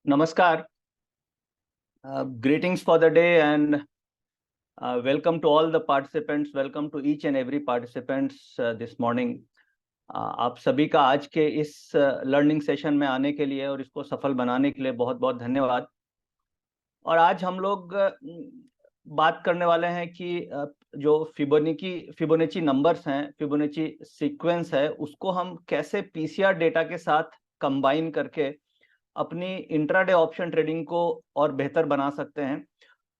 Namaskar. Greetings for the day and welcome to all the participants. Welcome to each and every participants this morning. आप सभी का आज के इस learning session में आने के लिए और इसको सफल बनाने के लिए बहुत बहुत धन्यवाद। और आज हम लोग बात करने वाले हैं कि जो फिबोनाची नंबर्स हैं, फिबोनाची सीक्वेंस है, उसको हम कैसे पीसीआर डेटा के साथ कंबाइन करके अपनी इंट्राडे ऑप्शन ट्रेडिंग को और बेहतर बना सकते हैं।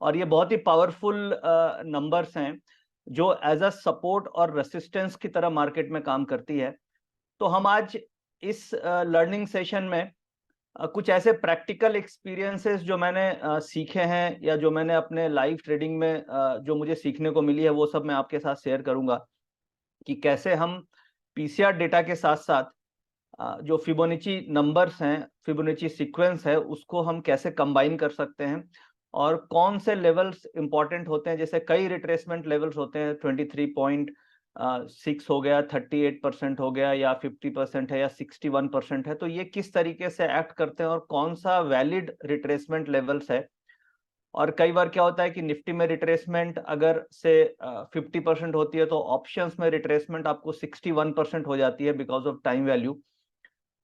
और ये बहुत ही पावरफुल नंबर्स हैं जो एज अ सपोर्ट और रेसिस्टेंस की तरह मार्केट में काम करती है। तो हम आज इस लर्निंग सेशन में कुछ ऐसे प्रैक्टिकल एक्सपीरियंसेस जो मैंने सीखे हैं या जो मैंने अपने लाइव ट्रेडिंग में जो मुझे सीखने को मिली है, वो सब मैं आपके साथ शेयर करूंगा कि कैसे हम पीसीआर डेटा के साथ साथ जो फिबोनाची नंबर्स हैं, फिबोनाची सीक्वेंस है, उसको हम कैसे कंबाइन कर सकते हैं और कौन से लेवल्स इंपॉर्टेंट होते हैं। जैसे कई रिट्रेसमेंट लेवल्स होते हैं, 23.6 हो गया, 38% हो गया, या 50% है, या 61% है। तो ये किस तरीके से एक्ट करते हैं और कौन सा वैलिड रिट्रेसमेंट लेवल्स है। और कई बार क्या होता है कि निफ्टी में रिट्रेसमेंट अगर से 50% होती है तो ऑप्शंस में रिट्रेसमेंट आपको 61% हो जाती है बिकॉज ऑफ टाइम वैल्यू।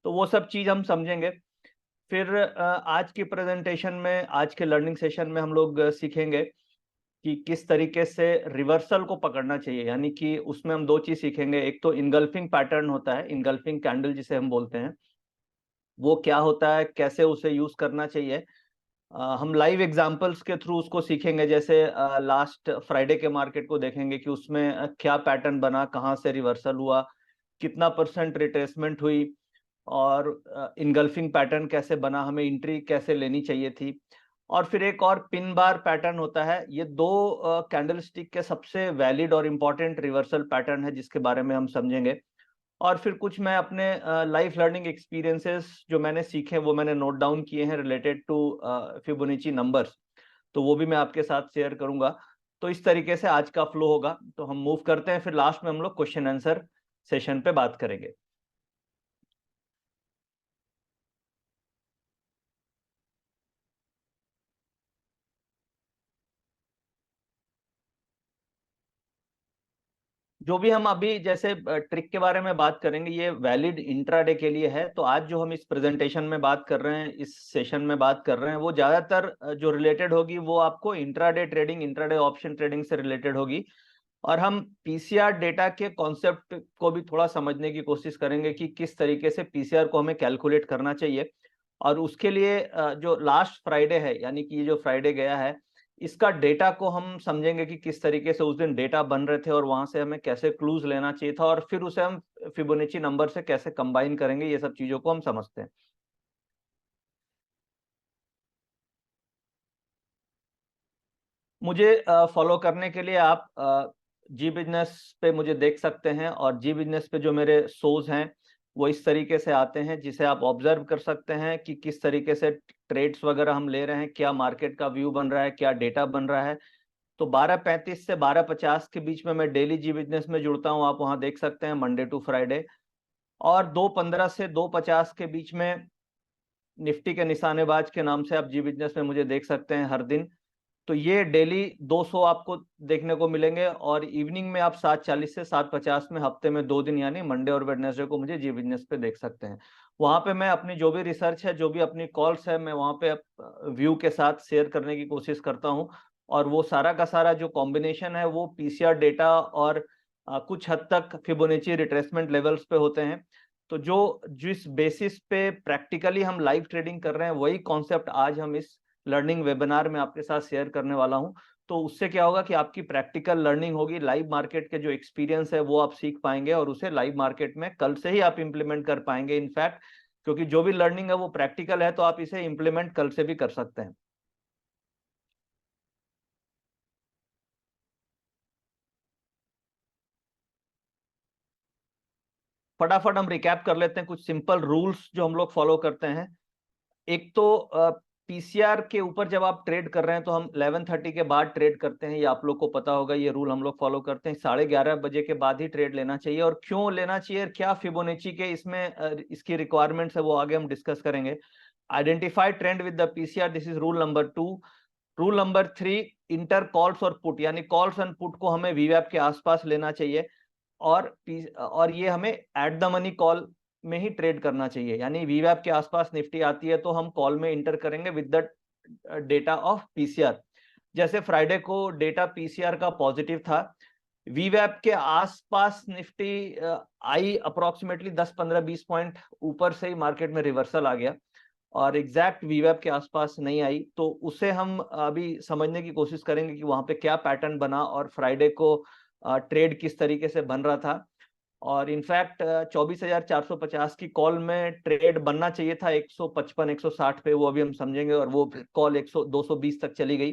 तो वो सब चीज हम समझेंगे। फिर आज की प्रेजेंटेशन में, आज के लर्निंग सेशन में हम लोग सीखेंगे कि किस तरीके से रिवर्सल को पकड़ना चाहिए। यानी कि उसमें हम दो चीज सीखेंगे। एक तो इनगल्फिंग पैटर्न होता है, इनगल्फिंग कैंडल जिसे हम बोलते हैं, वो क्या होता है, कैसे उसे यूज करना चाहिए। हम लाइव एग्जांपल्स के थ्रू उसको सीखेंगे। जैसे लास्ट फ्राइडे के मार्केट को देखेंगे कि उसमें क्या पैटर्न बना, कहाँ से रिवर्सल हुआ, कितना परसेंट रिट्रेसमेंट हुई, और इनगल्फिंग पैटर्न कैसे बना, हमें एंट्री कैसे लेनी चाहिए थी। और फिर एक और पिन बार पैटर्न होता है। ये दो कैंडल स्टिक के सबसे वैलिड और इम्पोर्टेंट रिवर्सल पैटर्न है जिसके बारे में हम समझेंगे। और फिर कुछ मैं अपने लाइफ लर्निंग एक्सपीरियंसेस जो मैंने सीखे वो मैंने नोट डाउन किए हैं रिलेटेड टू फिबोनाची नंबर्स, तो वो भी मैं आपके साथ शेयर करूंगा। तो इस तरीके से आज का फ्लो होगा। तो हम मूव करते हैं, फिर लास्ट में हम लोग क्वेश्चन आंसर सेशन पे बात करेंगे। जो भी हम अभी जैसे ट्रिक के बारे में बात करेंगे, ये वैलिड इंट्राडे के लिए है। तो आज जो हम इस प्रेजेंटेशन में बात कर रहे हैं, इस सेशन में बात कर रहे हैं, वो ज्यादातर जो रिलेटेड होगी वो आपको intraday trading, intraday option trading से रिलेटेड होगी। और हम पीसीआर डेटा के कॉन्सेप्ट को भी थोड़ा समझने की कोशिश करेंगे कि किस तरीके से पीसीआर को हमें कैलकुलेट करना चाहिए। और उसके लिए जो लास्ट फ्राइडे है, यानी कि ये जो फ्राइडे गया है, इसका डेटा को हम समझेंगे कि किस तरीके से उस दिन डेटा बन रहे थे और वहां से हमें कैसे क्लूज लेना चाहिए था, और फिर उसे हम फिबोनाची नंबर से कैसे कंबाइन करेंगे, ये सब चीजों को हम समझते हैं। मुझे फॉलो करने के लिए आप जी बिजनेस पे मुझे देख सकते हैं, और जी बिजनेस पे जो मेरे शोज हैं वो इस तरीके से आते हैं, जिसे आप ऑब्जर्व कर सकते हैं कि किस तरीके से ट्रेड्स वगैरह हम ले रहे हैं, क्या मार्केट का व्यू बन रहा है, क्या डेटा बन रहा है। तो 12:35 से 12:50 के बीच में मैं डेली जी बिजनेस में जुड़ता हूँ, आप वहां देख सकते हैं, मंडे टू फ्राइडे। और 2:15 से 2:50 के बीच में निफ्टी के निशानेबाज के नाम से आप जी बिजनेस में मुझे देख सकते हैं हर दिन। तो ये डेली 200 आपको देखने को मिलेंगे। और इवनिंग में आप 7:40 से 7:50 में हफ्ते में 2 दिन यानी मंडे और वेडनेसडे को मुझे जी बिजनेस पे देख सकते हैं। वहां पे मैं अपनी जो भी रिसर्च है, जो भी अपनी कॉल्स है, मैं वहां पे व्यू के साथ शेयर करने की कोशिश करता हूँ। और वो सारा का सारा जो कॉम्बिनेशन है वो पीसीआर डेटा और कुछ हद तक फिबोनाची रिट्रेसमेंट लेवल्स पे होते हैं। तो जो जिस बेसिस पे प्रैक्टिकली हम लाइव ट्रेडिंग कर रहे हैं, वही कॉन्सेप्ट आज हम इस लर्निंग वेबिनार में आपके साथ शेयर करने वाला हूं। तो उससे क्या होगा कि आपकी प्रैक्टिकल लर्निंग होगी, लाइव मार्केट के जो एक्सपीरियंस है वो आप सीख पाएंगे, और उसे लाइव मार्केट में कल से ही आप इंप्लीमेंट कर पाएंगे इनफैक्ट। क्योंकि जो भी लर्निंग है वो प्रैक्टिकल है, तो आप इसे इंप्लीमेंट कल से भी कर सकते हैं। फटाफट हम रिकैप कर लेते हैं कुछ सिंपल रूल्स जो हम लोग फॉलो करते हैं। एक तो पीसीआर के ऊपर जब आप ट्रेड कर रहे हैं तो हम 11:30 के बाद ट्रेड करते हैं, ये आप लोग को पता होगा। ये रूल हम लोग फॉलो करते हैं, 11:30 बजे के बाद ही ट्रेड लेना चाहिए। और क्यों लेना चाहिए, क्या फिबोनाची के इसमें इसकी रिक्वायरमेंट्स है, वो आगे हम डिस्कस करेंगे। Identify trend with the PCR, this is rule number 2। Rule number 3, inter calls और पुट, यानी कॉल्स एंड पुट को हमें वीवैप के आसपास लेना चाहिए और ये हमें एट द मनी कॉल में ही ट्रेड करना चाहिए। यानी वीवैप के आसपास निफ्टी आती है तो हम कॉल में इंटर करेंगे with the data of PCR. जैसे फ्राइडे को डेटा पीसीआर का पॉजिटिव था, वीवैप के आसपास निफ्टी आई अप्रोक्सीमेटली 10-15-20 पॉइंट ऊपर से ही मार्केट में रिवर्सल आ गया और एग्जैक्ट वीवैप के आसपास नहीं आई, तो उसे हम अभी समझने की कोशिश करेंगे कि वहां पे क्या पैटर्न बना और फ्राइडे को ट्रेड किस तरीके से बन रहा था। और इनफैक्ट 24,450 की कॉल में ट्रेड बनना चाहिए था 155-160 पे, वो अभी हम समझेंगे, और वो कॉल 220 तक चली गई।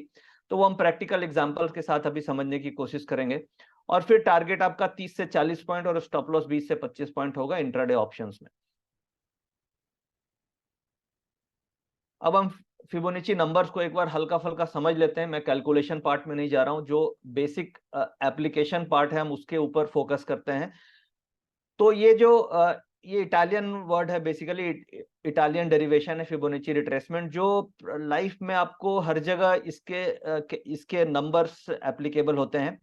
तो वो हम प्रैक्टिकल एग्जांपल्स के साथ अभी समझने की कोशिश करेंगे। और फिर टारगेट आपका 30 से 40 पॉइंट और स्टॉप लॉस 20 से 25 पॉइंट होगा इंट्राडे ऑप्शंस में। अब हम फिबोनाची नंबर्स को एक बार हल्का फुल्का समझ लेते हैं। मैं कैलकुलेशन पार्ट में नहीं जा रहा हूं, जो बेसिक एप्लीकेशन पार्ट है हम उसके ऊपर फोकस करते हैं। तो ये इटालियन वर्ड है, बेसिकली इटालियन डेरिवेशन है फिबोनाची रिट्रेसमेंट, जो लाइफ में आपको हर जगह इसके नंबर्स एप्लीकेबल होते हैं।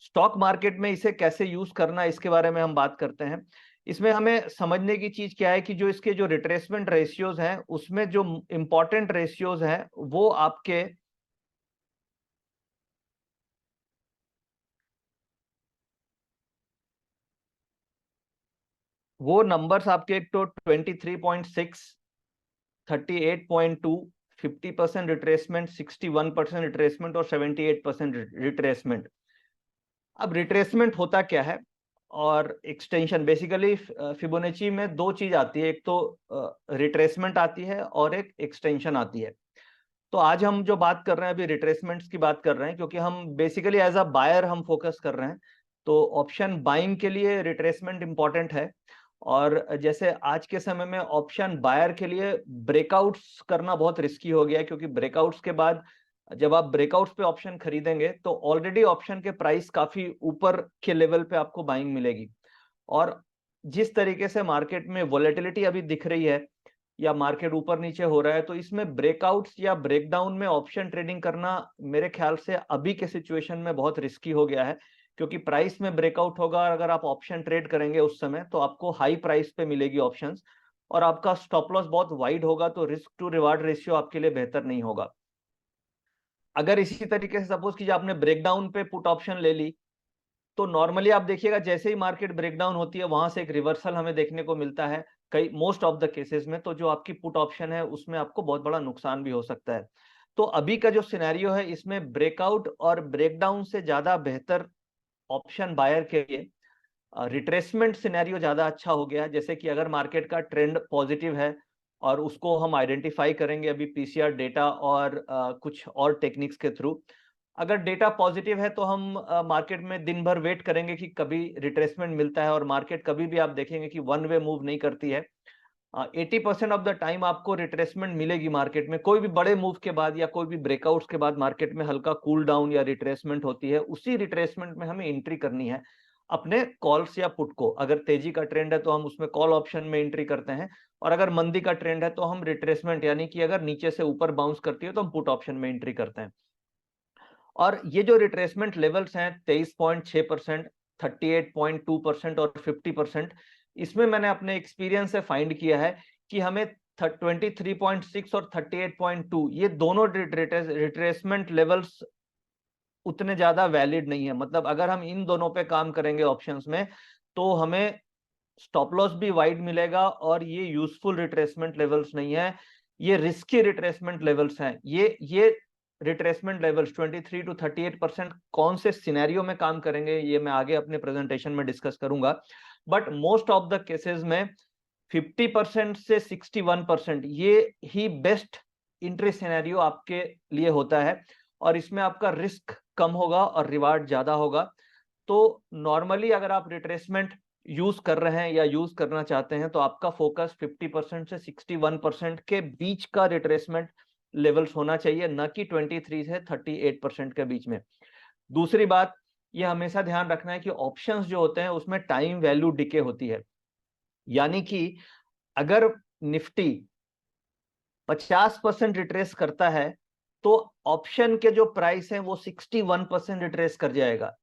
स्टॉक मार्केट में इसे कैसे यूज करना, इसके बारे में हम बात करते हैं। इसमें हमें समझने की चीज क्या है कि जो इसके जो रिट्रेसमेंट रेशियोज हैं, उसमें जो इंपॉर्टेंट रेशियोज हैं वो आपके वो नंबर्स आपके तो 23.6, 38.2, 50% रिट्रेसमेंट, 61% रिट्रेसमेंट और 78% रिट्रेसमेंट। अब रिट्रेसमेंट होता क्या है और एक्सटेंशन, बेसिकली फिबोनाची में दो चीज आती है, एक तो रिट्रेसमेंट आती है और एक एक्सटेंशन आती है। तो आज हम जो बात कर रहे हैं अभी रिट्रेसमेंट्स की बात कर रहे हैं, क्योंकि हम बेसिकली एज अ बायर हम फोकस कर रहे हैं। तो ऑप्शन बाइंग के लिए रिट्रेसमेंट इंपॉर्टेंट है। और जैसे आज के समय में ऑप्शन बायर के लिए ब्रेकआउट्स करना बहुत रिस्की हो गया है, क्योंकि ब्रेकआउट्स के बाद जब आप ब्रेकआउट्स पे ऑप्शन खरीदेंगे तो ऑलरेडी ऑप्शन के प्राइस काफी ऊपर के लेवल पे आपको बाइंग मिलेगी। और जिस तरीके से मार्केट में वोलेटिलिटी अभी दिख रही है या मार्केट ऊपर नीचे हो रहा है, तो इसमें ब्रेकआउट्स या ब्रेकडाउन में ऑप्शन ट्रेडिंग करना मेरे ख्याल से अभी के सिचुएशन में बहुत रिस्की हो गया है। क्योंकि प्राइस में ब्रेकआउट होगा और अगर आप ऑप्शन ट्रेड करेंगे उस समय, तो आपको हाई प्राइस पे मिलेगी ऑप्शंस और आपका स्टॉप लॉस बहुत वाइड होगा, तो रिस्क टू रिवार्ड रेशियो आपके लिए बेहतर नहीं होगा। अगर इसी तरीके से सपोज कीजिए आपने ब्रेकडाउन पे पुट ऑप्शन ले ली, तो नॉर्मली आप देखिएगा जैसे ही मार्केट ब्रेकडाउन होती है वहां से एक रिवर्सल हमें देखने को मिलता है कई मोस्ट ऑफ द केसेस में। तो जो आपकी पुट ऑप्शन है उसमें आपको बहुत बड़ा नुकसान भी हो सकता है। तो अभी का जो सिनेरियो है इसमें ब्रेकआउट और ब्रेकडाउन से ज्यादा बेहतर ऑप्शन बायर के लिए रिट्रेसमेंट सिनेरियो ज्यादा अच्छा हो गया। जैसे कि अगर मार्केट का ट्रेंड पॉजिटिव है और उसको हम आइडेंटिफाई करेंगे अभी पीसीआर डेटा और कुछ और टेक्निक्स के थ्रू। अगर डेटा पॉजिटिव है तो हम मार्केट में दिन भर वेट करेंगे कि कभी रिट्रेसमेंट मिलता है, और मार्केट कभी भी आप देखेंगे कि वन वे मूव नहीं करती है। 80% ऑफ द टाइम आपको रिट्रेसमेंट मिलेगी मार्केट में। कोई भी बड़े मूव के बाद या कोई भी ब्रेकआउट्स के बाद मार्केट में हल्का कूल डाउन या रिट्रेसमेंट होती है, उसी रिट्रेसमेंट में हमें एंट्री करनी है अपने कॉल्स या पुट को। अगर तेजी का ट्रेंड है तो हम उसमें कॉल ऑप्शन में एंट्री करते हैं, और अगर मंदी का ट्रेंड है तो हम रिट्रेसमेंट यानी कि अगर नीचे से ऊपर बाउंस करती है तो हम पुट ऑप्शन में एंट्री करते हैं। और ये जो रिट्रेसमेंट लेवल्स हैं 23.6%, 38.2% और 50%, इसमें मैंने अपने एक्सपीरियंस से फाइंड किया है कि हमें 23.6 और 38.2 ये दोनों रिट्रेसमेंट लेवल्स उतने ज्यादा वैलिड नहीं है। मतलब अगर हम इन दोनों पे काम करेंगे ऑप्शंस में, तो हमें स्टॉप लॉस भी वाइड मिलेगा और ये यूजफुल रिट्रेसमेंट लेवल्स नहीं है, ये रिस्की रिट्रेसमेंट लेवल्स हैं। ये रिट्रेसमेंट लेवल्स 23 to 38% कौन से सिनेरियो में काम करेंगे ये मैं आगे अपने प्रेजेंटेशन में डिस्कस करूंगा। But most of the cases में 50% से 61% ये ही बेस्ट इंट्री सिनेरियो आपके लिए होता है, और इसमें आपका रिस्क कम होगा और रिवार्ड ज्यादा होगा। तो नॉर्मली अगर आप रिट्रेसमेंट यूज कर रहे हैं या यूज करना चाहते हैं तो आपका फोकस 50% से 61% के बीच का रिट्रेसमेंट लेवल्स होना चाहिए, न कि 23 से 38% के बीच में। दूसरी बात, ये हमेशा ध्यान रखना है कि ऑप्शंस जो होते हैं उसमें टाइम वैल्यू डिके होती है। यानी कि अगर निफ्टी 50% रिट्रेस करता है तो ऑप्शन के जो प्राइस है वो 61% रिट्रेस कर जाएगा,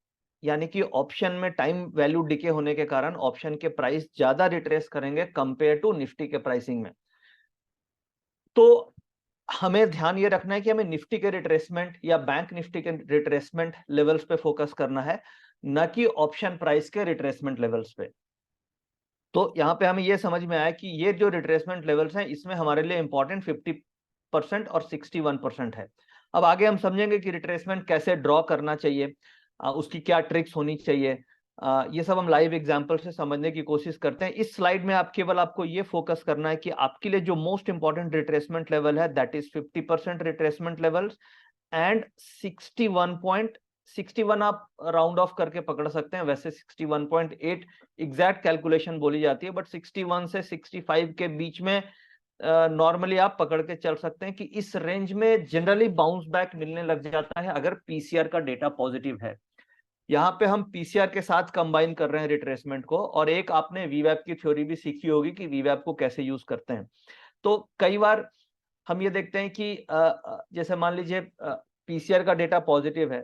यानी कि ऑप्शन में टाइम वैल्यू डिके होने के कारण ऑप्शन के प्राइस ज्यादा रिट्रेस करेंगे कंपेयर टू निफ्टी के प्राइसिंग में। तो हमें ध्यान ये रखना है कि हमें निफ्टी के रिट्रेसमेंट या बैंक निफ्टी के रिट्रेसमेंट लेवल्स पे फोकस करना है, न कि ऑप्शन प्राइस के रिट्रेसमेंट लेवल्स पे। तो यहाँ पे हमें ये समझ में आया कि ये जो रिट्रेसमेंट लेवल्स हैं इसमें हमारे लिए इंपॉर्टेंट 50% और 61% है। अब आगे हम समझेंगे कि रिट्रेसमेंट कैसे ड्रॉ करना चाहिए, उसकी क्या ट्रिक्स होनी चाहिए, ये सब हम लाइव एग्जांपल से समझने की कोशिश करते हैं। इस स्लाइड में आप केवल आपको ये फोकस करना है कि आपके लिए जो मोस्ट इंपॉर्टेंट रिट्रेसमेंट लेवल है that is 50% retracement levels and 61 आप राउंड ऑफ करके पकड़ सकते हैं, वैसे 61.8 एग्जैक्ट कैलकुलेशन बोली जाती है, बट 61 से 65 के बीच में नॉर्मली आप पकड़ के चल सकते हैं कि इस रेंज में जनरली बाउंस बैक मिलने लग जाता है अगर पीसीआर का डेटा पॉजिटिव है। यहाँ पे हम पीसीआर के साथ कंबाइन कर रहे हैं रिट्रेसमेंट को, और एक आपने वीवैप की थ्योरी भी सीखी होगी कि वीवैप को कैसे यूज करते हैं। तो कई बार हम ये देखते हैं कि जैसे मान लीजिए पीसीआर का डेटा पॉजिटिव है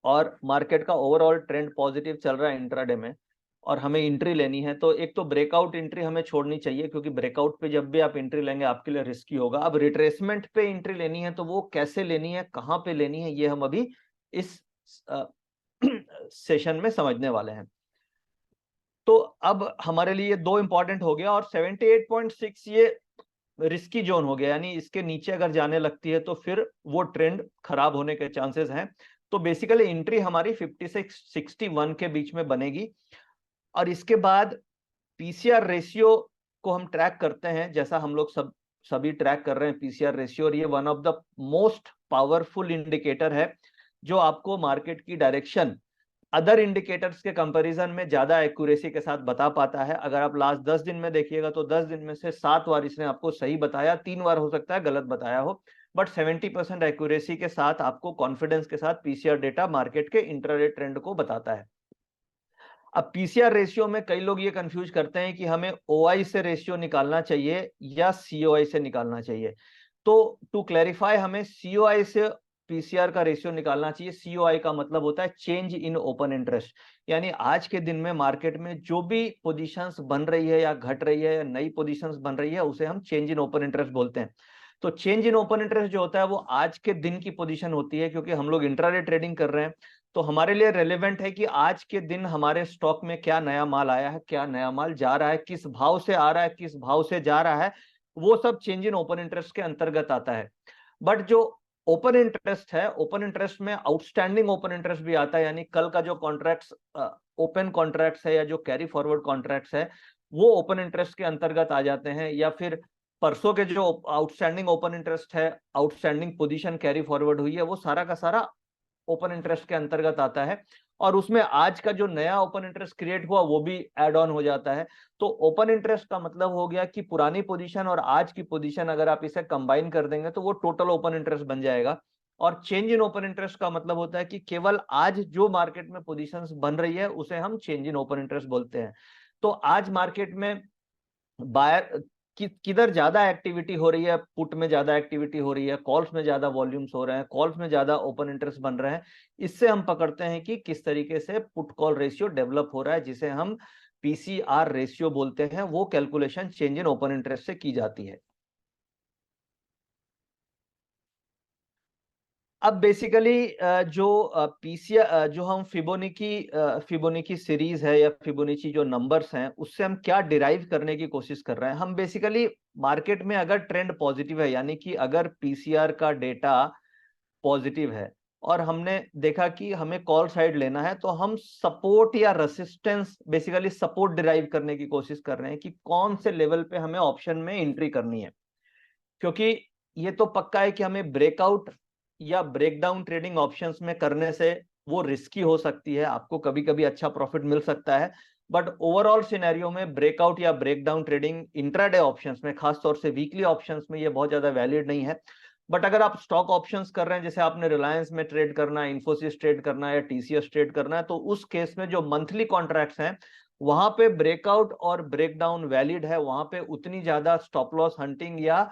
और मार्केट का ओवरऑल ट्रेंड पॉजिटिव चल रहा है इंट्राडे में, और हमें एंट्री लेनी है, तो एक तो ब्रेकआउट एंट्री हमें छोड़नी चाहिए, क्योंकि ब्रेकआउट पे जब भी आप एंट्री लेंगे आपके लिए रिस्की होगा। अब रिट्रेसमेंट पे एंट्री लेनी है तो वो कैसे लेनी है, कहाँ पे लेनी है, ये हम अभी इस सेशन में समझने वाले हैं। तो अब हमारे लिए दो इंपॉर्टेंट हो गया, और 78.6 ये रिस्की जोन हो गया, यानी इसके नीचे अगर जाने लगती है तो फिर वो ट्रेंड खराब होने के चांसेस हैं। तो बेसिकली एंट्री हमारी 50 से 61 के बीच में बनेगी, और इसके बाद पीसीआर रेशियो को हम ट्रैक करते हैं, जैसा हम लोग सभी ट्रैक कर रहे हैं पीसीआर रेशियो, और ये one of the most powerful indicator है जो आपको मार्केट की डायरेक्शन अदर इंडिकेटर्स के कंपैरिजन में ज्यादा एक्यूरेसी के साथ बता पाता है। अगर आप लास्ट 10 दिन में देखिएगा तो 10 दिन में से 7 बार इसने आपको सही बताया, 3 बार हो सकता है गलत बताया हो, बट 70% एक्यूरेसी के साथ आपको कॉन्फिडेंस के साथ पीसीआर डेटा मार्केट के इंट्राडे ट्रेंड को बताता है। अब पीसीआर रेशियो में कई लोग ये कंफ्यूज करते हैं कि हमें ओआई से रेशियो निकालना चाहिए या सीओआई से निकालना चाहिए। तो टू क्लैरिफाई, हमें सीओआई से पीसीआर का रेशियो निकालना चाहिए। सीओआई का मतलब होता है चेंज इन ओपन इंटरेस्ट, यानी आज के दिन में मार्केट में जो भी पोजीशंस बन रही है या घट रही है या नई पोजीशंस बन रही है उसे हम चेंज इन ओपन इंटरेस्ट बोलते हैं। तो चेंज इन ओपन इंटरेस्ट जो होता है वो आज के दिन की पोजीशन होती है, क्योंकि हम लोग इंट्राडे ट्रेडिंग कर रहे हैं, तो हमारे लिए रेलेवेंट है कि आज के दिन हमारे स्टॉक में क्या नया माल आया है, क्या नया माल जा रहा है, किस भाव से आ रहा है, किस भाव से जा रहा है, वो सब चेंज इन ओपन इंटरेस्ट के अंतर्गत आता है। बट जो ओपन इंटरेस्ट है, ओपन इंटरेस्ट में आउटस्टैंडिंग ओपन इंटरेस्ट भी आता है, यानी कल का जो कॉन्ट्रैक्ट्स ओपन कॉन्ट्रैक्ट्स है या जो कैरी फॉरवर्ड कॉन्ट्रैक्ट्स है वो ओपन इंटरेस्ट के अंतर्गत आ जाते हैं, या फिर परसों के जो आउटस्टैंडिंग ओपन इंटरेस्ट है, आउटस्टैंडिंग पोजीशन कैरी फॉरवर्ड हुई है, वो सारा का सारा ओपन इंटरेस्ट के अंतर्गत आता है, और उसमें आज का जो नया ओपन इंटरेस्ट क्रिएट हुआ वो भी एड ऑन हो जाता है। तो ओपन इंटरेस्ट का मतलब हो गया कि पुरानी पोजीशन और आज की पोजीशन अगर आप इसे कंबाइन कर देंगे तो वो टोटल ओपन इंटरेस्ट बन जाएगा। और चेंज इन ओपन इंटरेस्ट का मतलब होता है कि केवल आज जो मार्केट में पोजीशंस बन रही है उसे हम चेंज इन ओपन इंटरेस्ट बोलते हैं। तो आज मार्केट में बायर किधर ज्यादा एक्टिविटी हो रही है, पुट में ज्यादा एक्टिविटी हो रही है, कॉल्स में ज्यादा वॉल्यूम्स हो रहे हैं, कॉल्स में ज्यादा ओपन इंटरेस्ट बन रहे हैं, इससे हम पकड़ते हैं कि किस तरीके से पुट कॉल रेशियो डेवलप हो रहा है, जिसे हम पीसीआर रेशियो बोलते हैं। वो calculation change in open interest से की जाती है। अब बेसिकली जो पीसीआर जो हम फिबोनाची सीरीज है या फिबोनाची जो नंबर्स हैं उससे हम क्या डिराइव करने की कोशिश कर रहे हैं, हम बेसिकली मार्केट में अगर ट्रेंड पॉजिटिव है, यानी कि अगर पीसीआर का डेटा पॉजिटिव है और हमने देखा कि हमें कॉल साइड लेना है, तो हम सपोर्ट या रेसिस्टेंस, बेसिकली सपोर्ट डिराइव करने की कोशिश कर रहे हैं कि कौन से लेवल पे हमें ऑप्शन में एंट्री करनी है। क्योंकि ये तो पक्का है कि हमें ब्रेकआउट या ब्रेकडाउन ट्रेडिंग ऑप्शंस में करने से वो रिस्की हो सकती है, आपको कभी कभी अच्छा प्रॉफिट मिल सकता है, बट ओवरऑल सिनेरियो में ब्रेकआउट या ब्रेकडाउन ट्रेडिंग इंट्राडे ऑप्शंस में, खासतौर से वीकली ऑप्शंस में, ये बहुत ज्यादा वैलिड नहीं है। बट अगर आप स्टॉक ऑप्शंस कर रहे हैं, जैसे आपने रिलायंस में ट्रेड करना है, इंफोसिस ट्रेड करना है या टीसीएस ट्रेड करना है, तो उस केस में जो मंथली कॉन्ट्रैक्ट्स हैं वहां पे ब्रेकआउट और ब्रेकडाउन वैलिड है, वहां पे उतनी ज्यादा स्टॉप लॉस हंटिंग या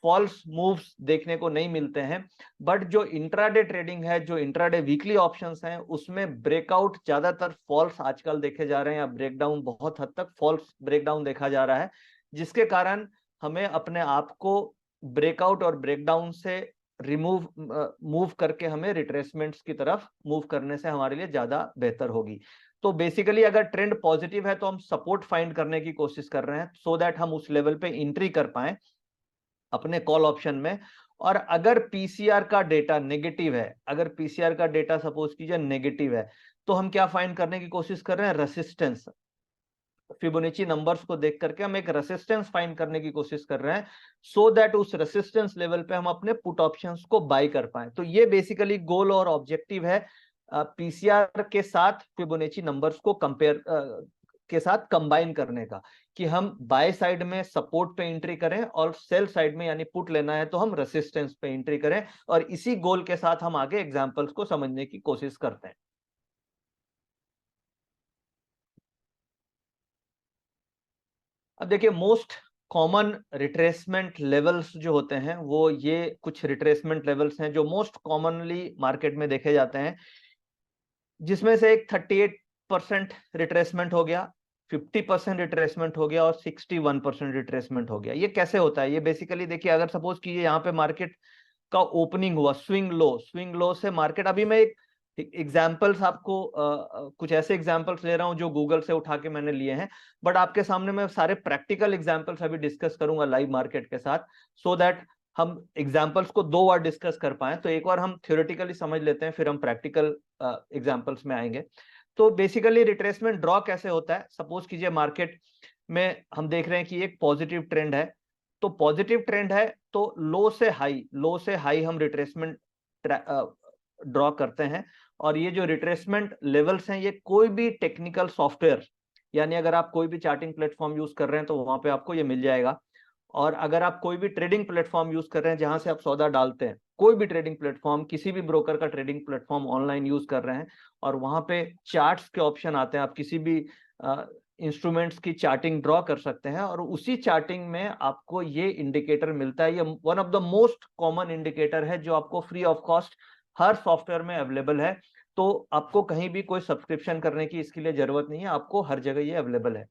फॉल्स मूव्स देखने को नहीं मिलते हैं, बट जो इंट्राडे ट्रेडिंग है, जो इंट्राडे वीकली ऑप्शंस हैं, उसमें ब्रेकआउट ज्यादातर फॉल्स आजकल देखे जा रहे हैं, या ब्रेकडाउन बहुत हद तक फॉल्स ब्रेकडाउन देखा जा रहा है, जिसके कारण हमें अपने आप को ब्रेकआउट और ब्रेकडाउन से मूव करके हमें रिट्रेसमेंट्स की तरफ मूव करने से हमारे लिए ज्यादा बेहतर होगी। तो बेसिकली अगर ट्रेंड पॉजिटिव है तो हम सपोर्ट फाइंड करने की कोशिश कर रहे हैं, सो दैट हम उस लेवल पे एंट्री कर पाए अपने कॉल ऑप्शन में। और अगर पीसीआर का डेटा नेगेटिव है, अगर पीसीआर का डेटा सपोज कीजिए नेगेटिव है, तो हम क्या फाइंड करने की कोशिश कर रहे हैं, रेसिस्टेंस। फिबोनाची नंबर्स को देख करके हम एक रेसिस्टेंस फाइंड करने की कोशिश कर रहे हैं, सो दैट उस रेसिस्टेंस लेवल पे हम अपने पुट ऑप्शंस को बाय कर पाए। तो ये बेसिकली गोल और ऑब्जेक्टिव है पीसीआर के साथ फिबोनाची नंबर्स को कंपेयर के साथ कंबाइन करने का, कि हम बाय साइड में सपोर्ट पे एंट्री करें और सेल साइड में यानी पुट लेना है तो हम रेसिस्टेंस पे एंट्री करें। और इसी गोल के साथ हम आगे एग्जांपल्स को समझने की कोशिश करते हैं। अब देखिए, मोस्ट कॉमन रिट्रेसमेंट लेवल्स जो होते हैं वो ये कुछ रिट्रेसमेंट लेवल्स हैं जो मोस्ट कॉमनली मार्केट में देखे जाते हैं, जिसमें से एक 38% रिट्रेसमेंट हो गया, 50% रिट्रेसमेंट हो गया और 61% रिट्रेसमेंट हो गया। ये कैसे होता है? ये बेसिकली देखिए, अगर सपोज कीजिए यहाँ पे मार्केट का ओपनिंग हुआ स्विंग लो से मार्केट, अभी मैं एक एग्जाम्पल्स आपको कुछ ऐसे एग्जाम्पल्स ले रहा हूं जो गूगल से उठा के मैंने लिए हैं, बट आपके सामने मैं सारे प्रैक्टिकल एग्जाम्पल्स अभी डिस्कस करूंगा लाइव मार्केट के साथ, सो दैट हम एग्जाम्पल्स को दो बार डिस्कस कर पाए। तो एक बार हम थ्योरेटिकली समझ लेते हैं, फिर हम प्रैक्टिकल एग्जाम्पल्स में आएंगे। तो बेसिकली रिट्रेसमेंट ड्रॉ कैसे होता है? सपोज कीजिए मार्केट में हम देख रहे हैं कि एक पॉजिटिव ट्रेंड है, तो पॉजिटिव ट्रेंड है तो लो से हाई हम रिट्रेसमेंट ड्रॉ करते हैं। और ये जो रिट्रेसमेंट लेवल्स हैं, ये कोई भी टेक्निकल सॉफ्टवेयर, यानी अगर आप कोई भी चार्टिंग प्लेटफॉर्म यूज कर रहे हैं तो वहां पे आपको ये मिल जाएगा। और अगर आप कोई भी ट्रेडिंग प्लेटफॉर्म यूज कर रहे हैं जहां से आप सौदा डालते हैं, कोई भी ट्रेडिंग प्लेटफॉर्म, किसी भी ब्रोकर का ट्रेडिंग प्लेटफॉर्म ऑनलाइन यूज कर रहे हैं, और वहां पे चार्ट्स के ऑप्शन आते हैं, आप किसी भी इंस्ट्रूमेंट्स की चार्टिंग ड्रॉ कर सकते हैं, और उसी चार्टिंग में आपको ये इंडिकेटर मिलता है। ये one of the most common indicator है जो आपको free of cost her software में अवेलेबल है। तो आपको कहीं भी कोई सब्सक्रिप्शन करने की इसके लिए जरूरत नहीं है, आपको हर जगह ये अवेलेबल है।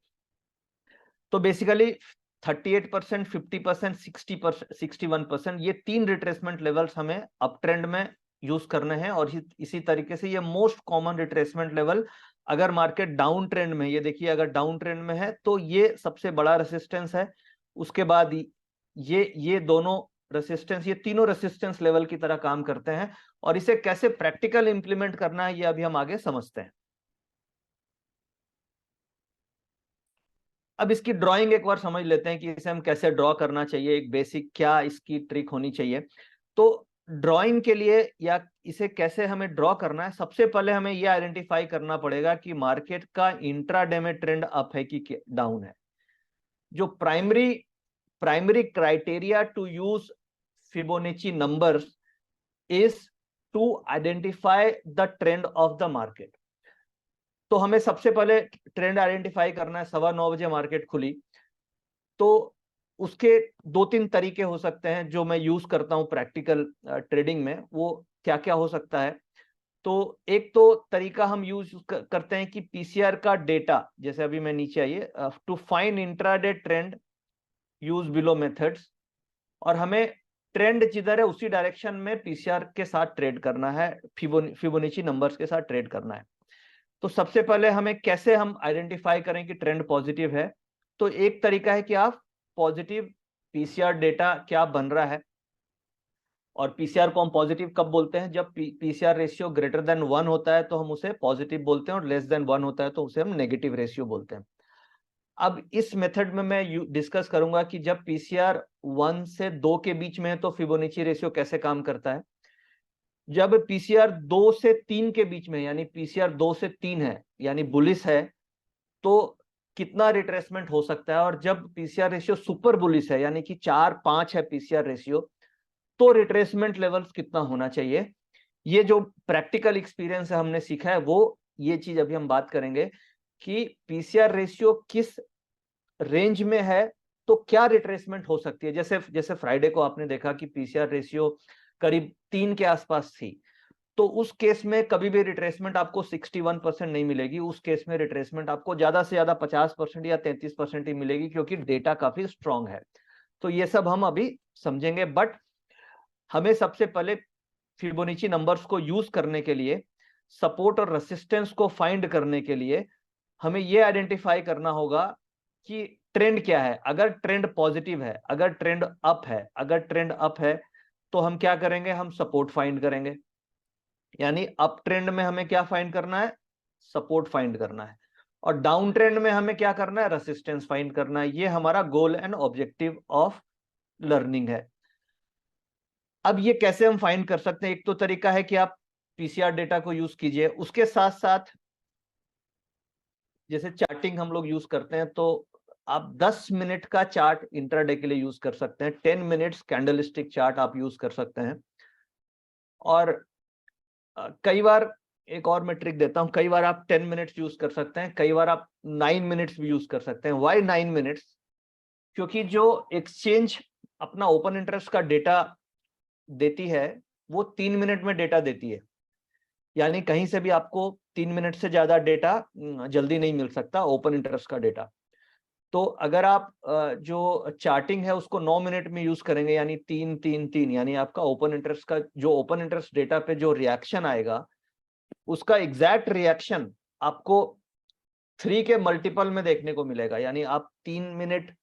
तो बेसिकली 38%, 50%, 60%, 61%, ये तीन रिट्रेसमेंट लेवल्स हमें अप ट्रेंड में यूज करने हैं। और इसी तरीके से ये मोस्ट कॉमन रिट्रेसमेंट लेवल, अगर मार्केट डाउन ट्रेंड में, ये देखिए अगर डाउन ट्रेंड में है तो ये सबसे बड़ा रेसिस्टेंस है। उसके बाद ये दोनों रेसिस्टेंस, ये तीनों रेसिस्टेंस लेवल की तरह काम करते हैं। और इसे कैसे प्रैक्टिकल इंप्लीमेंट करना है ये अभी हम आगे समझते हैं। अब इसकी ड्राइंग एक बार समझ लेते हैं कि इसे हम कैसे ड्रॉ करना चाहिए, एक बेसिक क्या इसकी ट्रिक होनी चाहिए। तो ड्राइंग के लिए या इसे कैसे हमें ड्रॉ करना है, सबसे पहले हमें यह आइडेंटिफाई करना पड़ेगा कि मार्केट का इंट्राडे में ट्रेंड अप है कि डाउन है। जो primary criteria to use Fibonacci numbers is to identify the trend of the market. तो हमें सबसे पहले ट्रेंड आइडेंटिफाई करना है। 9:15 बजे मार्केट खुली, तो उसके दो तीन तरीके हो सकते हैं जो मैं यूज करता हूं प्रैक्टिकल ट्रेडिंग में। वो क्या क्या हो सकता है? तो एक तो तरीका हम यूज करते हैं कि पीसीआर का डेटा, जैसे अभी मैं नीचे आइए, to find intraday trend use below methods, और हमें ट्रेंड जिधर है उसी डायरेक्शन में पीसीआर के साथ ट्रेड करना है, फिबोनाची नंबर्स के साथ ट्रेड करना है। तो सबसे पहले हमें कैसे हम आइडेंटिफाई करें कि ट्रेंड पॉजिटिव है? तो एक तरीका है कि आप पॉजिटिव पीसीआर डेटा क्या बन रहा है। और पीसीआर को हम पॉजिटिव कब बोलते हैं? जब पीसीआर रेशियो ग्रेटर देन 1 होता है तो हम उसे पॉजिटिव बोलते हैं, और लेस देन 1 होता है तो उसे हम नेगेटिव रेशियो बोलते हैं। अब इस मेथड में मैं डिस्कस करूंगा कि जब पीसीआर 1 से 2 के बीच में है तो फिबोनाची रेशियो कैसे काम करता है। जब पीसीआर 2 से 3 के बीच में, यानी पीसीआर 2 से 3 है यानी बुलिश है, तो कितना रिट्रेसमेंट हो सकता है। और जब पीसीआर रेशियो सुपर बुलिश है यानी कि 4-5 है पीसीआर रेशियो, तो रिट्रेसमेंट लेवल्स कितना होना चाहिए। ये जो प्रैक्टिकल एक्सपीरियंस है, हमने सीखा है, वो ये चीज अभी हम बात करेंगे कि पीसीआर रेशियो किस रेंज में है तो क्या रिट्रेसमेंट हो सकती है? जैसे जैसे फ्राइडे को आपने देखा कि पीसीआर रेशियो करीब 3 के आसपास थी, तो उस केस में कभी भी रिट्रेसमेंट आपको 61% नहीं मिलेगी। उस केस में रिट्रेसमेंट आपको ज्यादा से ज्यादा 50% या 33% ही मिलेगी, क्योंकि डेटा काफी स्ट्रांग है। तो ये सब हम अभी समझेंगे, बट हमें सबसे पहले फिबोनाची नंबर्स को यूज करने के लिए, सपोर्ट और रेसिस्टेंस को फाइंड करने के लिए हमें यह आइडेंटिफाई करना होगा कि ट्रेंड क्या है। अगर ट्रेंड पॉजिटिव है, अगर ट्रेंड अप है, अगर ट्रेंड अप है तो हम क्या करेंगे, हम सपोर्ट फाइंड करेंगे। यानी अप ट्रेंड में हमें क्या फाइंड करना है, सपोर्ट फाइंड करना है, और डाउन ट्रेंड में हमें क्या करना है, रेसिस्टेंस फाइंड करना है। ये हमारा goal and objective of learning है। अब ये कैसे हम फाइंड कर सकते हैं? एक तो तरीका है कि आप पीसीआर डेटा को यूज कीजिए, उसके साथ साथ जैसे चार्टिंग हम लोग यूज करते हैं, तो आप 10 मिनट का चार्ट इंट्राडे के लिए यूज कर सकते हैं, 10 मिनट्स कैंडलस्टिक चार्ट आप यूज कर सकते हैं। और कई बार एक और मैं ट्रिक देता हूं, कई बार आप 10 मिनट्स यूज कर सकते हैं, कई बार आप 9 मिनट्स भी यूज कर सकते हैं। Why 9 minutes? क्योंकि जो एक्सचेंज अपना ओपन इंटरेस्ट का डेटा देती है वो 3 मिनट में डेटा देती है। यानी कहीं से भी आपको 3 मिनट से ज्यादा डेटा जल्दी नहीं मिल सकता, ओपन इंटरेस्ट का डेटा। तो अगर आप जो चार्टिंग है उसको 9 मिनट में यूज करेंगे, यानी 3-3-3, यानी आपका ओपन इंटरेस्ट का जो ओपन इंटरेस्ट डेटा पे जो रिएक्शन आएगा, उसका एग्जैक्ट रिएक्शन आपको 3 के मल्टीपल में देखने को मिलेगा। यानी आप 3 minute,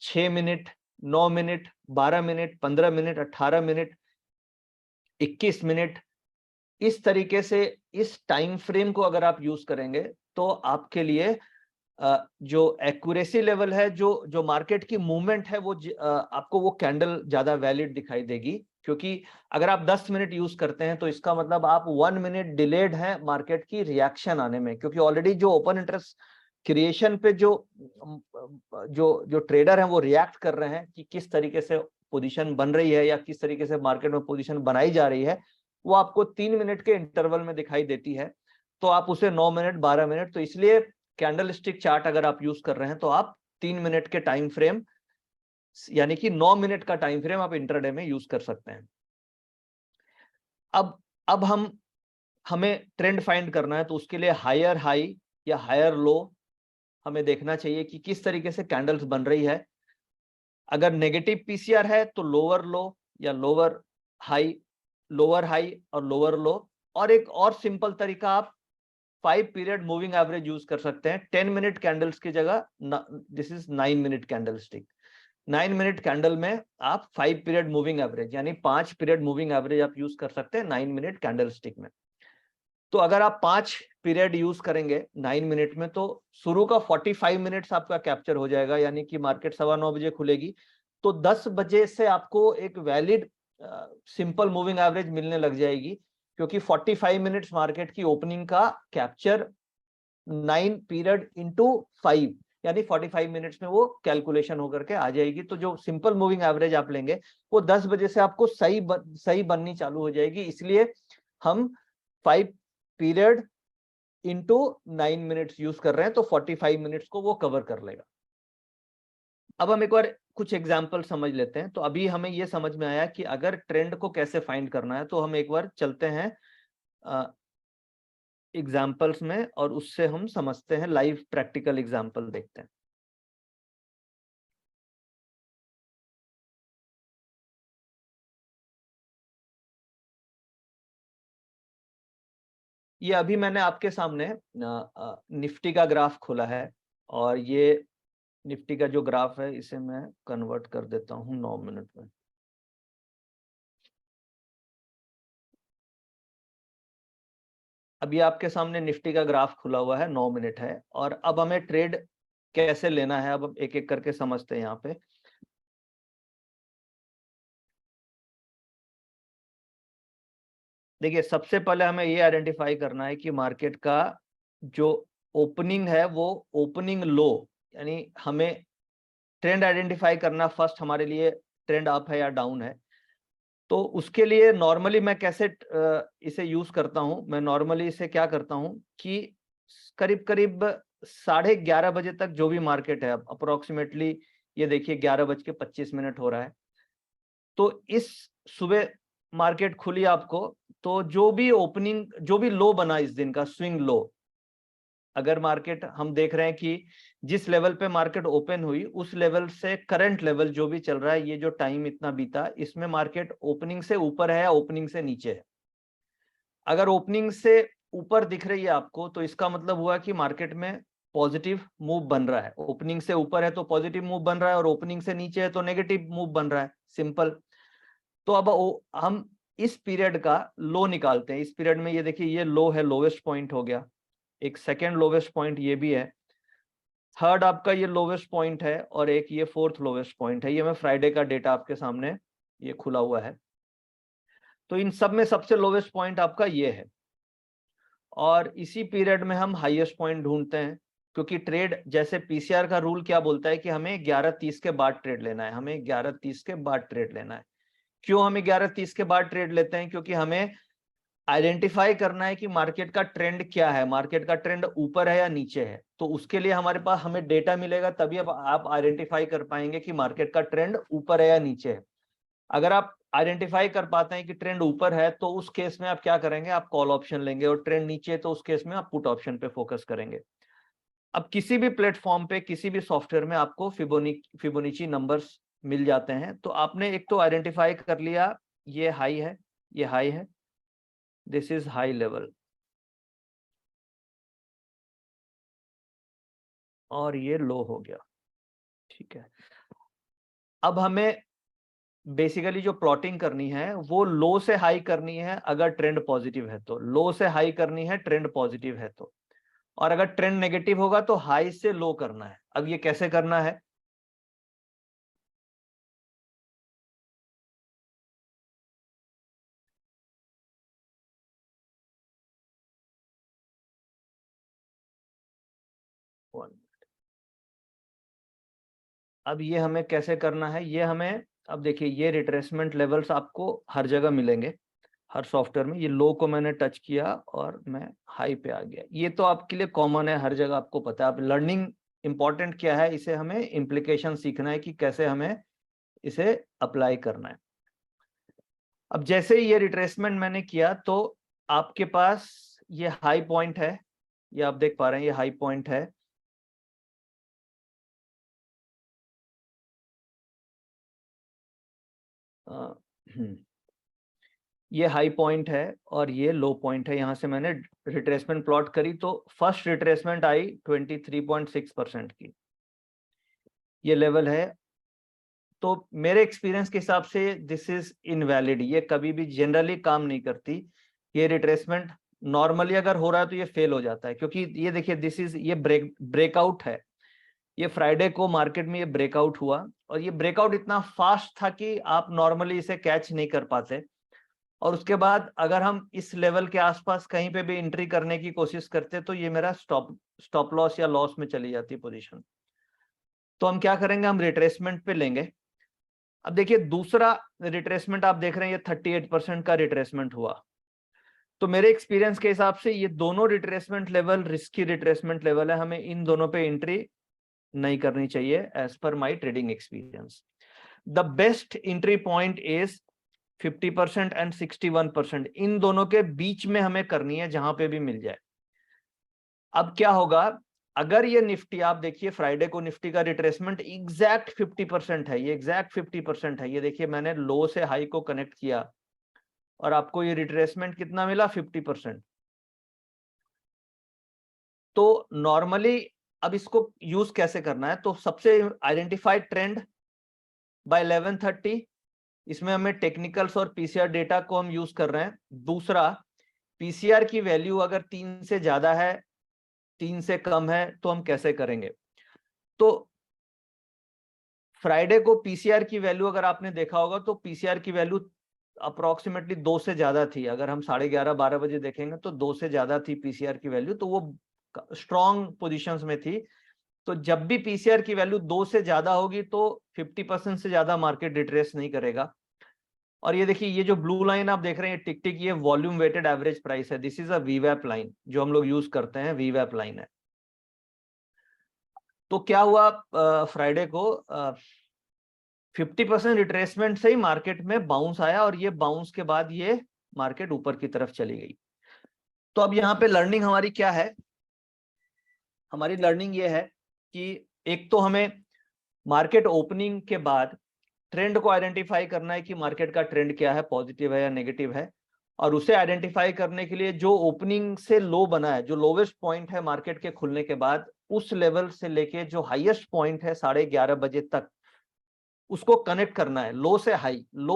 6 minute, 9 minute, 12 minute, 15 minute, 18 minute, 21 minute, इस तरीके से इस टाइम फ्रेम को अगर आप यूज करेंगे तो आपके लिए जो एक्यूरेसी लेवल है, जो जो मार्केट की मूवमेंट है, वो आपको वो कैंडल ज्यादा वैलिड दिखाई देगी। क्योंकि अगर आप 10 मिनट यूज करते हैं तो इसका मतलब आप 1 मिनट डिलेड है मार्केट की रिएक्शन आने में, क्योंकि ऑलरेडी जो ओपन इंटरेस्ट क्रिएशन पे जो जो जो ट्रेडर हैं वो रिएक्ट कर रहे हैं कि किस तरीके से पोजीशन बन रही है या किस तरीके से मार्केट में पोजीशन बनाई जा रही है, वो आपको 3 मिनट के इंटरवल में दिखाई देती है। तो आप उसे 9 मिनट, 12 मिनट, तो इसलिए कैंडल स्टिक चार्ट अगर आप यूज कर रहे हैं तो आप 3 मिनट के टाइम फ्रेम, यानी कि 9 मिनट का टाइम फ्रेम आप इंटरडे में यूज कर सकते हैं। अब हमें ट्रेंड फाइंड करना है, तो उसके लिए हायर हाई या हायर लो हमें देखना चाहिए कि किस तरीके से कैंडल्स बन रही है। अगर नेगेटिव पीसीआर है तो लोअर लो या लोअर हाई और लोअर लो। और एक और सिंपल तरीका, आप 5 पीरियड मूविंग एवरेज यूज कर सकते हैं 10 मिनट कैंडल्स की जगह। This is 9 minute candle stick. 9 minute candle में आप 5 पीरियड मूविंग एवरेज, यानी 5 पीरियड मूविंग एवरेज आप यूज कर सकते हैं 9 मिनट कैंडल स्टिक में। तो अगर आप 5 पीरियड यूज करेंगे 9 मिनट में, तो शुरू का 45 मिनट्स आपका कैप्चर हो जाएगा, यानी कि मार्केट 9:15 बजे खुलेगी तो 10 बजे से आपको एक वैलिड सिंपल मूविंग एवरेज मिलने लग जाएगी, क्योंकि 45 मिनट्स मार्केट की ओपनिंग का कैप्चर 9 पीरियड इंटू 5, यानी 45 मिनट्स में वो कैलकुलेशन होकर के आ जाएगी। तो जो सिंपल मूविंग एवरेज आप लेंगे वो 10 बजे से आपको सही बननी चालू हो जाएगी। इसलिए हम 5 पीरियड इंटू 9 मिनट्स यूज कर रहे हैं, तो 45 मिनट्स को वो कवर कर लेगा। अब हम एक बार कुछ एग्जाम्पल समझ लेते हैं। तो अभी हमें ये समझ में आया कि अगर ट्रेंड को कैसे फाइंड करना है, तो हम एक बार चलते हैं एग्जाम्पल्स में और उससे हम समझते हैं, लाइव प्रैक्टिकल एग्जाम्पल देखते हैं। ये अभी मैंने आपके सामने निफ्टी का ग्राफ खोला है, और ये निफ्टी का जो ग्राफ है इसे मैं कन्वर्ट कर देता हूं 9 मिनट में। अभी आपके सामने निफ्टी का ग्राफ खुला हुआ है, 9 मिनट है, और अब हमें ट्रेड कैसे लेना है, अब हम एक एक करके समझते हैं। यहाँ पे देखिए, सबसे पहले हमें ये आइडेंटिफाई करना है कि मार्केट का जो ओपनिंग है वो ओपनिंग लो, यानी हमें ट्रेंड आइडेंटिफाई करना फर्स्ट हमारे लिए, ट्रेंड अप है या डाउन है। तो उसके लिए नॉर्मली मैं कैसे इसे यूज करता हूं, मैं नॉर्मली इसे क्या करता हूं कि करीब करीब 11:30 बजे तक जो भी मार्केट है, अप्रोक्सीमेटली ये देखिए 11:25 हो रहा है। तो इस सुबह मार्केट खुली आपको, तो जो भी लो बना इस दिन का स्विंग लो, अगर मार्केट हम देख रहे हैं कि जिस लेवल पे मार्केट ओपन हुई उस लेवल से करंट लेवल जो भी चल रहा है, ये जो टाइम इतना बीता, इसमें मार्केट ओपनिंग से ऊपर है या ओपनिंग से नीचे है। अगर ओपनिंग से ऊपर दिख रही है आपको, तो इसका मतलब हुआ कि मार्केट में पॉजिटिव मूव बन रहा है। ओपनिंग से ऊपर है तो पॉजिटिव मूव बन रहा है, और ओपनिंग से नीचे है तो नेगेटिव मूव बन रहा है, सिंपल। तो अब हम इस पीरियड का लो निकालते हैं। इस पीरियड में ये देखिए, ये लो है, लोवेस्ट पॉइंट हो गया। एक सेकेंड लोवेस्ट पॉइंट ये भी है, थर्ड आपका ये लोवेस्ट पॉइंट है, और एक ये फोर्थ लोवेस्ट पॉइंट है। ये मैं फ्राइडे का डेटा आपके सामने ये खुला हुआ है। तो इन सब में सबसे लोवेस्ट पॉइंट आपका ये है, और इसी पीरियड में हम हाईएस्ट पॉइंट ढूंढते हैं, क्योंकि ट्रेड जैसे पीसीआर का रूल क्या बोलता है कि हमें 11:30 के बाद ट्रेड लेना है, हमें 11:30 के बाद ट्रेड लेना है। क्यों हमें 11:30 के बाद ट्रेड लेते हैं? क्योंकि हमें आइडेंटिफाई करना है कि मार्केट का ट्रेंड क्या है, मार्केट का ट्रेंड ऊपर है या नीचे है। तो उसके लिए हमारे पास हमें डेटा मिलेगा, तभी अब आप आइडेंटिफाई कर पाएंगे कि मार्केट का ट्रेंड ऊपर है या नीचे है। अगर आप आइडेंटिफाई कर पाते हैं कि ट्रेंड ऊपर है, तो उस केस में आप क्या करेंगे, आप कॉल ऑप्शन लेंगे, और ट्रेंड नीचे है तो उस केस में आप पुट ऑप्शन पे फोकस करेंगे। अब किसी भी प्लेटफॉर्म पे, किसी भी सॉफ्टवेयर में आपको फिबोनाची नंबर्स मिल जाते हैं। तो आपने एक तो आइडेंटिफाई कर लिया, ये हाई है, ये हाई है, दिस इज हाई लेवल, और ये लो हो गया, ठीक है। अब हमें बेसिकली जो प्लॉटिंग करनी है वो लो से हाई करनी है अगर ट्रेंड पॉजिटिव है तो, लो से हाई करनी है ट्रेंड पॉजिटिव है तो, और अगर ट्रेंड नेगेटिव होगा तो हाई से लो करना है। अब ये कैसे करना है? अब ये हमें कैसे करना है, ये हमें, अब देखिए ये रिट्रेसमेंट लेवल्स आपको हर जगह मिलेंगे, हर सॉफ्टवेयर में। ये लो को मैंने टच किया और मैं हाई पे आ गया, ये तो आपके लिए कॉमन है, हर जगह आपको पता है। आप लर्निंग इंपॉर्टेंट क्या है, इसे हमें इम्प्लीकेशन सीखना है कि कैसे हमें इसे अप्लाई करना है। अब जैसे ही ये रिट्रेसमेंट मैंने किया, तो आपके पास ये हाई पॉइंट है, ये आप देख पा रहे हैं, ये हाई पॉइंट है। ये हाई पॉइंट है और ये लो पॉइंट है। यहां से मैंने रिट्रेसमेंट प्लॉट करी, तो फर्स्ट रिट्रेसमेंट आई 23.6% की, ये लेवल है। तो मेरे एक्सपीरियंस के हिसाब से दिस इज इनवैलिड, ये कभी भी जनरली काम नहीं करती। ये रिट्रेसमेंट नॉर्मली अगर हो रहा है तो ये फेल हो जाता है, क्योंकि ये देखिए दिस इज, ये ब्रेकआउट है। ये फ्राइडे को मार्केट में ये ब्रेकआउट हुआ, और ये ब्रेकआउट इतना फास्ट था कि आप नॉर्मली इसे कैच नहीं कर पाते। और उसके बाद अगर हम इस लेवल के आसपास कहीं पे भी एंट्री करने की कोशिश करते, तो ये मेरा स्टॉप लॉस या लॉस में चली जाती पोजीशन। तो हम क्या करेंगे, हम रिट्रेसमेंट पे लेंगे। अब देखिए दूसरा रिट्रेसमेंट आप देख रहे हैं, ये 38% का रिट्रेसमेंट हुआ। तो मेरे एक्सपीरियंस के हिसाब से ये दोनों retracement level risky retracement level है, हमें इन दोनों पे एंट्री नहीं करनी चाहिए as per my trading experience. The best entry point is 50% and 61%, इन दोनों के बीच में हमें करनी है, जहां पे भी मिल जाए। अब क्या होगा, अगर ये निफ्टी, आप देखिए फ्राइडे को निफ्टी का रिट्रेसमेंट एग्जैक्ट 50% है, ये एग्जैक्ट 50% है। ये देखिए मैंने लो से हाई को कनेक्ट किया और आपको ये रिट्रेसमेंट कितना मिला, 50%। तो नॉर्मली अब इसको यूज कैसे करना है, तो सबसे आइडेंटिफाइड ट्रेंड बाय 11:30, इसमें हमें टेक्निकल्स और पीसीआर डेटा को हम यूज कर रहे हैं। दूसरा, पीसीआर की वैल्यू अगर 3 से ज्यादा है, 3 से कम है, तो हम कैसे करेंगे? तो फ्राइडे को पीसीआर की वैल्यू अगर आपने देखा होगा, तो पीसीआर की वैल्यू अप्रोक्सीमेटली 2 से ज्यादा थी। अगर हम 11:30-12 बजे देखेंगे तो 2 से ज्यादा थी पीसीआर की वैल्यू, तो वो स्ट्रॉन्ग पोजीशंस में थी। तो जब भी पीसीआर की वैल्यू 2 से ज्यादा होगी, तो 50% से ज्यादा मार्केट रिट्रेस नहीं करेगा। और ये देखिए, ये जो ब्लू लाइन आप देख रहे हैं टिक टिक, ये वॉल्यूम वेटेड एवरेज प्राइस है। दिस इज अ वीवैप लाइन, जो हम लोग यूज करते हैं वीवैप लाइन है। तो क्या हुआ, फ्राइडे को 50% रिट्रेसमेंट से ही मार्केट में बाउंस आया और ये बाउंस के बाद ये मार्केट ऊपर की तरफ चली गई। तो अब यहाँ पे लर्निंग हमारी क्या है? हमारी लर्निंग ये है कि एक तो हमें मार्केट ओपनिंग के बाद ट्रेंड को आइडेंटिफाई करना है कि मार्केट का ट्रेंड क्या है, पॉजिटिव है या नेगेटिव है, और उसे आइडेंटिफाई करने के लिए जो ओपनिंग से लो बना है, जो लोवेस्ट पॉइंट है मार्केट के खुलने के बाद, उस लेवल से लेके जो हाईएस्ट पॉइंट है 11:30 बजे तक, उसको कनेक्ट करना है, लो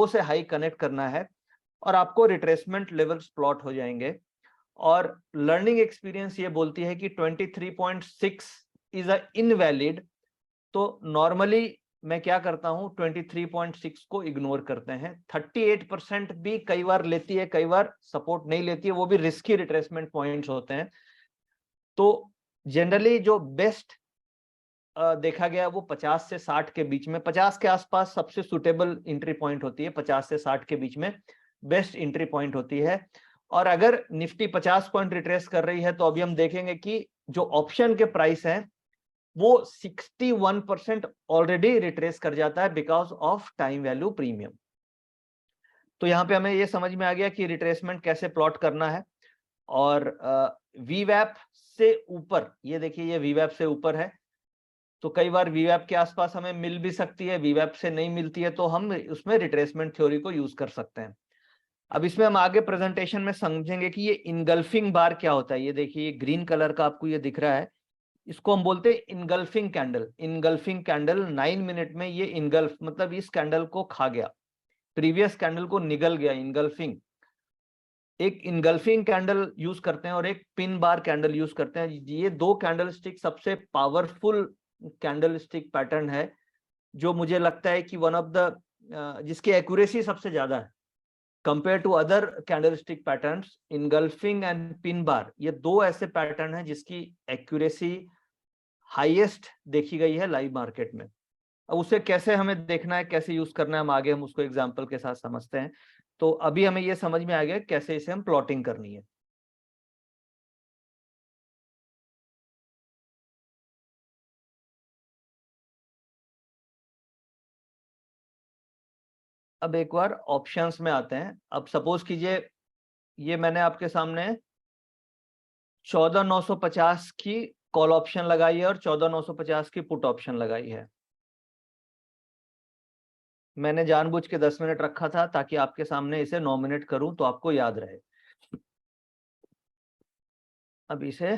से हाई कनेक्ट करना है, और आपको रिट्रेसमेंट लेवल्स प्लॉट हो जाएंगे। और लर्निंग एक्सपीरियंस ये बोलती है कि 23.6 इज अ इनवैलिड। तो नॉर्मली मैं क्या करता हूं, 23.6 को इग्नोर करते हैं। 38% भी कई बार लेती है, कई बार सपोर्ट नहीं लेती है, वो भी रिस्की रिट्रेसमेंट पॉइंट्स होते हैं। तो जनरली जो बेस्ट देखा गया वो 50 से 60 के बीच में, 50 के आसपास सबसे सुटेबल एंट्री पॉइंट होती है, 50 से 60 के बीच में बेस्ट एंट्री पॉइंट होती है। और अगर निफ्टी 50 पॉइंट रिट्रेस कर रही है तो अभी हम देखेंगे कि जो ऑप्शन के प्राइस हैं वो 61% ऑलरेडी रिट्रेस कर जाता है because of time value premium. तो यहाँ पे हमें ये समझ में आ गया कि रिट्रेसमेंट कैसे प्लॉट करना है। और वीवैप से ऊपर, ये देखिए ये वीवैप से ऊपर है, तो कई बार वीवैप के आसपास हमें मिल भी सकती है, वीवैप से नहीं मिलती है तो हम उसमें रिट्रेसमेंट थ्योरी को यूज कर सकते हैं। अब इसमें हम आगे प्रेजेंटेशन में समझेंगे कि ये इनगल्फिंग बार क्या होता है। ये देखिए ये ग्रीन कलर का आपको ये दिख रहा है, इसको हम बोलते हैं engulfing candle. Engulfing candle 9 minute में ये इनगल्फ मतलब इस कैंडल को खा गया, प्रीवियस कैंडल को निगल गया, इनगल्फिंग। एक इनगल्फिंग कैंडल यूज करते हैं और एक पिन बार कैंडल यूज करते हैं। ये दो कैंडल स्टिक सबसे पावरफुल कैंडल स्टिक पैटर्न है, जो मुझे लगता है कि वन ऑफ द जिसकी एक्यूरेसी सबसे ज्यादा है compare to other candlestick patterns. Engulfing and pin bar, ये दो ऐसे पैटर्न है जिसकी एक्यूरेसी हाईएस्ट देखी गई है लाइव मार्केट में। अब उसे कैसे हमें देखना है, कैसे यूज करना है, हम उसको एग्जांपल के साथ समझते हैं। तो अभी हमें ये समझ में आ गया कैसे इसे हम प्लॉटिंग करनी है। अब एक बार ऑप्शंस में आते हैं। अब सपोज कीजिए ये मैंने आपके सामने 14,950 की कॉल ऑप्शन लगाई है और 14,950 की पुट ऑप्शन लगाई है। मैंने जानबूझ के 10 मिनट रखा था ताकि आपके सामने इसे 9 मिनट करूं तो आपको याद रहे। अब इसे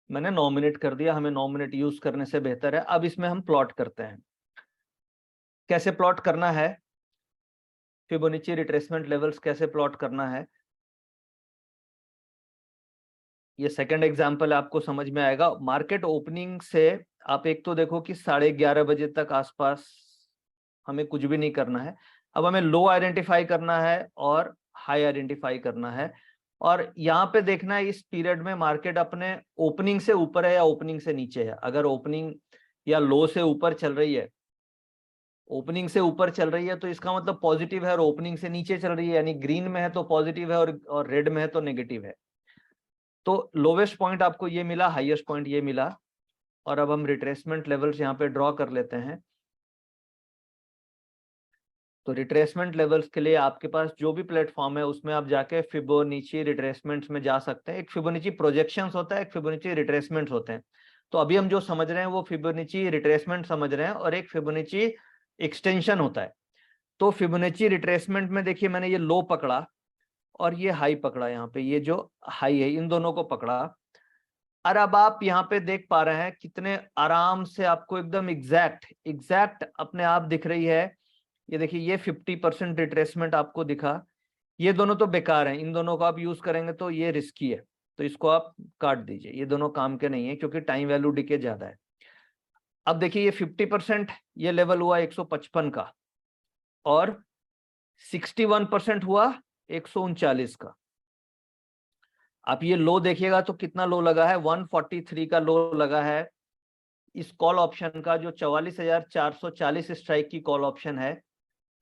मैंने 9 मिनट कर दिया, हमें 9 मिनट यूज करने से बेहतर है। अब इसमें हम प्लॉट करते हैं। कैसे प्लॉट करना है, फिबोनाची रिट्रेसमेंट लेवल्स कैसे प्लॉट करना है, ये सेकंड एग्जांपल आपको समझ में आएगा। मार्केट ओपनिंग से आप एक तो देखो कि 11:30 बजे तक आसपास हमें कुछ भी नहीं करना है। अब हमें लो आइडेंटिफाई करना है और हाई आइडेंटिफाई करना है, और यहाँ पे देखना है इस पीरियड में मार्केट अपने ओपनिंग से ऊपर है या ओपनिंग से नीचे है। अगर ओपनिंग या लो से ऊपर चल रही है, ओपनिंग से ऊपर चल रही है तो इसका मतलब पॉजिटिव है, और ओपनिंग से नीचे चल रही है यानी ग्रीन में है तो पॉजिटिव है, और रेड में है तो नेगेटिव है। तो लोवेस्ट पॉइंट आपको ये मिला, हाईएस्ट पॉइंट ये मिला। और अब हम रिट्रेसमेंट लेवल्स यहाँ पे ड्रॉ कर लेते हैं। तो रिट्रेसमेंट लेवल्स के लिए आपके पास जो भी प्लेटफॉर्म है उसमें आप जाके फिबोनाची रिट्रेसमेंट्स में जा सकते हैं। एक फिबोनाची प्रोजेक्शंस होता है, एक फिबोनाची रिट्रेसमेंट्स होते हैं। तो अभी हम जो समझ रहे हैं वो फिबोनाची रिट्रेसमेंट समझ रहे हैं, और एक फिबोनाची एक्सटेंशन होता है। तो फिबोनाची रिट्रेसमेंट में देखिए मैंने ये लो पकड़ा और ये हाई पकड़ा, यहाँ पे ये जो हाई है इन दोनों को पकड़ा। और अब आप यहाँ पे देख पा रहे हैं कितने आराम से आपको एकदम एग्जैक्ट अपने आप दिख रही है। ये देखिए ये 50% रिट्रेसमेंट आपको दिखा। ये दोनों तो बेकार हैं, इन दोनों को आप यूज करेंगे तो ये रिस्की है, तो इसको आप काट दीजिए, ये दोनों काम के नहीं है क्योंकि टाइम वैल्यू डिके ज्यादा है। अब देखिए ये 50% ये लेवल हुआ 155 का, और 61% हुआ 139 का। आप ये लो देखिएगा तो कितना लो लगा है, 143 का लो लगा है इस कॉल ऑप्शन का, जो 44,440 स्ट्राइक की कॉल ऑप्शन है।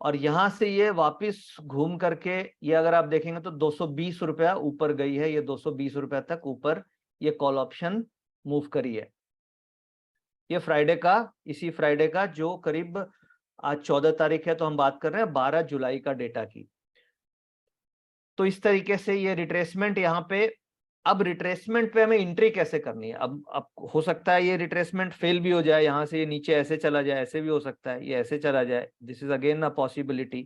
और यहां से ये वापस घूम करके ये अगर आप देखेंगे तो 220 रुपया ऊपर गई है, ये 220 रुपया तक ऊपर ये कॉल ऑप्शन मूव करी है। ये फ्राइडे का, इसी फ्राइडे का, जो करीब आज 14 तारीख है, तो हम बात कर रहे हैं 12 जुलाई का डेटा की। तो इस तरीके से ये रिट्रेसमेंट यहाँ पे, अब रिट्रेसमेंट पे हमें एंट्री कैसे करनी है? अब हो सकता है ये रिट्रेसमेंट फेल भी हो जाए, यहाँ से ये नीचे ऐसे चला जाए, ऐसे भी हो सकता है ये ऐसे चला जाए, this is again a possibility,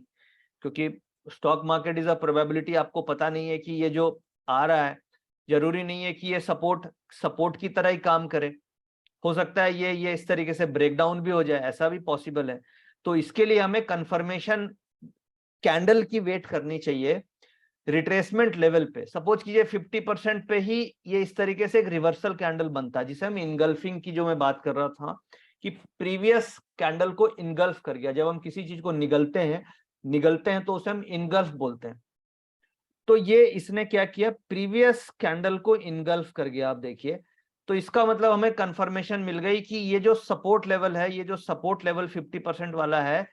क्योंकि stock market is a probability. आपको पता नहीं है कि ये जो आ रहा है, जरूरी नहीं है कि ये सपोर्ट की तरह ही काम करे, हो सकता है ये इस तरीके से ब्रेकडाउन भी हो जाए, ऐसा भी पॉसिबल है। तो इसके लिए हमें कंफर्मेशन कैंडल की वेट करनी चाहिए रिट्रेसमेंट लेवल पे। सपोज कीजिए 50% पे ही ये इस तरीके से एक रिवर्सल कैंडल बनता है, जिसे हम इनगल्फिंग की जो मैं बात कर रहा था, कि प्रीवियस कैंडल को इनगल्फ कर गया। जब हम किसी चीज को निगलते हैं तो उसे हम इनगल्फ बोलते हैं। तो ये इसने क्या किया, प्रीवियस कैंडल को इनगल्फ कर गया। आप देखिए, तो इसका मतलब हमें कंफर्मेशन मिल गई कि ये जो सपोर्ट लेवल है, ये जो सपोर्ट लेवल 50% वाला है,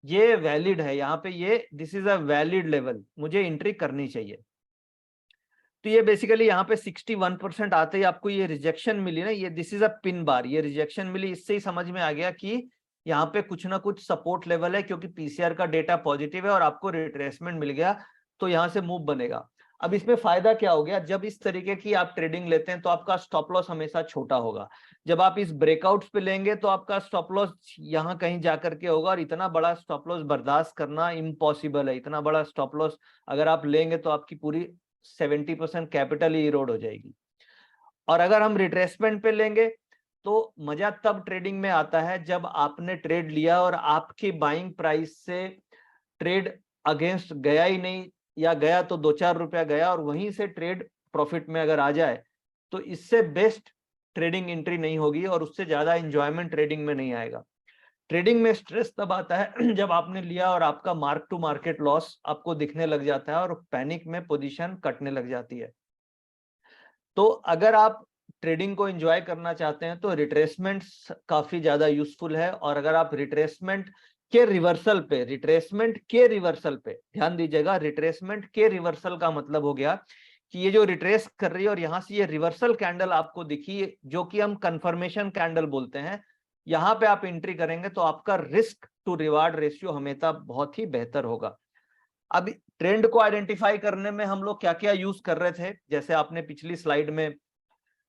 ये वैलिड है। यहाँ पे ये this is a valid level, मुझे एंट्री करनी चाहिए। तो ये बेसिकली यहाँ पे 61% आते ही आपको ये रिजेक्शन मिली ना, ये this is a pin bar, ये रिजेक्शन मिली, इससे ही समझ में आ गया कि यहाँ पे कुछ ना कुछ सपोर्ट लेवल है, क्योंकि पीसीआर का डेटा पॉजिटिव है और आपको रिट्रेसमेंट मिल गया, तो यहाँ से मूव बनेगा। अब इसमें फायदा क्या हो गया, जब इस तरीके की आप ट्रेडिंग लेते हैं तो आपका स्टॉप लॉस हमेशा छोटा होगा। जब आप इस ब्रेकआउट्स पे लेंगे तो आपका स्टॉप लॉस यहाँ कहीं जाकर के होगा, और इतना बड़ा स्टॉप लॉस बर्दाश्त करना इम्पॉसिबल है। इतना बड़ा स्टॉप लॉस अगर आप लेंगे तो आपकी पूरी 70% कैपिटल ही इरोड हो जाएगी। और अगर हम रिट्रेसमेंट पे लेंगे तो मजा तब ट्रेडिंग में आता है जब आपने ट्रेड लिया और आपकी बाइंग प्राइस से ट्रेड अगेंस्ट गया ही नहीं, या गया तो 2-4 रुपया गया, और वहीं से ट्रेड प्रॉफिट में अगर आ जाए, तो इससे बेस्ट ट्रेडिंग एंट्री नहीं होगी और उससे ज्यादा एंजॉयमेंट ट्रेडिंग में नहीं आएगा। ट्रेडिंग में स्ट्रेस तब आता है जब आपने लिया और आपका मार्क टू मार्केट लॉस आपको दिखने लग जाता है और पैनिक में पोजीशन कटने लग जाती है। तो अगर आप ट्रेडिंग को एंजॉय करना चाहते हैं तो रिट्रेसमेंट काफी ज्यादा यूजफुल है। और अगर आप रिट्रेसमेंट के रिवर्सल पे ध्यान दीजिएगा, रिट्रेसमेंट के रिवर्सल का मतलब हो गया कि ये जो रिट्रेस कर रही है और यहां से ये रिवर्सल कैंडल आपको दिखी, जो कि हम कंफर्मेशन कैंडल बोलते हैं, यहां पे आप एंट्री करेंगे तो आपका रिस्क टू रिवार्ड रेशियो हमेशा बहुत ही बेहतर होगा। अब ट्रेंड को आइडेंटिफाई करने में हम लोग क्या क्या यूज कर रहे थे, जैसे आपने पिछली स्लाइड में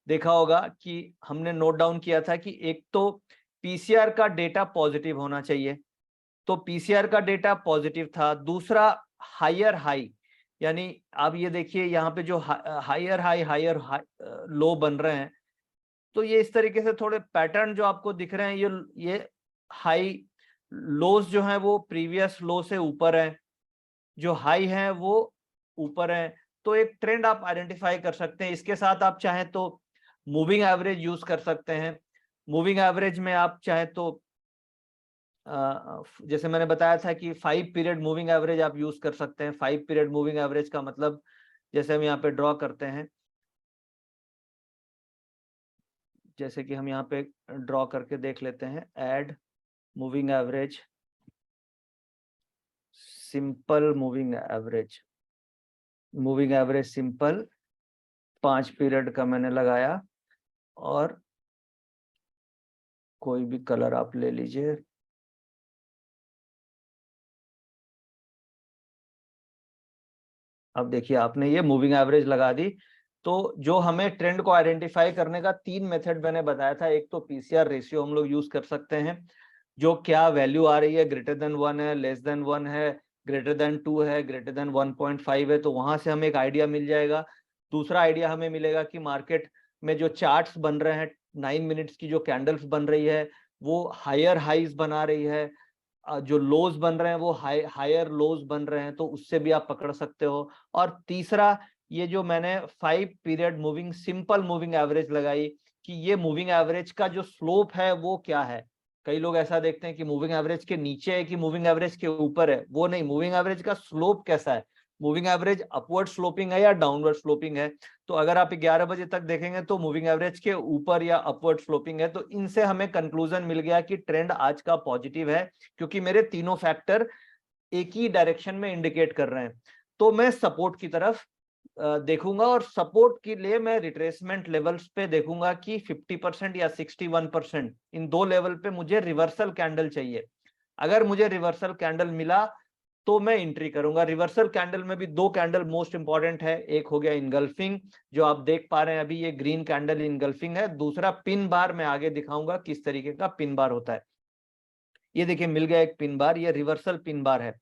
देखा होगा कि हमने नोट डाउन किया था कि एक तो पीसीआर का डेटा पॉजिटिव होना चाहिए, तो पीसीआर का डेटा पॉजिटिव था। दूसरा हायर हाई, यानी आप ये देखिए यहाँ पे जो हायर हाई लो बन रहे हैं, तो ये इस तरीके से थोड़े पैटर्न जो आपको दिख रहे हैं, ये हाई लोज जो है वो प्रीवियस लो से ऊपर है, जो हाई है वो ऊपर है। तो एक ट्रेंड आप आइडेंटिफाई कर सकते हैं। इसके साथ आप चाहें तो मूविंग एवरेज यूज कर सकते हैं। मूविंग एवरेज में आप चाहें तो जैसे मैंने बताया था कि 5 पीरियड मूविंग एवरेज आप यूज कर सकते हैं। 5 पीरियड मूविंग एवरेज का मतलब, जैसे हम यहाँ पे ड्रॉ करते हैं, जैसे कि हम यहाँ पे ड्रॉ करके देख लेते हैं, add moving average, simple moving average simple 5 period का मैंने लगाया, और कोई भी कलर आप ले लीजिए। अब देखिए आपने ये मूविंग एवरेज लगा दी। तो जो हमें ट्रेंड को आइडेंटिफाई करने का 3 मेथड मैंने बताया था, एक तो पीसीआर रेशियो हम लोग यूज कर सकते हैं, जो क्या वैल्यू आ रही है, ग्रेटर देन 1 है, लेस देन 1 है, ग्रेटर देन 2 है, ग्रेटर देन 1.5 है, तो वहां से हमें एक आइडिया मिल जाएगा। दूसरा आइडिया हमें मिलेगा कि मार्केट में जो चार्ट्स बन रहे हैं, 9 मिनट्स की जो कैंडल्स बन रही है, वो हायर हाइज बना रही है, जो लोज बन रहे हैं वो हायर लोज बन रहे हैं, तो उससे भी आप पकड़ सकते हो। और तीसरा, ये जो मैंने 5 period moving simple moving average लगाई, कि ये मूविंग एवरेज का जो स्लोप है वो क्या है। कई लोग ऐसा देखते हैं कि मूविंग एवरेज के नीचे है कि मूविंग एवरेज के ऊपर है, वो नहीं, मूविंग एवरेज का स्लोप कैसा है, मूविंग एवरेज अपवर्ड स्लोपिंग है या डाउनवर्ड स्लोपिंग है। तो अगर आप 11 बजे तक देखेंगे तो मूविंग एवरेज के ऊपर या अपवर्ड स्लोपिंग है। तो इनसे हमें कंक्लूजन मिल गया कि ट्रेंड आज का पॉजिटिव है, क्योंकि मेरे तीनों फैक्टर एक ही डायरेक्शन में इंडिकेट कर रहे हैं। तो मैं सपोर्ट की तरफ देखूंगा और सपोर्ट के लिए मैं रिट्रेसमेंट लेवल्स पे देखूंगा कि 50% या 61%, इन दो लेवल पे मुझे रिवर्सल कैंडल चाहिए। अगर मुझे रिवर्सल कैंडल मिला तो मैं एंट्री करूंगा। रिवर्सल कैंडल में भी दो कैंडल मोस्ट इंपॉर्टेंट है, एक हो गया इनगल्फिंग जो आप देख पा रहे हैं अभी, ये ग्रीन कैंडल इनगल्फिंग है। दूसरा पिन बार, मैं आगे दिखाऊंगा किस तरीके का पिन बार होता है। ये देखिए मिल गया एक पिन बार, ये रिवर्सल पिन बार है।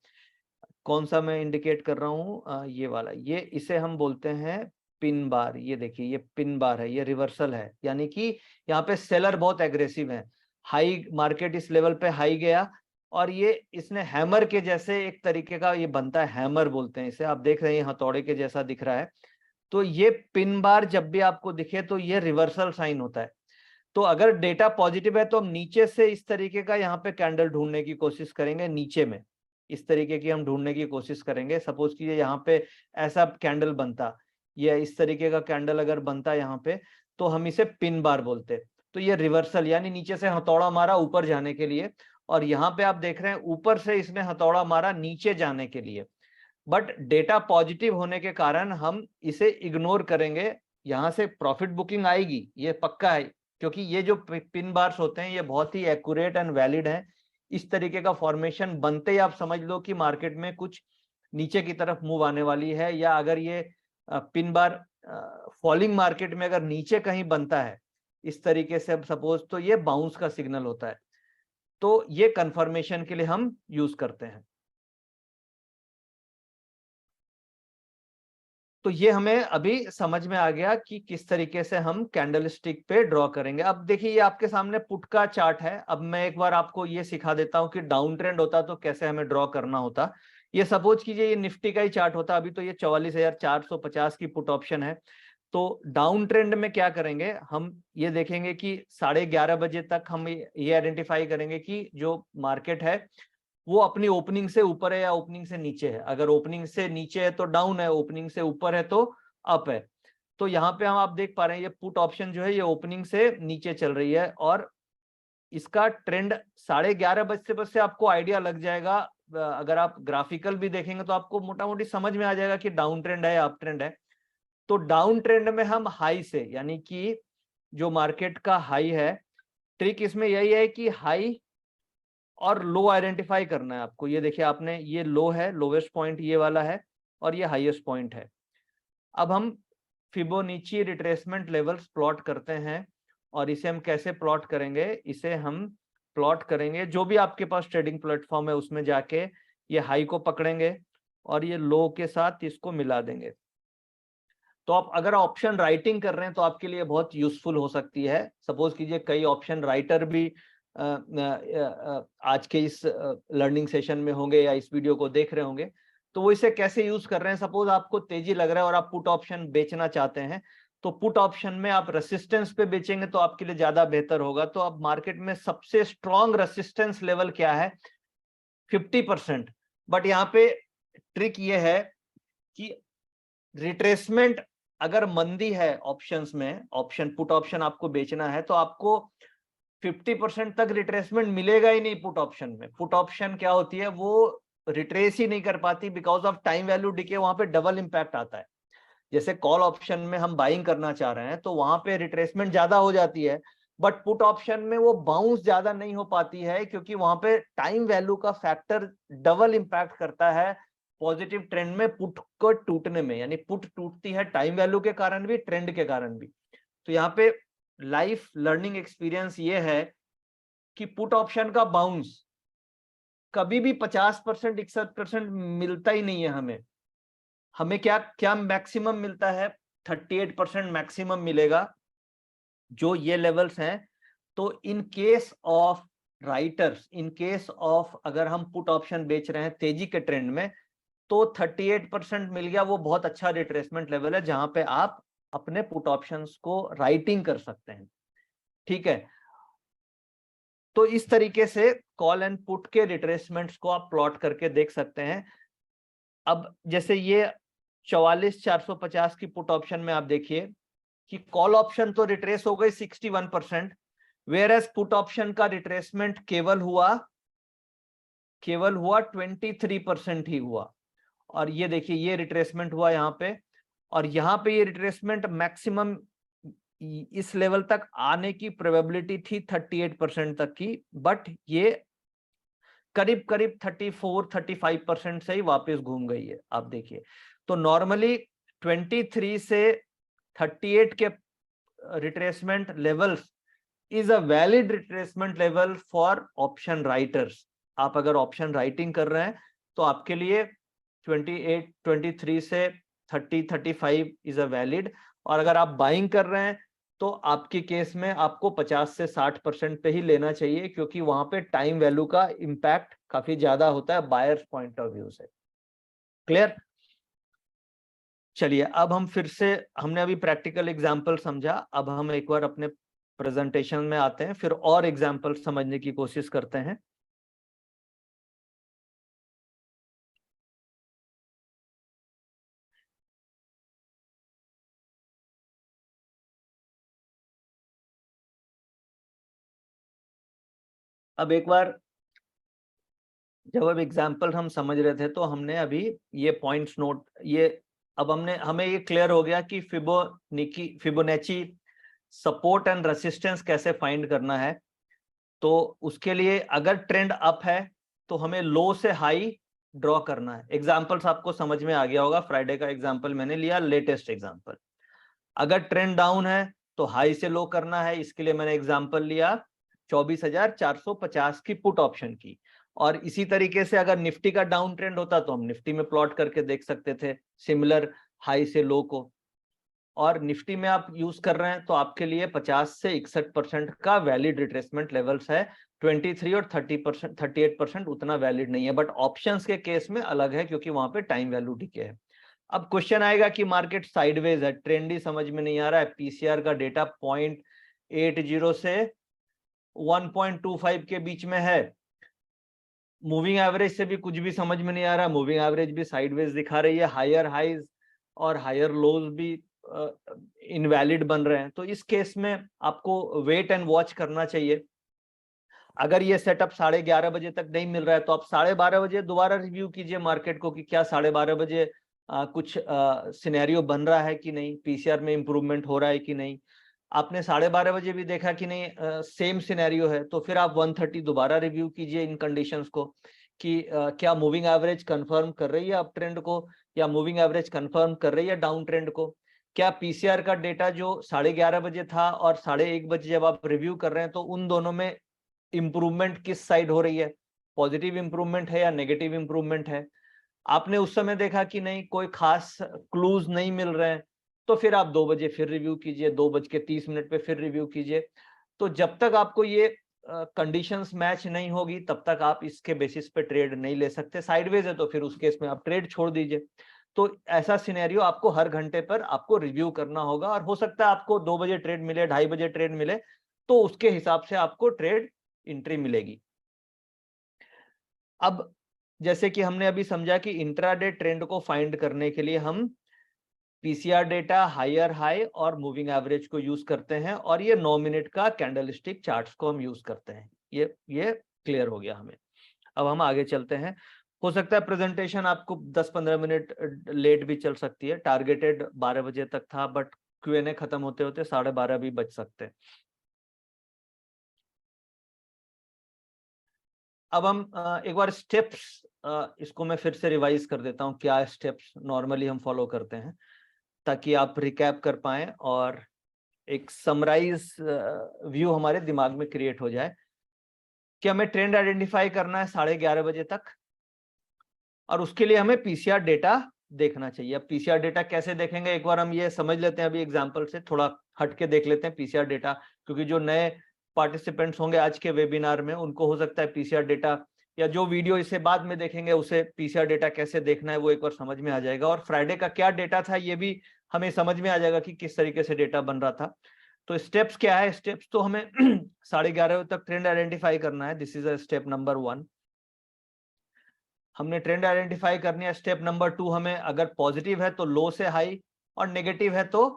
कौन सा मैं इंडिकेट कर रहा हूँ, ये वाला, ये इसे हम बोलते हैं पिन बार। ये देखिए ये पिन बार है, ये रिवर्सल है, यानी कि यहाँ पे सेलर बहुत एग्रेसिव है। हाई मार्केट इस लेवल पे हाई गया और ये इसने हैमर के जैसे एक तरीके का ये बनता है, हैमर बोलते हैं इसे, आप देख रहे हैं हथौड़े के जैसा दिख रहा है। तो ये पिन बार जब भी आपको दिखे तो ये रिवर्सल साइन होता है। तो अगर डेटा पॉजिटिव है तो हम नीचे से इस तरीके का यहाँ पे कैंडल ढूंढने की कोशिश करेंगे, नीचे में इस तरीके की हम ढूंढने की कोशिश करेंगे। सपोज कीजिए यहाँ पे ऐसा कैंडल बनता, या इस तरीके का कैंडल अगर बनता यहाँ पे, तो हम इसे पिन बार बोलते। तो ये रिवर्सल यानी नीचे से हथौड़ा मारा ऊपर जाने के लिए, और यहाँ पे आप देख रहे हैं ऊपर से इसने हथौड़ा मारा नीचे जाने के लिए। बट डेटा पॉजिटिव होने के कारण हम इसे इग्नोर करेंगे। यहाँ से प्रॉफिट बुकिंग आएगी, ये पक्का है, क्योंकि ये जो पिन बार्स होते हैं ये बहुत ही एक्यूरेट एंड वैलिड हैं। इस तरीके का फॉर्मेशन बनते ही आप समझ लो कि मार्केट में कुछ नीचे की तरफ मूव आने वाली है। या अगर ये पिन बार फॉलिंग मार्केट में अगर नीचे कहीं बनता है इस तरीके से, अब सपोज, तो ये बाउंस का सिग्नल होता है। तो ये कंफर्मेशन के लिए हम यूज करते हैं। तो ये हमें अभी समझ में आ गया कि किस तरीके से हम कैंडल स्टिक पे ड्रॉ करेंगे। अब देखिए ये आपके सामने पुट का चार्ट है। अब मैं एक बार आपको ये सिखा देता हूं कि डाउन ट्रेंड होता तो कैसे हमें ड्रॉ करना होता। ये सपोज कीजिए ये निफ्टी का ही चार्ट होता, अभी तो ये 44,450 की पुट ऑप्शन है। तो डाउन ट्रेंड में क्या करेंगे हम, ये देखेंगे कि 11:30 बजे तक हम ये आइडेंटिफाई करेंगे कि जो मार्केट है वो अपनी ओपनिंग से ऊपर है या ओपनिंग से नीचे है। अगर ओपनिंग से नीचे है तो डाउन है, ओपनिंग से ऊपर है तो अप है। तो यहाँ पे हम आप देख पा रहे हैं ये पुट ऑप्शन जो है ये ओपनिंग से नीचे चल रही है, और इसका ट्रेंड 11:30 बजे से आपको आइडिया लग जाएगा। अगर आप ग्राफिकल भी देखेंगे तो आपको मोटा मोटी समझ में आ जाएगा कि डाउन ट्रेंड है या अप ट्रेंड है। तो डाउन ट्रेंड में हम हाई से, यानी कि जो मार्केट का हाई है, ट्रिक इसमें यही है कि हाई और लो आइडेंटिफाई करना है आपको। ये देखिए आपने, ये लो है, लोवेस्ट पॉइंट ये वाला है, और ये हाईएस्ट पॉइंट है। अब हम फिबोनाची रिट्रेसमेंट लेवल्स प्लॉट करते हैं, और इसे हम कैसे प्लॉट करेंगे, इसे हम प्लॉट करेंगे जो भी आपके पास ट्रेडिंग प्लेटफॉर्म है उसमें जाके ये हाई को पकड़ेंगे और ये लो के साथ इसको मिला देंगे। तो आप अगर ऑप्शन राइटिंग कर रहे हैं तो आपके लिए बहुत यूजफुल हो सकती है। सपोज कीजिए कई ऑप्शन राइटर भी आज के इस लर्निंग सेशन में होंगे या इस वीडियो को देख रहे होंगे, तो वो इसे कैसे यूज कर रहे हैं। सपोज आपको तेजी लग रहा है और आप पुट ऑप्शन बेचना चाहते हैं, तो पुट ऑप्शन में आप रेसिस्टेंस पे बेचेंगे तो आपके लिए ज्यादा बेहतर होगा। तो अब मार्केट में सबसे स्ट्रॉन्ग रेसिस्टेंस लेवल क्या है, 50%। बट यहाँ पे ट्रिक ये है कि रिट्रेसमेंट अगर मंदी है ऑप्शंस में, ऑप्शन पुट ऑप्शन आपको बेचना है, तो आपको 50% तक रिट्रेसमेंट मिलेगा ही नहीं पुट ऑप्शन में। पुट ऑप्शन क्या होती है, वो रिट्रेस ही नहीं कर पाती because of time value decay, वहां पे डबल इंपैक्ट आता है। जैसे कॉल ऑप्शन में हम बाइंग करना चाह रहे हैं तो वहां पे रिट्रेसमेंट ज्यादा हो जाती है, बट पुट ऑप्शन में वो बाउंस ज्यादा नहीं हो पाती है, क्योंकि वहां पे टाइम वैल्यू का फैक्टर डबल इंपैक्ट करता है पॉजिटिव ट्रेंड में पुट को टूटने में। यानी पुट टूटती है टाइम वैल्यू के कारण भी, ट्रेंड के कारण भी। तो यहाँ पे लाइफ लर्निंग एक्सपीरियंस ये है कि पुट ऑप्शन का बाउंस कभी भी 50%, 61% मिलता ही नहीं है हमें। हमें क्या क्या मैक्सिमम मिलता है, 38% मैक्सिमम मिलेगा, जो ये लेवल्स हैं। तो in case of writers, in case of अगर हम पुट ऑप्शन बेच रहे हैं तेजी के ट्रेंड में, तो 38% मिल गया, वो बहुत अच्छा रिट्रेसमेंट लेवल है जहां पे आप अपने पुट ऑप्शंस को राइटिंग कर सकते हैं। ठीक है, तो इस तरीके से कॉल एंड पुट के रिट्रेसमेंट्स को आप प्लॉट करके देख सकते हैं। अब जैसे ये 44,450 की पुट ऑप्शन में आप देखिए कि कॉल ऑप्शन तो रिट्रेस हो गई 61%, वेयर एज पुट ऑप्शन का रिट्रेसमेंट केवल हुआ 23% ही हुआ। और ये देखिए ये रिट्रेसमेंट हुआ यहाँ पे और यहाँ पे ये रिट्रेसमेंट मैक्सिमम इस लेवल तक आने की प्रोबेबिलिटी थी 38% तक की, बट ये करीब करीब 34-35% से ही वापस घूम गई है। आप देखिए, तो नॉर्मली 23 से 38 के retracement levels is a valid retracement level for option writers. आप अगर ऑप्शन राइटिंग कर रहे हैं तो आपके लिए 23 से 35 इज अ वैलिड, और अगर आप बाइंग कर रहे हैं तो आपके केस में आपको 50 से 60% पे ही लेना चाहिए, क्योंकि वहां पे टाइम वैल्यू का इंपैक्ट काफी ज्यादा होता है बायर्स पॉइंट ऑफ व्यू से। क्लियर? चलिए, अब हम फिर से, हमने अभी प्रैक्टिकल एग्जांपल समझा, अब हम एक बार अपने प्रेजेंटेशन में आते हैं, फिर और एग्जांपल समझने की कोशिश करते हैं। अब एक बार जब अब एग्जाम्पल हम समझ रहे थे तो हमने अभी ये पॉइंट्स नोट, ये अब हमें ये क्लियर हो गया कि फिबोनेची सपोर्ट एंड रेसिस्टेंस कैसे फाइंड करना है। तो उसके लिए अगर ट्रेंड अप है तो हमें लो से हाई ड्रॉ करना है। एग्जाम्पल्स आपको समझ में आ गया होगा, फ्राइडे का एग्जाम्पल मैंने लिया, लेटेस्ट एग्जाम्पल। अगर ट्रेंड डाउन है तो हाई से लो करना है, इसके लिए मैंने एग्जाम्पल लिया 24,450 की पुट ऑप्शन की। और इसी तरीके से अगर निफ्टी का डाउन ट्रेंड होता तो हम निफ्टी में प्लॉट करके देख सकते थे सिमिलर हाई से लो को। और निफ्टी में आप यूज कर रहे हैं तो आपके लिए 50 से 61% का वैलिड रिट्रेसमेंट लेवल्स है। 23 और 38% उतना वैलिड नहीं है, बट ऑप्शंस के केस में अलग है क्योंकि वहां पे टाइम वैल्यू डिके है। अब क्वेश्चन आएगा कि मार्केट साइडवेज है, ट्रेंड ही समझ में नहीं आ रहा है, पीसीआर का डेटा 0.80 से 1.25 के बीच में है, मूविंग एवरेज से भी कुछ भी समझ में नहीं आ रहा, मूविंग एवरेज भी साइडवेज दिखा रही है, हायर हाइज और हायर लोज भी इनवैलिड बन रहे हैं। तो इस केस में आपको वेट एंड वॉच करना चाहिए। अगर ये सेटअप 11:30 बजे तक नहीं मिल रहा है तो आप 12:30 बजे दोबारा रिव्यू कीजिए मार्केट को कि क्या 12:30 बजे कुछ सिनेरियो बन रहा है कि नहीं, पीसीआर में इंप्रूवमेंट हो रहा है कि नहीं। आपने 12:30 बजे भी देखा कि नहीं सेम सिनेरियो है, तो फिर आप 1:30 दोबारा रिव्यू कीजिए इन कंडीशंस को कि क्या मूविंग एवरेज कंफर्म कर रही है अप ट्रेंड को, या मूविंग एवरेज कंफर्म कर रही है डाउन ट्रेंड को। क्या पीसीआर का डेटा जो 11:30 बजे था और 1:30 बजे जब आप रिव्यू कर रहे हैं तो उन दोनों में इंप्रूवमेंट किस साइड हो रही है, पॉजिटिव इंप्रूवमेंट है या नेगेटिव इंप्रूवमेंट है। आपने उस समय देखा कि नहीं कोई खास क्लूज नहीं मिल रहे हैं, तो फिर आप 2 बजे फिर रिव्यू कीजिए, 2:30 पे फिर रिव्यू कीजिए। तो जब तक आपको ये कंडीशंस मैच नहीं होगी तब तक आप इसके बेसिस पे ट्रेड नहीं ले सकते। साइडवेज है तो फिर उस केस में आप ट्रेड छोड़ दीजिए। तो ऐसा सिनेरियो आपको हर घंटे पर आपको रिव्यू करना होगा, और हो सकता है आपको 2 बजे ट्रेड मिले, 2:30 बजे ट्रेड मिले, तो उसके हिसाब से आपको ट्रेड एंट्री मिलेगी। अब जैसे कि हमने अभी समझा कि इंट्राडे ट्रेंड को फाइंड करने के लिए हम पीसीआर डेटा, हायर हाई और मूविंग एवरेज को यूज करते हैं, और ये 9 मिनट का कैंडलस्टिक चार्ट्स को हम यूज करते हैं। ये क्लियर हो गया हमें। अब हम आगे चलते हैं। हो सकता है प्रेजेंटेशन आपको 10-15 मिनट लेट भी चल सकती है, टारगेटेड 12 बजे तक था, बट क्यूएनए खत्म होते होते 12:30 भी बज सकते हैं। अब हम एक बार स्टेप्स, इसको मैं फिर से रिवाइज कर देता हूँ, क्या स्टेप्स नॉर्मली हम फॉलो करते हैं, ताकि आप रिकैप कर पाए और एक समराइज व्यू हमारे दिमाग में क्रिएट हो जाए कि हमें ट्रेंड आइडेंटिफाई करना है 11:30 बजे तक, और उसके लिए हमें पीसीआर डेटा देखना चाहिए। अब पीसीआर डेटा कैसे देखेंगे, एक बार हम ये समझ लेते हैं, अभी एग्जांपल से थोड़ा हट के देख लेते हैं पीसीआर डेटा, क्योंकि जो नए पार्टिसिपेंट्स होंगे आज के वेबिनार में उनको हो सकता है पीसीआर डेटा, या जो वीडियो इससे बाद में देखेंगे उसे पीसीआर डेटा कैसे देखना है वो एक बार समझ में आ जाएगा, और फ्राइडे का क्या डेटा था ये भी हमें समझ में आ जाएगा कि किस तरीके से डेटा बन रहा था। तो स्टेप्स क्या है, स्टेप्स तो हमें 11:30 तक ट्रेंड आइडेंटिफाई करना है, this is a step number 1। हमने ट्रेंड आइडेंटिफाई करनी है। स्टेप नंबर 2, हमें अगर पॉजिटिव है तो लो से हाई, और नेगेटिव है तो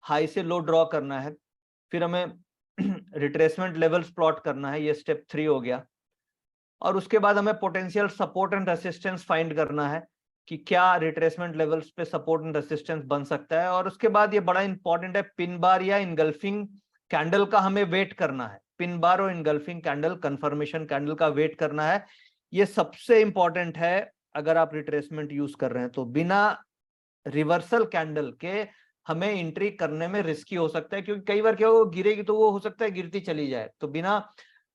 हाई से लो ड्रॉ करना है। फिर हमें रिट्रेसमेंट लेवल्स प्लॉट करना है, ये स्टेप 3 हो गया। और उसके बाद हमें potential support and resistance find करना है कि क्या रिट्रेसमेंट लेवल्स पे सपोर्ट एंड रेसिस्टेंस बन सकता है। और उसके बाद ये बड़ा इंपॉर्टेंट है, पिन बार या इनगल्फिंग कैंडल का हमें वेट करना है। पिन बार और इनगल्फिंग कैंडल, कंफर्मेशन कैंडल का वेट करना है। ये सबसे इंपॉर्टेंट है अगर आप रिट्रेसमेंट यूज कर रहे हैं तो। बिना रिवर्सल कैंडल के हमें एंट्री करने में रिस्की हो सकता है, क्योंकि कई बार क्या वो गिरेगी तो वो हो सकता है गिरती चली जाए। तो बिना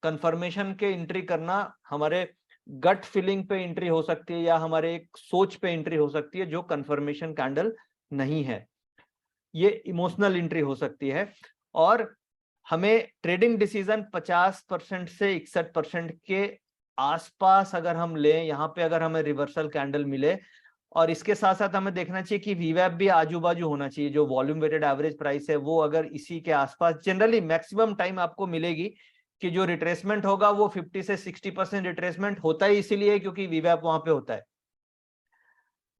कंफर्मेशन के एंट्री करना, हमारे गट फीलिंग पे एंट्री हो सकती है या हमारे एक सोच पे एंट्री हो सकती है जो कंफर्मेशन कैंडल नहीं है, ये इमोशनल एंट्री हो सकती है। और हमें ट्रेडिंग डिसीजन 50% से 61% के आसपास अगर हम लें, यहाँ पे अगर हमें रिवर्सल कैंडल मिले, और इसके साथ साथ हमें देखना चाहिए कि वीवैप भी आजू बाजू होना चाहिए। जो वॉल्यूम वेटेड एवरेज प्राइस है वो अगर इसी के आसपास, जनरली मैक्सिमम टाइम आपको मिलेगी कि जो रिट्रेसमेंट होगा वो 50 से 60% रिट्रेसमेंट होता ही इसीलिए क्योंकि वीवैप वहां पे होता है।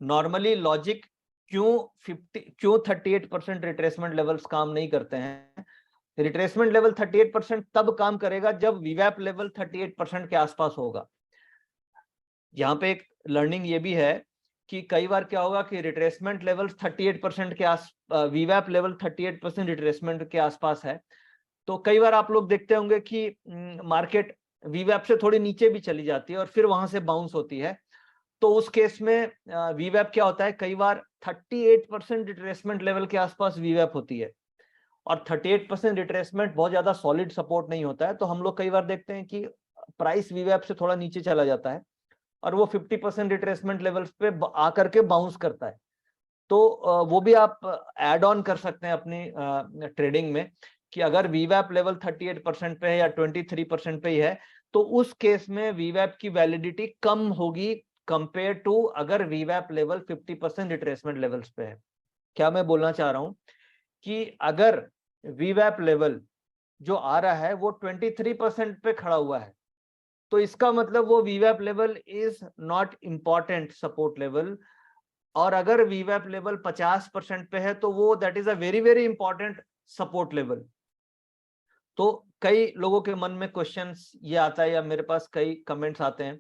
नॉर्मली लॉजिक क्यों 38% रिट्रेसमेंट लेवल्स काम नहीं करते हैं? रिट्रेसमेंट लेवल 38% तब काम करेगा जब वीवैप लेवल 38% के आसपास होगा। यहाँ पे एक लर्निंग ये भी है कि कई बार क्या होगा कि रिट्रेसमेंट लेवल 38% के वीवैप लेवल 38% रिट्रेसमेंट के आसपास है, तो कई बार आप लोग देखते होंगे कि मार्केट वीवैप से थोड़ी नीचे भी चली जाती है और फिर वहां से बाउंस होती है। तो उस केस में वीवैप क्या होता है, कई बार 38% रिट्रेसमेंट लेवल के आसपास वीवैप होती है, और 38% रिट्रेसमेंट बहुत ज्यादा सॉलिड सपोर्ट नहीं होता है। तो हम लोग कई बार देखते हैं कि प्राइस वीवैप से थोड़ा नीचे चला जाता है और वो 50% रिट्रेसमेंट लेवल्स पे आकर के बाउंस करता है। तो वो भी आप ऐड ऑन कर सकते हैं अपनी ट्रेडिंग में कि अगर वीवैप लेवल 38% पे है या 23% पे ही है, तो उस केस में वीवैप की वैलिडिटी कम होगी कंपेयर टू अगर वीवैप लेवल 50% रिट्रेसमेंट लेवल्स पे है। क्या मैं बोलना चाह रहा हूं कि अगर वीवैप लेवल जो आ रहा है वो 23% पे खड़ा हुआ है, तो इसका मतलब वो वीवैप level is not important support level. और अगर वीवैप लेवल 50% पे है तो वो that is a very very important support level. तो कई लोगों के मन में क्वेश्चंस ये आता है या मेरे पास कई कमेंट्स आते हैं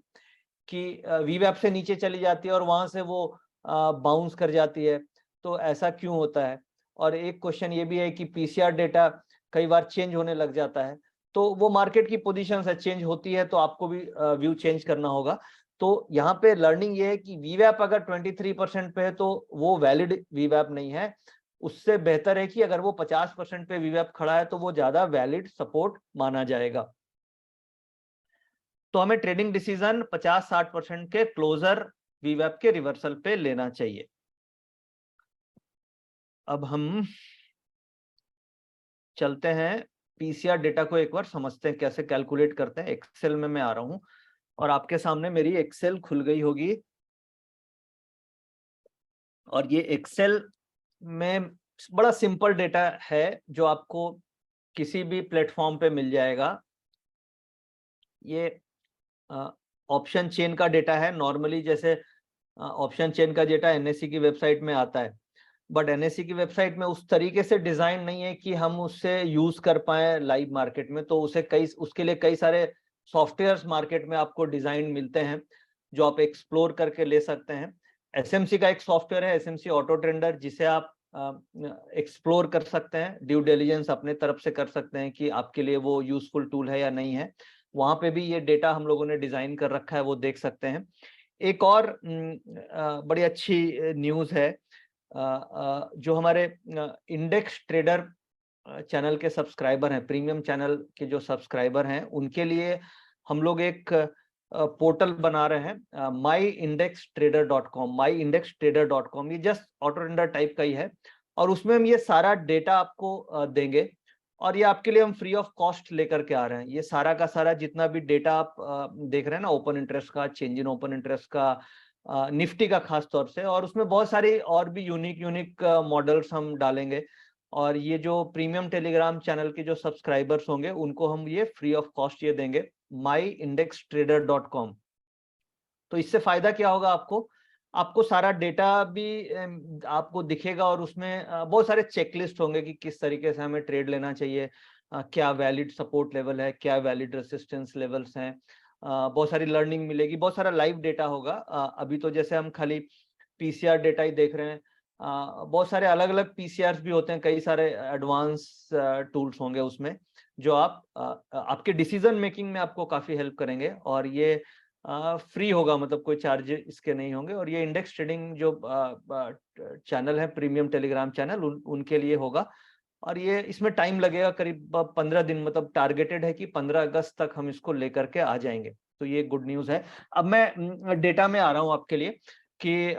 कि वीवैप से नीचे चली जाती है और वहां से वो बाउंस कर जाती है, तो ऐसा क्यों होता है? और एक क्वेश्चन ये भी है कि पीसीआर डेटा कई बार चेंज होने लग जाता है, तो वो मार्केट की पोजीशन है, चेंज होती है तो आपको भी व्यू चेंज करना होगा। तो यहाँ पे लर्निंग ये है कि वीवैप अगर 23% पे है तो वो वैलिड वीवैप नहीं है। उससे बेहतर है कि अगर वो 50% पे वीवैप खड़ा है तो वो ज्यादा वैलिड सपोर्ट माना जाएगा। तो हमें ट्रेडिंग डिसीजन 50-60% के क्लोजर वीवैप के रिवर्सल पे लेना चाहिए। अब हम चलते हैं पीसीआर डेटा को एक बार समझते हैं कैसे कैलकुलेट करते हैं। एक्सेल में मैं आ रहा हूं और आपके सामने मेरी एक्सेल खुल गई होगी, और ये एक्सेल में बड़ा सिंपल डेटा है जो आपको किसी भी प्लेटफॉर्म पे मिल जाएगा। ये ऑप्शन चेन का डेटा है। नॉर्मली जैसे ऑप्शन चेन का डेटा एनएससी की वेबसाइट में आता है, बट एनएससी की वेबसाइट में उस तरीके से डिजाइन नहीं है कि हम उससे यूज कर पाए लाइव मार्केट में। तो उसके लिए कई सारे सॉफ्टवेयर्स मार्केट में आपको डिजाइन मिलते हैं जो आप एक्सप्लोर करके ले सकते हैं। एसएमसी का एक सॉफ्टवेयर है, एसएमसी ऑटो ट्रेंडर, जिसे आप एक्सप्लोर कर सकते हैं, ड्यू डिलिजेंस अपने तरफ से कर सकते हैं कि आपके लिए वो यूजफुल टूल है या नहीं है। वहां पे भी ये डेटा हम लोगों ने डिजाइन कर रखा है, वो देख सकते हैं। एक और बड़ी अच्छी न्यूज है, जो हमारे इंडेक्स ट्रेडर चैनल के सब्सक्राइबर हैं, प्रीमियम चैनल के जो सब्सक्राइबर हैं, उनके लिए हम लोग एक पोर्टल बना रहे हैं, myindextrader.com। myindextrader.com ये जस्ट ऑटो ट्रेडर टाइप का ही है, और उसमें हम ये सारा डेटा आपको देंगे, और ये आपके लिए हम फ्री ऑफ कॉस्ट लेकर के आ रहे हैं। ये सारा का सारा जितना भी डेटा आप देख रहे हैं ना, ओपन इंटरेस्ट का, चेंज इन ओपन इंटरेस्ट का, निफ्टी का खास तौर से, और उसमें बहुत सारी और भी यूनिक मॉडल्स हम डालेंगे। और ये जो प्रीमियम टेलीग्राम चैनल के जो सब्सक्राइबर्स होंगे उनको हम ये फ्री ऑफ कॉस्ट ये देंगे, myindextrader.com। तो इससे फायदा क्या होगा आपको? आपको सारा डेटा भी आपको दिखेगा, और उसमें बहुत सारे चेकलिस्ट होंगे कि किस तरीके से हमें ट्रेड लेना चाहिए, क्या वैलिड सपोर्ट लेवल है, क्या वैलिड रेसिस्टेंस लेवल्स हैं। बहुत सारी लर्निंग मिलेगी, बहुत सारा लाइव डेटा होगा। अभी तो जैसे हम खाली पीसीआर डेटा ही देख रहे हैं, बहुत सारे अलग अलग पीसीआर भी होते हैं, कई सारे एडवांस टूल्स होंगे उसमें जो आपके डिसीजन मेकिंग में आपको काफी हेल्प करेंगे। और ये फ्री होगा, मतलब कोई चार्ज इसके नहीं होंगे। और ये इंडेक्स ट्रेडिंग जो चैनल है, प्रीमियम टेलीग्राम चैनल, उनके लिए होगा। और ये इसमें टाइम लगेगा करीब 15 दिन, मतलब टारगेटेड है कि 15 अगस्त तक हम इसको लेकर के आ जाएंगे। तो ये गुड न्यूज है। अब मैं डेटा में आ रहा हूं आपके लिए कि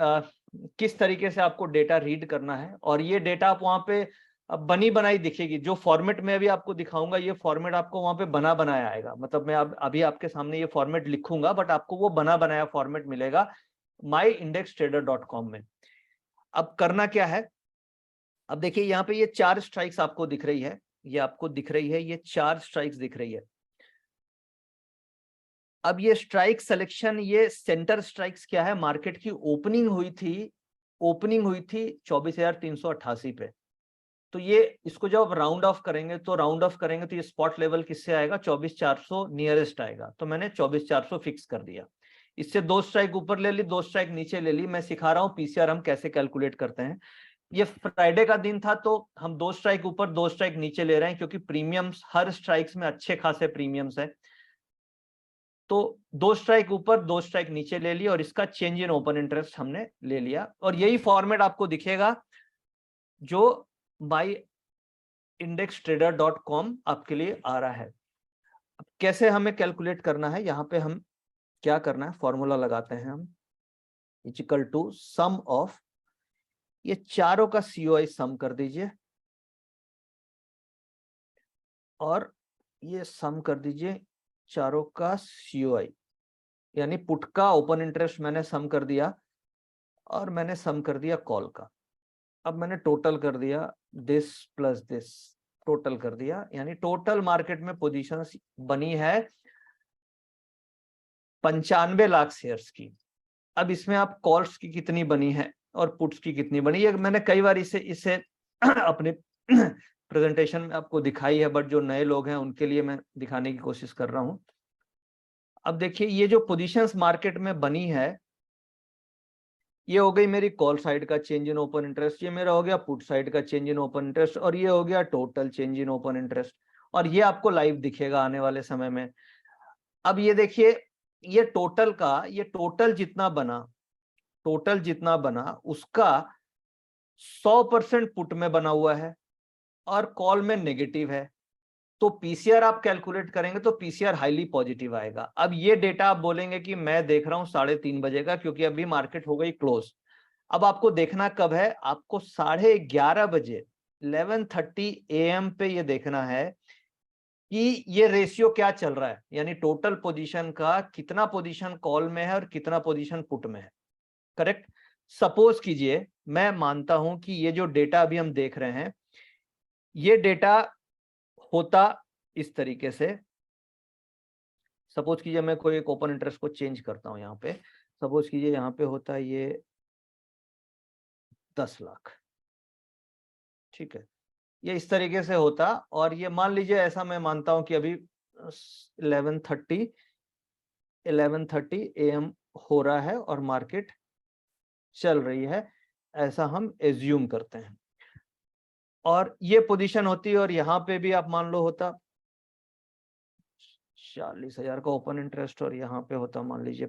किस तरीके से आपको डेटा रीड करना है। और ये डेटा आप वहां पे बनी बनाई दिखेगी, जो फॉर्मेट में अभी आपको दिखाऊंगा ये फॉर्मेट आपको वहां पे बना बनाया आएगा। मतलब मैं अभी आपके सामने ये फॉर्मेट लिखूंगा, बट आपको वो बना बनाया फॉर्मेट मिलेगा myindextrader.com में। अब करना क्या है, अब देखिए यहाँ पे ये 4 स्ट्राइक्स आपको दिख रही है, ये आपको दिख रही है, ये 4 स्ट्राइक्स दिख रही है। अब ये स्ट्राइक सिलेक्शन, ये सेंटर स्ट्राइक्स क्या है, मार्केट की ओपनिंग हुई थी 24,388 पे। तो ये इसको जब राउंड ऑफ करेंगे तो ये स्पॉट लेवल किससे आएगा, 24,400 नियरेस्ट आएगा। तो मैंने 24,400 फिक्स कर दिया। इससे 2 स्ट्राइक ऊपर ले ली, 2 स्ट्राइक नीचे ले ली। मैं सिखा रहा हूँ पीसीआर हम कैसे कैलकुलेट करते हैं। ये फ्राइडे का दिन था तो हम 2 स्ट्राइक ऊपर 2 स्ट्राइक नीचे ले रहे हैं, क्योंकि प्रीमियम्स हर स्ट्राइक्स में अच्छे खासे प्रीमियम्स है। तो 2 स्ट्राइक ऊपर 2 स्ट्राइक नीचे ले ली और इसका चेंज इन ओपन इंटरेस्ट हमने ले लिया। और यही फॉर्मेट आपको दिखेगा जो myindextrader.com आपके लिए आ रहा है। अब कैसे हमें कैलकुलेट करना है, यहाँ पे हम क्या करना है, फॉर्मूला लगाते हैं हम, इक्वल टू सम ऑफ, ये चारों का COI सम कर दीजिए और ये सम कर दीजिए चारों का COI, यानी पुट का ओपन इंटरेस्ट मैंने सम कर दिया और मैंने सम कर दिया कॉल का। अब मैंने टोटल कर दिया दिस प्लस दिस, टोटल कर दिया, यानी टोटल मार्केट में पोजीशंस बनी है 95 लाख शेयर्स की। अब इसमें आप कॉल्स की कितनी बनी है और पुट्स की कितनी बनी है, मैंने कई बार इसे अपने प्रेजेंटेशन में आपको दिखाई है, बट जो नए लोग हैं उनके लिए मैं दिखाने की कोशिश कर रहा हूं। अब देखिए ये जो पोजीशंस मार्केट में बनी है, ये हो गई मेरी कॉल साइड का चेंज इन ओपन इंटरेस्ट, ये मेरा हो गया पुट साइड का चेंज इन ओपन इंटरेस्ट, और ये हो गया total change in open interest. और ये आपको लाइव दिखेगा आने वाले समय में। अब ये देखिए, ये टोटल जितना बना उसका 100% पुट में बना हुआ है और कॉल में नेगेटिव है। तो पीसीआर आप कैलकुलेट करेंगे तो पीसीआर हाईली पॉजिटिव आएगा। अब ये डेटा आप बोलेंगे कि मैं देख रहा हूं 3:30 बजे का, क्योंकि अभी मार्केट हो गई क्लोज। अब आपको देखना कब है, आपको 11:30 बजे 11:30 AM पे ये देखना है कि ये रेशियो क्या चल रहा है, यानी टोटल पोजीशन का कितना पोजीशन कॉल में है और कितना पोजीशन पुट में है। करेक्ट। सपोज कीजिए, मैं मानता हूं कि ये जो डेटा अभी हम देख रहे हैं, ये डेटा होता इस तरीके से। सपोज कीजिए मैं कोई एक ओपन इंटरेस्ट को चेंज करता हूं, यहाँ पे सपोज कीजिए यहाँ पे होता है ये 10 लाख, ठीक है, ये इस तरीके से होता। और ये मान लीजिए ऐसा मैं मानता हूं कि अभी 11:30 AM हो रहा है और मार्केट चल रही है, ऐसा हम एज्यूम करते हैं। और ये पोजीशन होती है, और यहाँ पे भी आप मान लो होता 40,000 का ओपन इंटरेस्ट, और यहाँ पे होता मान लीजिए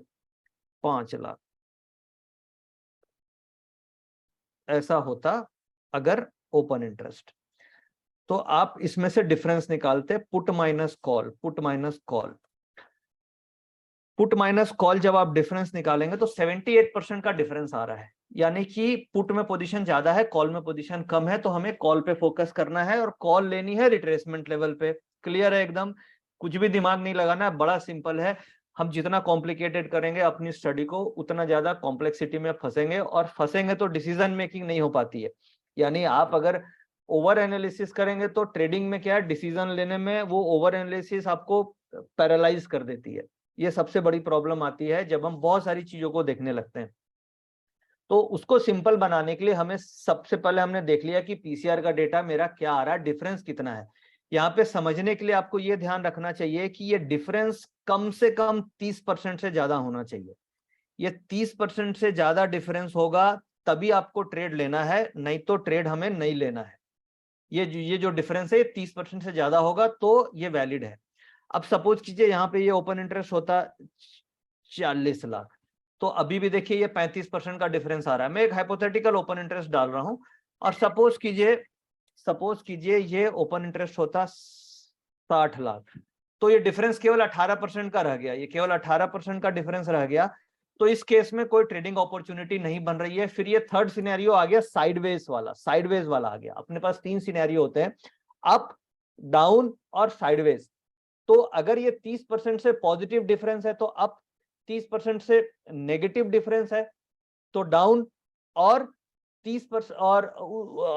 5 लाख, ऐसा होता अगर ओपन इंटरेस्ट। तो आप इसमें से डिफरेंस निकालते, put minus call, put minus call. जब आप डिफरेंस निकालेंगे तो 78% का डिफरेंस आ रहा है, यानी कि पुट में पोजीशन ज्यादा है, कॉल में पोजीशन कम है। तो हमें कॉल पे फोकस करना है और कॉल लेनी है रिट्रेसमेंट लेवल पे। क्लियर है एकदम, कुछ भी दिमाग नहीं लगाना है, बड़ा सिंपल है। हम जितना कॉम्प्लिकेटेड करेंगे अपनी स्टडी को, उतना ज्यादा कॉम्प्लेक्सिटी में फंसेंगे, और फंसेंगे तो डिसीजन मेकिंग नहीं हो पाती है। यानी आप अगर ओवर एनालिसिस करेंगे तो ट्रेडिंग में क्या है, डिसीजन लेने में वो ओवर एनालिसिस आपको पैरालाइज कर देती है। ये सबसे बड़ी प्रॉब्लम आती है जब हम बहुत सारी चीजों को देखने लगते हैं। तो उसको सिंपल बनाने के लिए हमें सबसे पहले हमने देख लिया कि पीसीआर का डेटा मेरा क्या आ रहा है, डिफरेंस कितना है। यहाँ पे समझने के लिए आपको ये ध्यान रखना चाहिए कि ये डिफरेंस कम से कम 30% से ज्यादा होना चाहिए। ये 30% से ज्यादा डिफरेंस होगा तभी आपको ट्रेड लेना है, नहीं तो ट्रेड हमें नहीं लेना है। ये जो डिफरेंस है 30% से ज्यादा होगा तो ये वैलिड है। अब सपोज कीजिए यहाँ पे ये ओपन इंटरेस्ट होता 40 लाख, तो अभी भी देखिए ये 35% का डिफरेंस आ रहा है। मैं एक हाइपोथेटिकल ओपन इंटरेस्ट डाल रहा हूं, और सपोज कीजिए ये ओपन इंटरेस्ट होता 60 लाख, तो ये डिफरेंस केवल 18% का रह गया, ये केवल 18% का डिफरेंस रह गया। तो इस केस में कोई ट्रेडिंग अपॉर्चुनिटी नहीं बन रही है। फिर ये थर्ड सिनेरियो आ गया, साइडवेज वाला आ गया। अपने पास 3 सिनेरियो होते हैं, अप, डाउन और साइडवेज। तो अगर ये 30% से पॉजिटिव डिफरेंस है तो अप, 30% से नेगेटिव डिफरेंस है तो डाउन, और 30% और